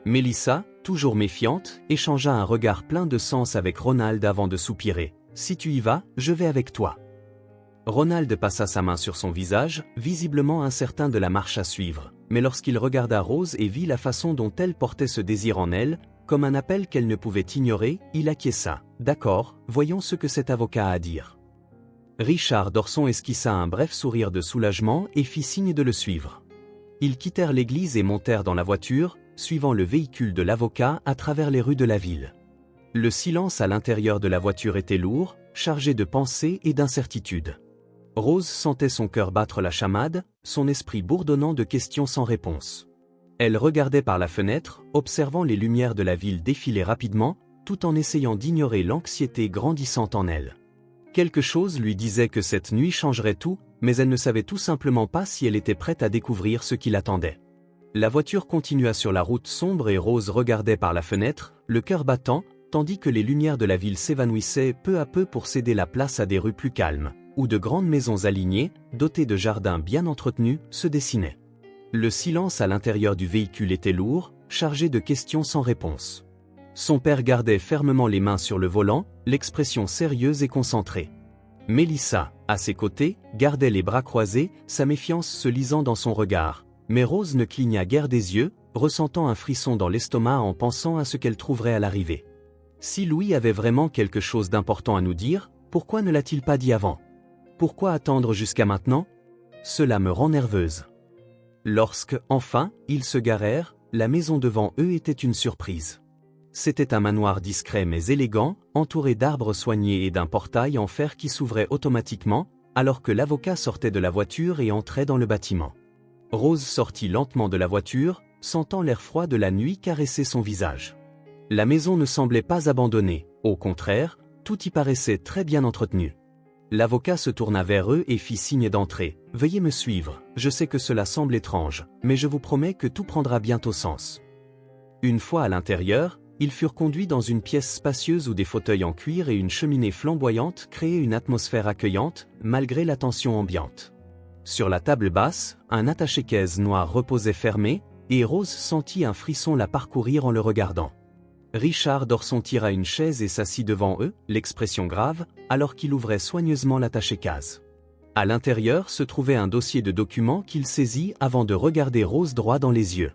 Mélissa, toujours méfiante, échangea un regard plein de sens avec Ronald avant de soupirer. « Si tu y vas, je vais avec toi. » Ronald passa sa main sur son visage, visiblement incertain de la marche à suivre, mais lorsqu'il regarda Rose et vit la façon dont elle portait ce désir en elle, comme un appel qu'elle ne pouvait ignorer, il acquiesça. « D'accord, voyons ce que cet avocat a à dire. » Richard Dorson esquissa un bref sourire de soulagement et fit signe de le suivre. Ils quittèrent l'église et montèrent dans la voiture, suivant le véhicule de l'avocat à travers les rues de la ville. Le silence à l'intérieur de la voiture était lourd, chargé de pensées et d'incertitudes. Rose sentait son cœur battre la chamade, son esprit bourdonnant de questions sans réponse. Elle regardait par la fenêtre, observant les lumières de la ville défiler rapidement, tout en essayant d'ignorer l'anxiété grandissante en elle. Quelque chose lui disait que cette nuit changerait tout, mais elle ne savait tout simplement pas si elle était prête à découvrir ce qui l'attendait. La voiture continua sur la route sombre et Rose regardait par la fenêtre, le cœur battant, tandis que les lumières de la ville s'évanouissaient peu à peu pour céder la place à des rues plus calmes, où de grandes maisons alignées, dotées de jardins bien entretenus, se dessinaient. Le silence à l'intérieur du véhicule était lourd, chargé de questions sans réponse. Son père gardait fermement les mains sur le volant, l'expression sérieuse et concentrée. Mélissa, à ses côtés, gardait les bras croisés, sa méfiance se lisant dans son regard, mais Rose ne cligna guère des yeux, ressentant un frisson dans l'estomac en pensant à ce qu'elle trouverait à l'arrivée. Si Louis avait vraiment quelque chose d'important à nous dire, pourquoi ne l'a-t-il pas dit avant? Pourquoi attendre jusqu'à maintenant? Cela me rend nerveuse. Lorsque, enfin, ils se garèrent, la maison devant eux était une surprise. C'était un manoir discret mais élégant, entouré d'arbres soignés et d'un portail en fer qui s'ouvrait automatiquement, alors que l'avocat sortait de la voiture et entrait dans le bâtiment. Rose sortit lentement de la voiture, sentant l'air froid de la nuit caresser son visage. La maison ne semblait pas abandonnée, au contraire, tout y paraissait très bien entretenu. L'avocat se tourna vers eux et fit signe d'entrer. « Veuillez me suivre, je sais que cela semble étrange, mais je vous promets que tout prendra bientôt sens. » Une fois à l'intérieur, ils furent conduits dans une pièce spacieuse où des fauteuils en cuir et une cheminée flamboyante créaient une atmosphère accueillante, malgré la tension ambiante. Sur la table basse, un attaché-caisse noir reposait fermé, et Rose sentit un frisson la parcourir en le regardant. Richard Dorson tira une chaise et s'assit devant eux, l'expression grave, alors qu'il ouvrait soigneusement l'attaché-case. À l'intérieur se trouvait un dossier de documents qu'il saisit avant de regarder Rose droit dans les yeux.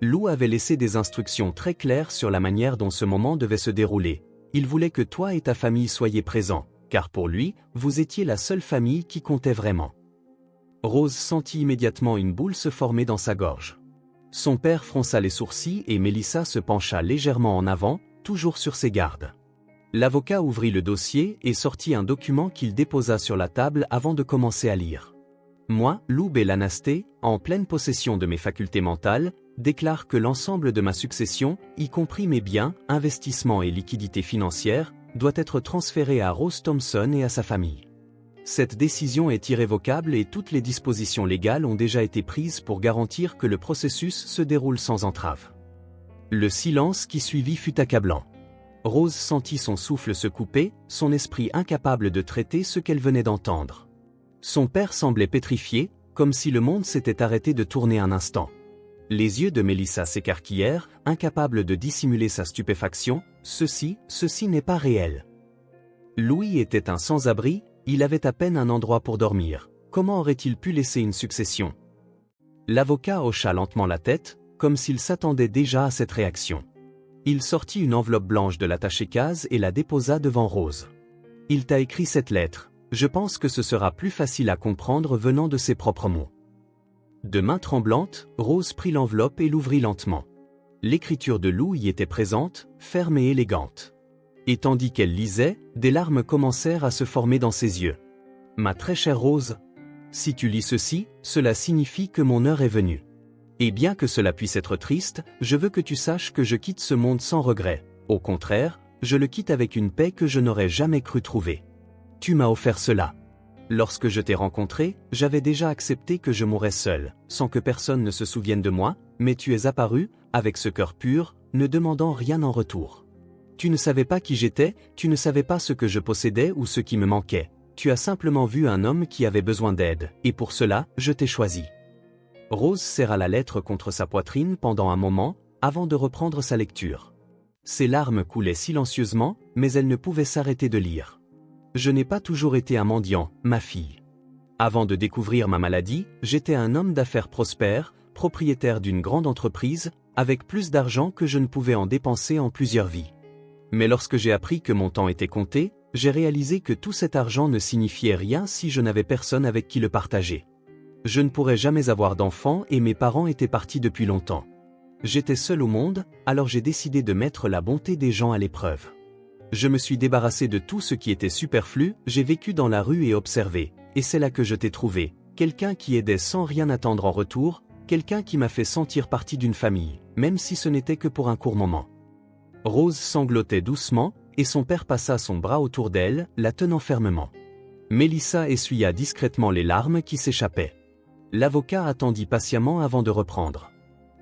Lou avait laissé des instructions très claires sur la manière dont ce moment devait se dérouler. Il voulait que toi et ta famille soyez présents, car pour lui, vous étiez la seule famille qui comptait vraiment. Rose sentit immédiatement une boule se former dans sa gorge. Son père fronça les sourcils et Mélissa se pencha légèrement en avant, toujours sur ses gardes. L'avocat ouvrit le dossier et sortit un document qu'il déposa sur la table avant de commencer à lire. « Moi, Lou Bellanasté, en pleine possession de mes facultés mentales, déclare que l'ensemble de ma succession, y compris mes biens, investissements et liquidités financières, doit être transféré à Rose Thompson et à sa famille. Cette décision est irrévocable et toutes les dispositions légales ont déjà été prises pour garantir que le processus se déroule sans entrave. Le silence qui suivit fut accablant. Rose sentit son souffle se couper, son esprit incapable de traiter ce qu'elle venait d'entendre. Son père semblait pétrifié, comme si le monde s'était arrêté de tourner un instant. Les yeux de Melissa s'écarquillèrent, incapable de dissimuler sa stupéfaction. Ceci n'est pas réel. Louis était un sans-abri, il avait à peine un endroit pour dormir. Comment aurait-il pu laisser une succession? L'avocat hocha lentement la tête, comme s'il s'attendait déjà à cette réaction. Il sortit une enveloppe blanche de l'attaché-case et la déposa devant Rose. Il t'a écrit cette lettre. Je pense que ce sera plus facile à comprendre venant de ses propres mots. De main tremblante, Rose prit l'enveloppe et l'ouvrit lentement. L'écriture de Lou y était présente, ferme et élégante. Et tandis qu'elle lisait, des larmes commencèrent à se former dans ses yeux. « Ma très chère Rose, si tu lis ceci, cela signifie que mon heure est venue. Et bien que cela puisse être triste, je veux que tu saches que je quitte ce monde sans regret. Au contraire, je le quitte avec une paix que je n'aurais jamais cru trouver. Tu m'as offert cela. Lorsque je t'ai rencontré, j'avais déjà accepté que je mourrais seul, sans que personne ne se souvienne de moi, mais tu es apparu, avec ce cœur pur, ne demandant rien en retour. Tu ne savais pas qui j'étais, tu ne savais pas ce que je possédais ou ce qui me manquait. Tu as simplement vu un homme qui avait besoin d'aide, et pour cela, je t'ai choisi. » Rose serra la lettre contre sa poitrine pendant un moment, avant de reprendre sa lecture. Ses larmes coulaient silencieusement, mais elle ne pouvait s'arrêter de lire. « Je n'ai pas toujours été un mendiant, ma fille. Avant de découvrir ma maladie, j'étais un homme d'affaires prospère, propriétaire d'une grande entreprise, avec plus d'argent que je ne pouvais en dépenser en plusieurs vies. Mais lorsque j'ai appris que mon temps était compté, j'ai réalisé que tout cet argent ne signifiait rien si je n'avais personne avec qui le partager. Je ne pourrais jamais avoir d'enfants et mes parents étaient partis depuis longtemps. J'étais seul au monde, alors j'ai décidé de mettre la bonté des gens à l'épreuve. Je me suis débarrassé de tout ce qui était superflu, j'ai vécu dans la rue et observé, et c'est là que je t'ai trouvé, quelqu'un qui aidait sans rien attendre en retour, quelqu'un qui m'a fait sentir partie d'une famille, même si ce n'était que pour un court moment. » Rose sanglotait doucement, et son père passa son bras autour d'elle, la tenant fermement. Melissa essuya discrètement les larmes qui s'échappaient. L'avocat attendit patiemment avant de reprendre.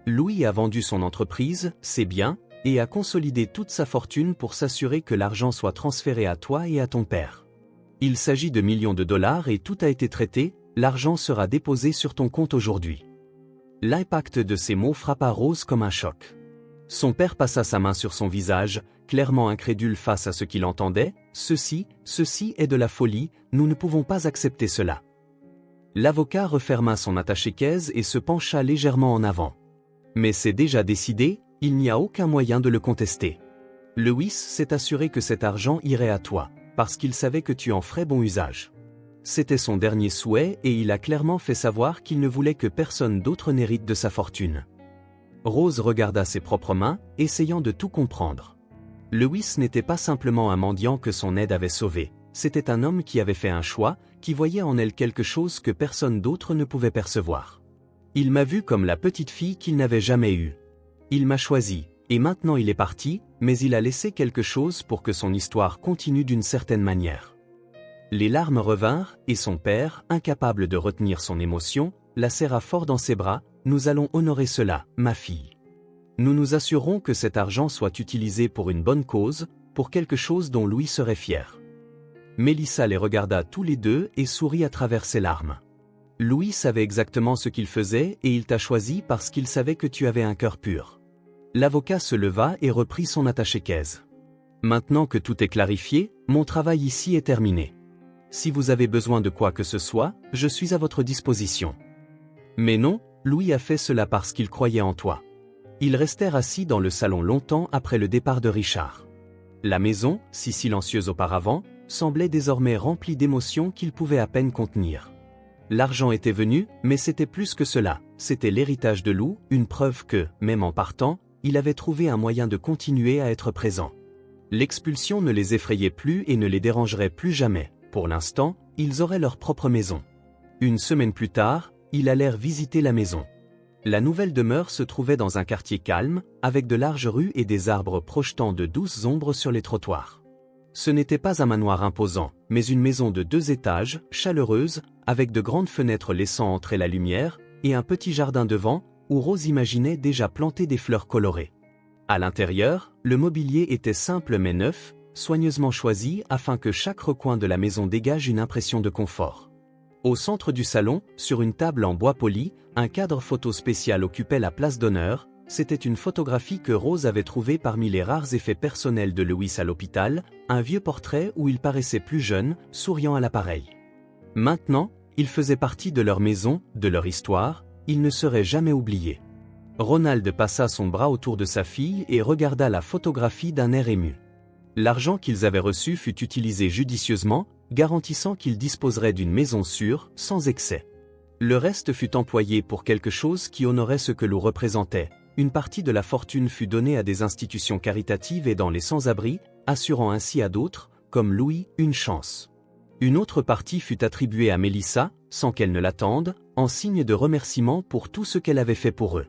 Louis a vendu son entreprise, ses biens, et a consolidé toute sa fortune pour s'assurer que l'argent soit transféré à toi et à ton père. Il s'agit de millions de dollars et tout a été traité, l'argent sera déposé sur ton compte aujourd'hui. L'impact de ces mots frappa Rose comme un choc. Son père passa sa main sur son visage, clairement incrédule face à ce qu'il entendait. « Ceci est de la folie, nous ne pouvons pas accepter cela. » L'avocat referma son attaché-caisse et se pencha légèrement en avant. « Mais c'est déjà décidé, il n'y a aucun moyen de le contester. Lewis s'est assuré que cet argent irait à toi, parce qu'il savait que tu en ferais bon usage. C'était son dernier souhait et il a clairement fait savoir qu'il ne voulait que personne d'autre n'hérite de sa fortune. » Rose regarda ses propres mains, essayant de tout comprendre. Lewis n'était pas simplement un mendiant que son aide avait sauvé, c'était un homme qui avait fait un choix, qui voyait en elle quelque chose que personne d'autre ne pouvait percevoir. Il m'a vu comme la petite fille qu'il n'avait jamais eue. Il m'a choisi, et maintenant il est parti, mais il a laissé quelque chose pour que son histoire continue d'une certaine manière. Les larmes revinrent, et son père, incapable de retenir son émotion, la serra fort dans ses bras. « Nous allons honorer cela, ma fille. Nous nous assurerons que cet argent soit utilisé pour une bonne cause, pour quelque chose dont Louis serait fier. » Melissa les regarda tous les deux et sourit à travers ses larmes. « Louis savait exactement ce qu'il faisait et il t'a choisi parce qu'il savait que tu avais un cœur pur. » L'avocat se leva et reprit son attaché-caisse. « Maintenant que tout est clarifié, mon travail ici est terminé. Si vous avez besoin de quoi que ce soit, je suis à votre disposition. » Mais non, Louis a fait cela parce qu'il croyait en toi. Ils restèrent assis dans le salon longtemps après le départ de Richard. La maison, si silencieuse auparavant, semblait désormais remplie d'émotions qu'ils pouvaient à peine contenir. L'argent était venu, mais c'était plus que cela, c'était l'héritage de Lou, une preuve que, même en partant, il avait trouvé un moyen de continuer à être présent. L'expulsion ne les effrayait plus et ne les dérangerait plus jamais. Pour l'instant, ils auraient leur propre maison. Une semaine plus tard, ils allèrent visiter la maison. La nouvelle demeure se trouvait dans un quartier calme, avec de larges rues et des arbres projetant de douces ombres sur les trottoirs. Ce n'était pas un manoir imposant, mais une maison de 2 étages, chaleureuse, avec de grandes fenêtres laissant entrer la lumière, et un petit jardin devant, où Rose imaginait déjà planter des fleurs colorées. À l'intérieur, le mobilier était simple mais neuf, soigneusement choisi afin que chaque recoin de la maison dégage une impression de confort. Au centre du salon, sur une table en bois poli, un cadre photo spécial occupait la place d'honneur. C'était une photographie que Rose avait trouvée parmi les rares effets personnels de Louis à l'hôpital, un vieux portrait où il paraissait plus jeune, souriant à l'appareil. Maintenant, il faisait partie de leur maison, de leur histoire, il ne serait jamais oublié. Ronald passa son bras autour de sa fille et regarda la photographie d'un air ému. L'argent qu'ils avaient reçu fut utilisé judicieusement, garantissant qu'ils disposeraient d'une maison sûre, sans excès. Le reste fut employé pour quelque chose qui honorait ce que Lou représentait. Une partie de la fortune fut donnée à des institutions caritatives et dans les sans-abri, assurant ainsi à d'autres, comme Louis, une chance. Une autre partie fut attribuée à Mélissa, sans qu'elle ne l'attende, en signe de remerciement pour tout ce qu'elle avait fait pour eux.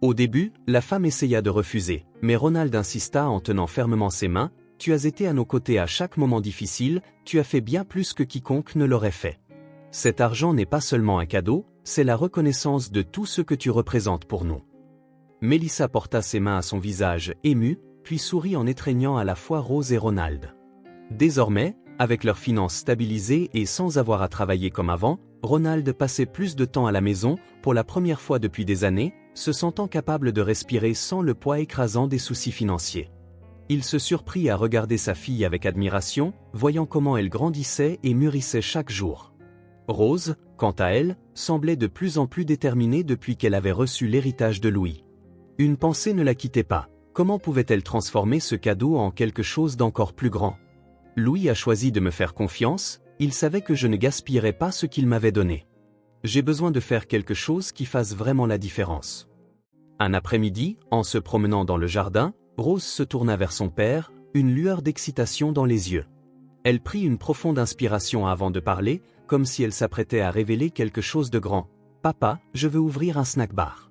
Au début, la femme essaya de refuser, mais Ronald insista en tenant fermement ses mains. « Tu as été à nos côtés à chaque moment difficile, tu as fait bien plus que quiconque ne l'aurait fait. Cet argent n'est pas seulement un cadeau, c'est la reconnaissance de tout ce que tu représentes pour nous. » Mélissa porta ses mains à son visage, ému, puis sourit en étreignant à la fois Rose et Ronald. Désormais, avec leurs finances stabilisées et sans avoir à travailler comme avant, Ronald passait plus de temps à la maison, pour la première fois depuis des années, se sentant capable de respirer sans le poids écrasant des soucis financiers. Il se surprit à regarder sa fille avec admiration, voyant comment elle grandissait et mûrissait chaque jour. Rose, quant à elle, semblait de plus en plus déterminée depuis qu'elle avait reçu l'héritage de Louis. Une pensée ne la quittait pas. Comment pouvait-elle transformer ce cadeau en quelque chose d'encore plus grand? Louis a choisi de me faire confiance, il savait que je ne gaspillerais pas ce qu'il m'avait donné. J'ai besoin de faire quelque chose qui fasse vraiment la différence. Un après-midi, en se promenant dans le jardin, Rose se tourna vers son père, une lueur d'excitation dans les yeux. Elle prit une profonde inspiration avant de parler, comme si elle s'apprêtait à révéler quelque chose de grand. « Papa, je veux ouvrir un snack bar.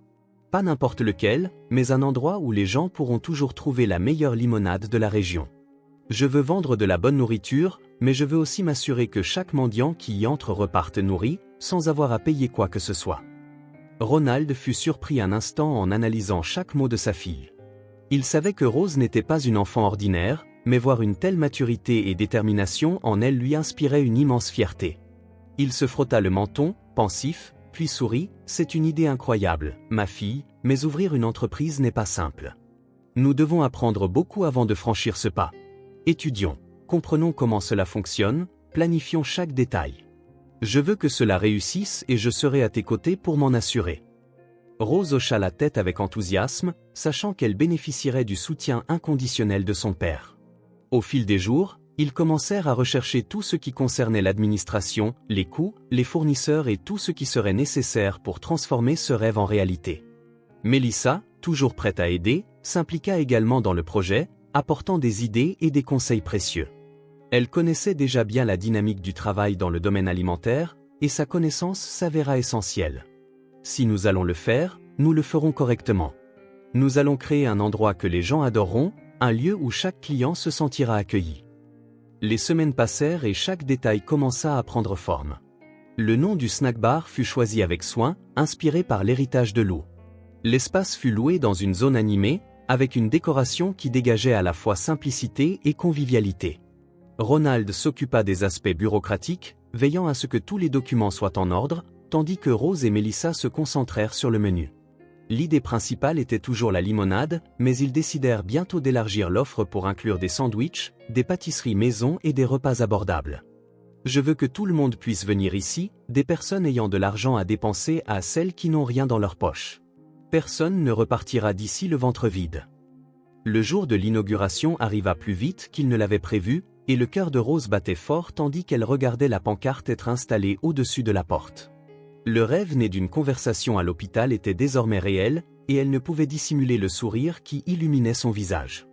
Pas n'importe lequel, mais un endroit où les gens pourront toujours trouver la meilleure limonade de la région. Je veux vendre de la bonne nourriture, mais je veux aussi m'assurer que chaque mendiant qui y entre reparte nourri, sans avoir à payer quoi que ce soit. » Ronald fut surpris un instant en analysant chaque mot de sa fille. Il savait que Rose n'était pas une enfant ordinaire, mais voir une telle maturité et détermination en elle lui inspirait une immense fierté. Il se frotta le menton, pensif, puis sourit. « C'est une idée incroyable, ma fille, mais ouvrir une entreprise n'est pas simple. Nous devons apprendre beaucoup avant de franchir ce pas. Étudions, comprenons comment cela fonctionne, planifions chaque détail. Je veux que cela réussisse et je serai à tes côtés pour m'en assurer. » Rose hocha la tête avec enthousiasme, sachant qu'elle bénéficierait du soutien inconditionnel de son père. Au fil des jours, ils commencèrent à rechercher tout ce qui concernait l'administration, les coûts, les fournisseurs et tout ce qui serait nécessaire pour transformer ce rêve en réalité. Mélissa, toujours prête à aider, s'impliqua également dans le projet, apportant des idées et des conseils précieux. Elle connaissait déjà bien la dynamique du travail dans le domaine alimentaire, et sa connaissance s'avéra essentielle. Si nous allons le faire, nous le ferons correctement. Nous allons créer un endroit que les gens adoreront, un lieu où chaque client se sentira accueilli. Les semaines passèrent et chaque détail commença à prendre forme. Le nom du snack bar fut choisi avec soin, inspiré par l'héritage de Lou. L'espace fut loué dans une zone animée, avec une décoration qui dégageait à la fois simplicité et convivialité. Ronald s'occupa des aspects bureaucratiques, veillant à ce que tous les documents soient en ordre, tandis que Rose et Mélissa se concentrèrent sur le menu. L'idée principale était toujours la limonade, mais ils décidèrent bientôt d'élargir l'offre pour inclure des sandwichs, des pâtisseries maison et des repas abordables. Je veux que tout le monde puisse venir ici, des personnes ayant de l'argent à dépenser à celles qui n'ont rien dans leur poche. Personne ne repartira d'ici le ventre vide. Le jour de l'inauguration arriva plus vite qu'il ne l'avait prévu, et le cœur de Rose battait fort tandis qu'elle regardait la pancarte être installée au-dessus de la porte. Le rêve né d'une conversation à l'hôpital était désormais réel, et elle ne pouvait dissimuler le sourire qui illuminait son visage.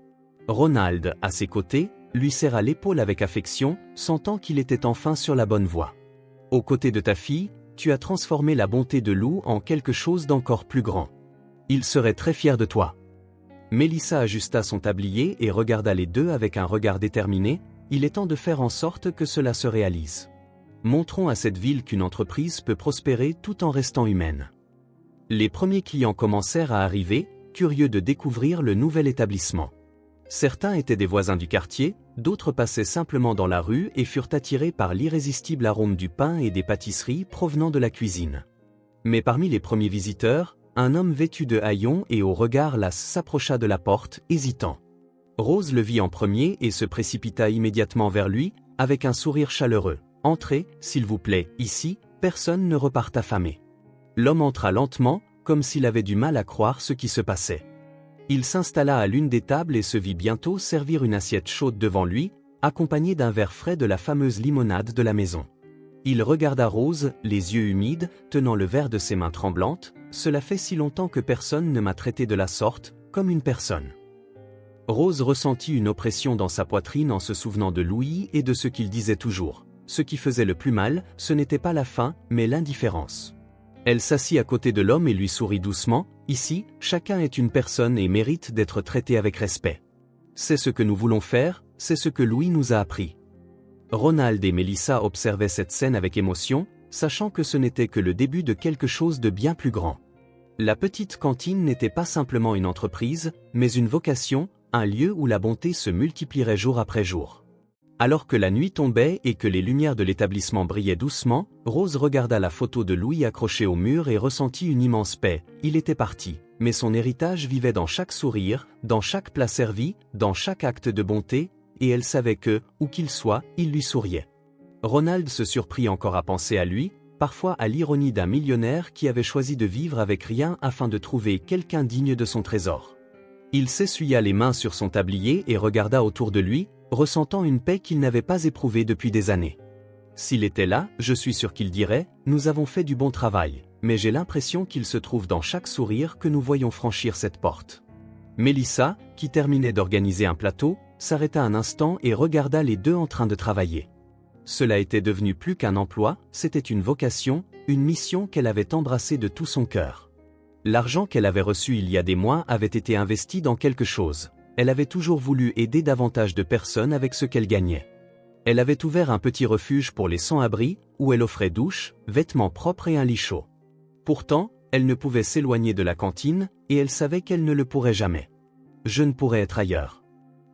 Ronald, à ses côtés, lui serra l'épaule avec affection, sentant qu'il était enfin sur la bonne voie. « Aux côtés de ta fille, tu as transformé la bonté de Lou en quelque chose d'encore plus grand. Il serait très fier de toi. Mélissa ajusta son tablier et regarda les deux avec un regard déterminé. Il est temps de faire en sorte que cela se réalise. Montrons à cette ville qu'une entreprise peut prospérer tout en restant humaine. Les premiers clients commencèrent à arriver, curieux de découvrir le nouvel établissement. Certains étaient des voisins du quartier, d'autres passaient simplement dans la rue et furent attirés par l'irrésistible arôme du pain et des pâtisseries provenant de la cuisine. Mais parmi les premiers visiteurs, un homme vêtu de haillons et au regard las s'approcha de la porte, hésitant. Rose le vit en premier et se précipita immédiatement vers lui, avec un sourire chaleureux. « Entrez, s'il vous plaît, ici, personne ne repart affamé. » L'homme entra lentement, comme s'il avait du mal à croire ce qui se passait. Il s'installa à l'une des tables et se vit bientôt servir une assiette chaude devant lui, accompagnée d'un verre frais de la fameuse limonade de la maison. Il regarda Rose, les yeux humides, tenant le verre de ses mains tremblantes. « Cela fait si longtemps que personne ne m'a traité de la sorte, comme une personne. » Rose ressentit une oppression dans sa poitrine en se souvenant de Louis et de ce qu'il disait toujours. Ce qui faisait le plus mal, ce n'était pas la faim, mais l'indifférence. Elle s'assit à côté de l'homme et lui sourit doucement. « Ici, chacun est une personne et mérite d'être traité avec respect. C'est ce que nous voulons faire, c'est ce que Louis nous a appris. » Ronald et Mélissa observaient cette scène avec émotion, sachant que ce n'était que le début de quelque chose de bien plus grand. La petite cantine n'était pas simplement une entreprise, mais une vocation, un lieu où la bonté se multiplierait jour après jour. Alors que la nuit tombait et que les lumières de l'établissement brillaient doucement, Rose regarda la photo de Louis accrochée au mur et ressentit une immense paix. Il était parti, mais son héritage vivait dans chaque sourire, dans chaque plat servi, dans chaque acte de bonté, et elle savait que, où qu'il soit, il lui souriait. Ronald se surprit encore à penser à lui, parfois à l'ironie d'un millionnaire qui avait choisi de vivre avec rien afin de trouver quelqu'un digne de son trésor. Il s'essuya les mains sur son tablier et regarda autour de lui, ressentant une paix qu'il n'avait pas éprouvée depuis des années. S'il était là, je suis sûr qu'il dirait « Nous avons fait du bon travail », mais j'ai l'impression qu'il se trouve dans chaque sourire que nous voyons franchir cette porte. Mélissa, qui terminait d'organiser un plateau, s'arrêta un instant et regarda les deux en train de travailler. Cela était devenu plus qu'un emploi, c'était une vocation, une mission qu'elle avait embrassée de tout son cœur. L'argent qu'elle avait reçu il y a des mois avait été investi dans quelque chose. Elle avait toujours voulu aider davantage de personnes avec ce qu'elle gagnait. Elle avait ouvert un petit refuge pour les sans-abri, où elle offrait douche, vêtements propres et un lit chaud. Pourtant, elle ne pouvait s'éloigner de la cantine, et elle savait qu'elle ne le pourrait jamais. Je ne pourrais être ailleurs.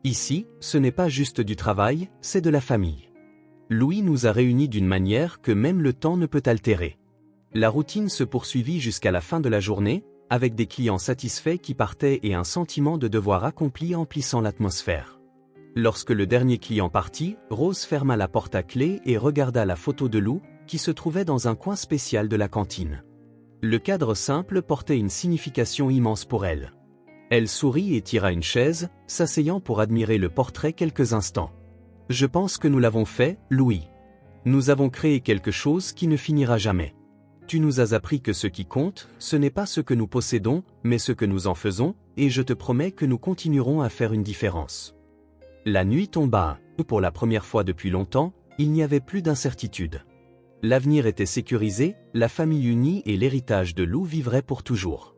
Ici, ce n'est pas juste du travail, c'est de la famille. Louis nous a réunis d'une manière que même le temps ne peut altérer. La routine se poursuivit jusqu'à la fin de la journée, avec des clients satisfaits qui partaient et un sentiment de devoir accompli emplissant l'atmosphère. Lorsque le dernier client partit, Rose ferma la porte à clé et regarda la photo de Lou, qui se trouvait dans un coin spécial de la cantine. Le cadre simple portait une signification immense pour elle. Elle sourit et tira une chaise, s'asseyant pour admirer le portrait quelques instants. « Je pense que nous l'avons fait, Louis. Nous avons créé quelque chose qui ne finira jamais. Tu nous as appris que ce qui compte, ce n'est pas ce que nous possédons, mais ce que nous en faisons, et je te promets que nous continuerons à faire une différence. » La nuit tomba, et pour la première fois depuis longtemps, il n'y avait plus d'incertitude. L'avenir était sécurisé, la famille unie et l'héritage de Lou vivraient pour toujours.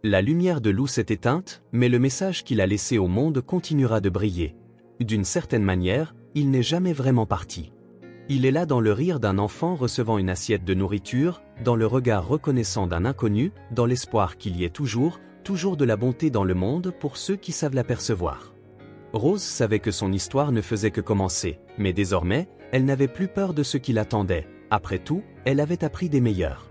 La lumière de Lou s'est éteinte, mais le message qu'il a laissé au monde continuera de briller. D'une certaine manière, il n'est jamais vraiment parti. Il est là dans le rire d'un enfant recevant une assiette de nourriture, dans le regard reconnaissant d'un inconnu, dans l'espoir qu'il y ait toujours de la bonté dans le monde pour ceux qui savent l'apercevoir. Rose savait que son histoire ne faisait que commencer, mais désormais, elle n'avait plus peur de ce qui l'attendait. Après tout, elle avait appris des meilleurs.